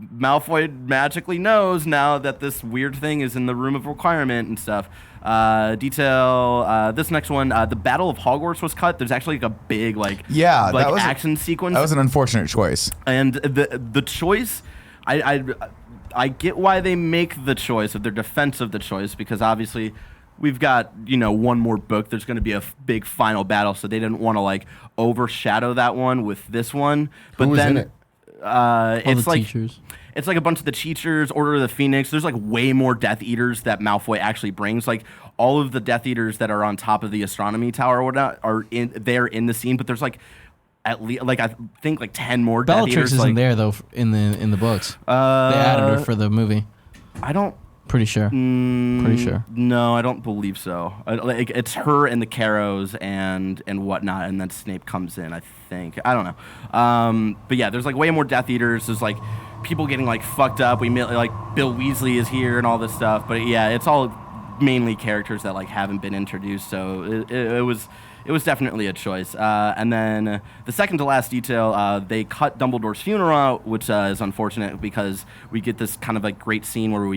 Malfoy magically knows now that this weird thing is in the room of requirement and stuff. This next one, the Battle of Hogwarts was cut. There's actually like a big like that was action sequence. That was an unfortunate choice. And the choice, I get why they make the choice of their defense of the choice, because obviously we've got one more book. There's going to be a big final battle, so they didn't want to like overshadow that one with this one. But Who was then in it? It's the like teachers. It's like a bunch of the teachers, Order of the Phoenix. There's like way more Death Eaters that Malfoy actually brings. Like all of the Death Eaters that are on top of the astronomy tower or whatnot are in the scene. But there's like at least like I think like 10 more Death Bellatrix Eaters. isn't there though in the books. They added her for the movie. I don't. Pretty sure. Pretty sure. No, I don't believe so. Like it's her and the Carrows and whatnot, and then Snape comes in. I think. I don't know. But yeah, there's like way more Death Eaters. There's like people getting like fucked up. Like Bill Weasley is here and all this stuff. But yeah, it's all mainly characters that like haven't been introduced. So it was definitely a choice. And then the second to last detail, they cut Dumbledore's funeral out, which is unfortunate because we get this kind of like great scene where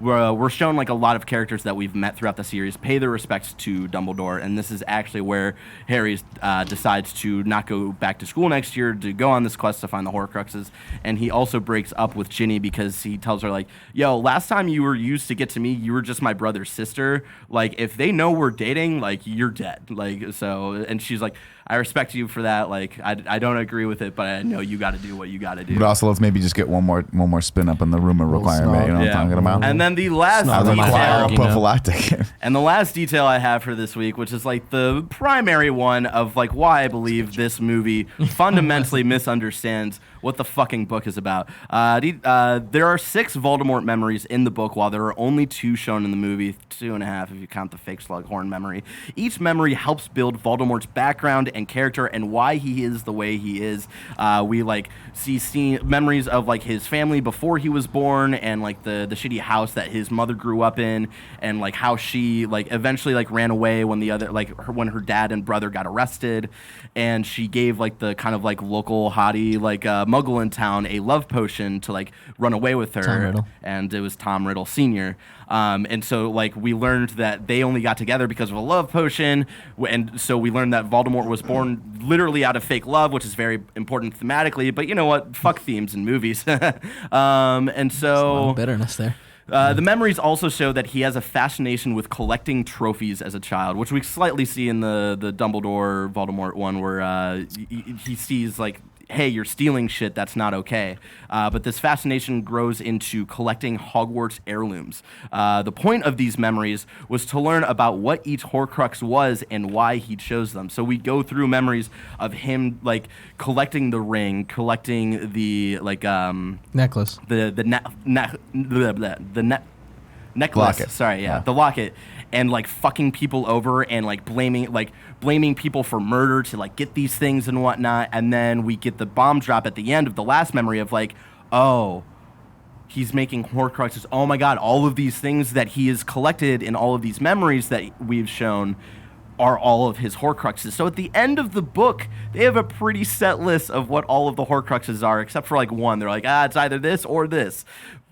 we're shown like a lot of characters that we've met throughout the series pay their respects to Dumbledore, and this is actually where Harry decides to not go back to school next year to go on this quest to find the Horcruxes, and he also breaks up with Ginny because he tells her like, yo, last time you were used to get to me, you were just my brother's sister, like if they know we're dating, like you're dead, like so, and she's like, I respect you for that. Like, I don't agree with it, but I know you got to do what you got to do. But also, let's maybe just get one more spin up on the rumor requirement. You know what I'm talking about? And then the last prophylactic. And the last detail I have for this week, which is like the primary one of like why I believe this movie fundamentally misunderstands what the fucking book is about. There are 6 Voldemort memories in the book, while there are only 2 shown in the movie, 2.5 if you count the fake Slughorn memory. Each memory helps build Voldemort's background and character and why he is the way he is. We like see memories of like his family before he was born, and like the shitty house that his mother grew up in, and like how she like eventually like ran away when when her dad and brother got arrested, and she gave like the kind of like local hottie like muggle in town a love potion to like run away with her. Tom Riddle. And it was Tom Riddle Sr. And so like we learned that they only got together because of a love potion, and so we learned that Voldemort was born literally out of fake love, which is very important thematically, but you know what, fuck themes in movies. And so bitterness there. The memories also show that he has a fascination with collecting trophies as a child, which we slightly see in the Dumbledore Voldemort one, where he sees like hey, you're stealing shit, that's not okay. But this fascination grows into collecting Hogwarts heirlooms. The point of these memories was to learn about what each Horcrux was and why he chose them. So we go through memories of him like collecting the ring, collecting the necklace, necklace. Locket. Sorry, yeah, the locket, and like fucking people over and like blaming people for murder to like get these things and whatnot. And then we get the bomb drop at the end of the last memory of like, oh, he's making Horcruxes. Oh my God, all of these things that he has collected in all of these memories that we've shown are all of his Horcruxes. So at the end of the book, they have a pretty set list of what all of the Horcruxes are, except for like one. They're like, it's either this or this.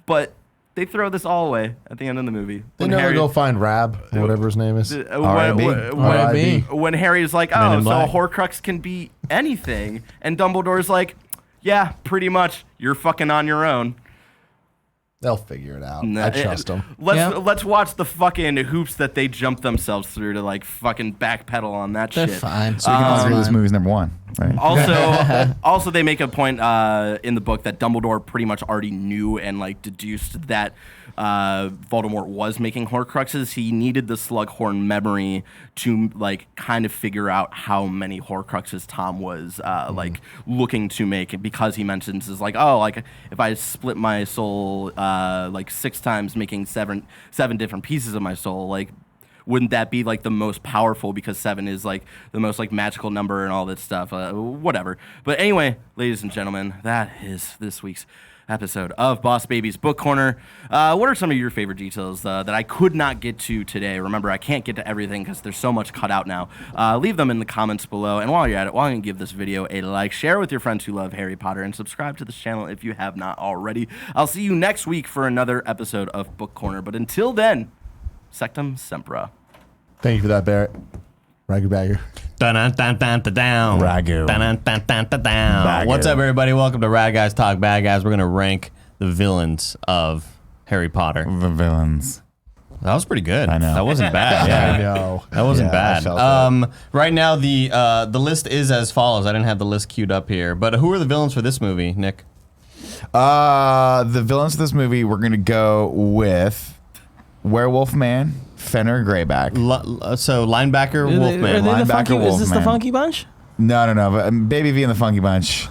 But they throw this all away at the end of the movie. They never go find Rab, or whatever his name is. R.I.B. When Harry's like, Men oh, in so a Black. Horcrux can be anything. And Dumbledore's like, yeah, pretty much. You're fucking on your own. They'll figure it out. Nah, I trust them. Let's watch the fucking hoops that they jump themselves through to like fucking backpedal on that they're shit. fine. So you can all agree this movie's number one, right? Also, they make a point in the book that Dumbledore pretty much already knew and like deduced that Voldemort was making Horcruxes. He needed the Slughorn memory to like kind of figure out how many Horcruxes Tom was like looking to make, because he mentions is like, oh, like if I split my soul like 6 times, making seven different pieces of my soul, like wouldn't that be like the most powerful, because 7 is like the most like magical number and all that stuff, whatever. But anyway, ladies and gentlemen, that is this week's episode of Boss Baby's Book Corner. What are some of your favorite details that I could not get to today? Remember, I can't get to everything because there's so much cut out now. Leave them in the comments below. And while you're at it, why don't you give this video a like, share with your friends who love Harry Potter, and subscribe to this channel if you have not already. I'll see you next week for another episode of Book Corner. But until then, Sectum Sempra. Thank you for that, Barrett. Ragu bagger. Dun-dun-dun-dun-dun-down. Ragu. Dun-dun-dun-dun-dun-down. Ragu. What's up, everybody? Welcome to Rad Guys Talk Bad Guys. We're going to rank the villains of Harry Potter. The villains. That was pretty good. I know. That wasn't bad. I know. That wasn't Yeah, I bad. felt Right now, the list is as follows. I didn't have the list queued up here. But who are the villains for this movie, Nick? The villains of this movie, we're gonna go with Werewolf Man, Fenrir Greyback. So linebacker, Wolfman. Linebacker Is this the Wolfman. Funky Bunch? No. But Baby V and the Funky Bunch,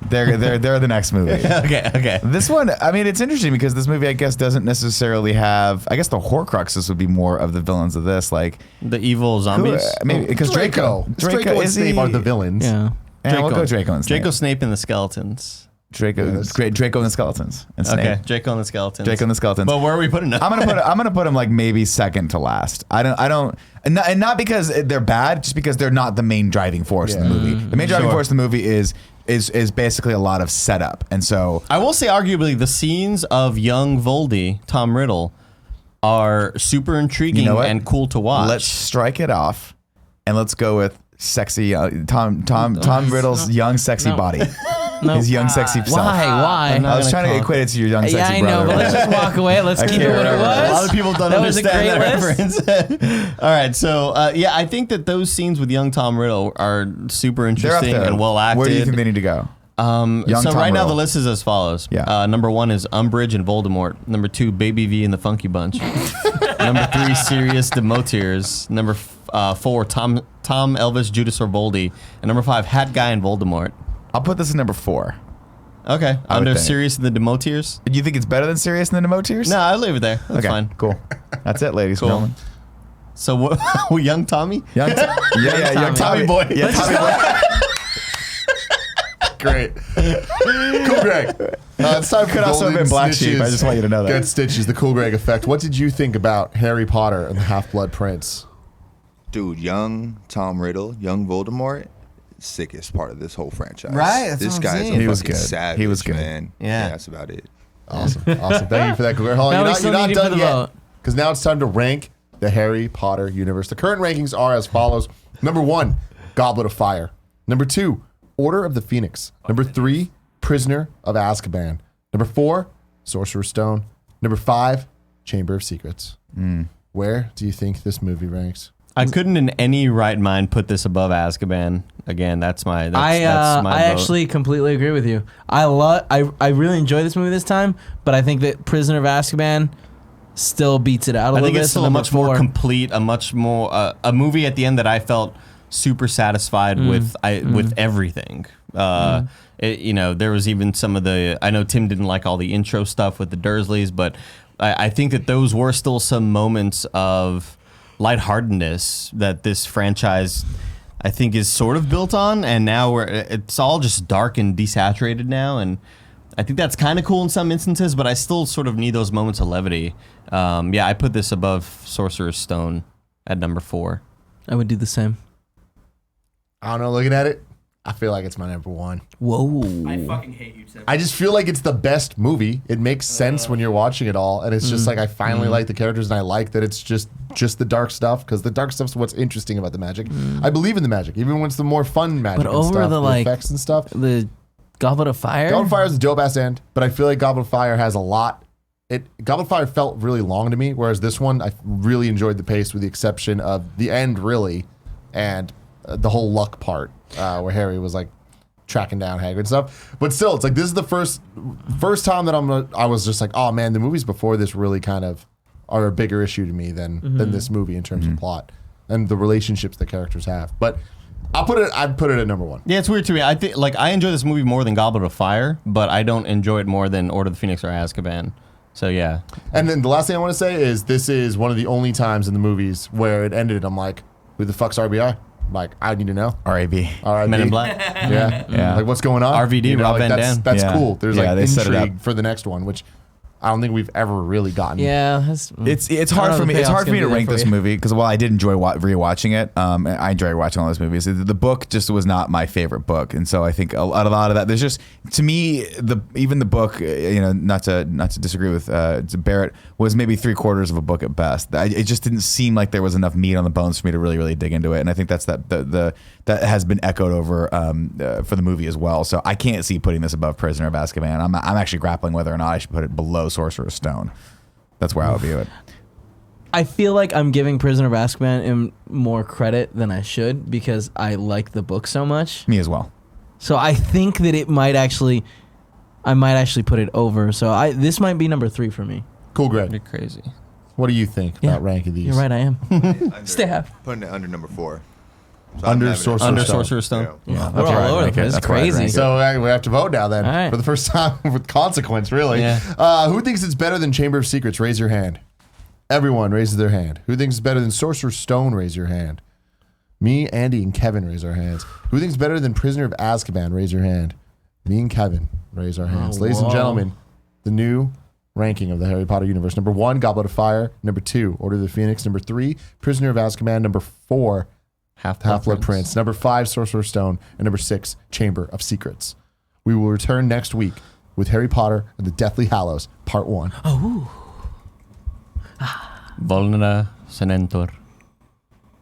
they're the next movie. Okay. This one, I mean, it's interesting because this movie, I guess, doesn't necessarily have. I guess the Horcruxes would be more of the villains of this, like The evil zombies. maybe because Draco and is Snape he? are the villains. Yeah. Yeah, we'll go Draco and Snape. Draco, Snape, and the skeletons. Draco and the skeletons and Snape. Okay, Draco and the skeletons. Draco and the skeletons. But where are we putting them? I'm gonna put them like maybe second to last. I don't, and not because they're bad, just because they're not the main driving force in the movie. The main driving force in the movie is basically a lot of setup, and so I will say, arguably, the scenes of young Voldy, Tom Riddle, are super intriguing and cool to watch. let's strike it off, and let's go with sexy Tom Riddle's young sexy body. No. His young sexy self. Why? I'm I was trying to equate it to your young sexy Yeah, I brother. know, but let's just walk away. Let's keep it what it was. A lot of people don't That was a understand that great reference. All right, so I think that those scenes with young Tom Riddle are super They're up interesting there. and well acted. Where do you think they need to go? So Tom right now Riddle. the list is as follows. Yeah. Number 1 is Umbridge and Voldemort. Number 2, Baby V and the Funky Bunch. Number 3, Sirius the Motiers. Number 4, Tom, Elvis, Judas, or Voldy. And number 5, Hat Guy and Voldemort. I'll put this in number 4. Okay, I would under think. Sirius and the Demotiers. You think it's better than Sirius and the Demotiers? No, I'll leave it there. That's Okay, fine. cool. That's it, ladies Cool. and gentlemen. So what? Young Tommy? Young Tommy boy. Yeah, Tommy boy. Great. Cool Greg. It's time for Could also have Golden been Black Sheep. I just want you to know that. Get Stitches, the Cool Greg effect. What did you think about Harry Potter and the Half-Blood Prince? Dude, young Tom Riddle, young Voldemort, sickest part of this whole franchise. Right, that's this what I'm guy's saying. a He was fucking good. savage, He was good. man. Yeah. That's about it. Awesome. Thank you for that, Cool Greg. Hold on, Now we you're still not need you for done the yet. vote. Because now it's time to rank the Harry Potter universe. The current rankings are as follows. Number 1, Goblet of Fire. Number 2, Order of the Phoenix. Number 3, Prisoner of Azkaban. Number 4, Sorcerer's Stone. Number 5, Chamber of Secrets. Where do you think this movie ranks? I couldn't in any right mind put this above Azkaban. Again, that's my. I That's my vote. actually completely agree with you. I really enjoyed this movie this time, but I think that Prisoner of Azkaban still beats it out a I little think bit. it's still so a number much more 4. complete, a much more a movie at the end that I felt super satisfied with. With everything. There was even some of the. I know Tim didn't like all the intro stuff with the Dursleys, but I think that those were still some moments of lightheartedness that this franchise, I think, is sort of built on, and now it's all just dark and desaturated now, and I think that's kind of cool in some instances, but I still sort of need those moments of levity. I put this above Sorcerer's Stone at number 4. I would do the same. I don't know. Looking at it, I feel like it's my number 1. Whoa. I fucking hate you, Tim. I just feel like it's the best movie. It makes sense when you're watching it all, and it's just like I finally like the characters, and I like that it's just the dark stuff, because the dark stuff's what's interesting about the magic. I believe in the magic, even when it's the more fun magic. But and over stuff, the, like, effects and stuff. The Goblet of Fire? Goblet of Fire is a dope ass end, but I feel like Goblet of Fire has a lot. Goblet of Fire felt really long to me, whereas this one I really enjoyed the pace, with the exception of the end, really, and the whole luck part where Harry was like tracking down Hagrid and stuff. But still, it's like this is the first time that I was just like, oh man, the movies before this really kind of are a bigger issue to me than this movie in terms of plot and the relationships the characters have. But I'd put it at number 1. Yeah, it's weird to me. I think I enjoy this movie more than Goblet of Fire, but I don't enjoy it more than Order of the Phoenix or Azkaban. So yeah. And then the last thing I want to say is this is one of the only times in the movies where it ended. I'm like, who the fuck's RBI? Like, I need to know. R.A.B. R.I.P. Men in Black. Yeah. Like, what's going on? RVD, Rob Van Dam. That's Yeah. cool. There's Yeah, like they set it intrigue up. for the next one, which I don't think we've ever really gotten. Yeah. It's hard for me. It's hard for me to rank this movie because while I did enjoy rewatching it, I enjoy watching all those movies. The book just was not my favorite book, and so I think a lot of that. There's just, to me, even the book, not to disagree with Barrett, was maybe 3/4 of a book at best. It just didn't seem like there was enough meat on the bones for me to really dig into it, and I think that's that has been echoed over for the movie as well. So I can't see putting this above Prisoner of Azkaban. I'm actually grappling whether or not I should put it below Sorcerer's Stone. That's where I would view it. I feel like I'm giving Prisoner of Azkaban more credit than I should because I like the book so much. Me as well. So I think that I might actually put it over. So this might be number 3 for me. Cool, Greg. You're crazy. What do you think about ranking these? You're right, I am. Under, Stab. Putting it under number 4. So Under I'm having it- Sorcerer's Under Stone. Sorcerer's Stone. Yeah. We're all over the place. It's crazy. So we have to vote now then, All right. for the first time with consequence, really. Yeah. Who thinks it's better than Chamber of Secrets? Raise your hand. Everyone raises their hand. Who thinks it's better than Sorcerer's Stone? Raise your hand. Me, Andy, and Kevin raise our hands. Who thinks it's better than Prisoner of Azkaban? Raise your hand. Me and Kevin raise our hands. Ladies and gentlemen, the new ranking of the Harry Potter universe. Number 1, Goblet of Fire. Number 2, Order of the Phoenix. Number 3, Prisoner of Azkaban. Number 4, Half-Blood Prince. Number 5, Sorcerer's Stone. And number 6, Chamber of Secrets. We will return next week with Harry Potter and the Deathly Hallows, Part 1. Volnera Senentor.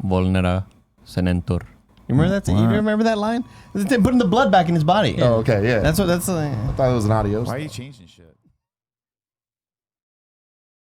Volnera Senentor. You remember that? You remember that line? It's putting the blood back in his body. Oh, okay, yeah. That's what. I thought it was an adios. Why are you changing shit?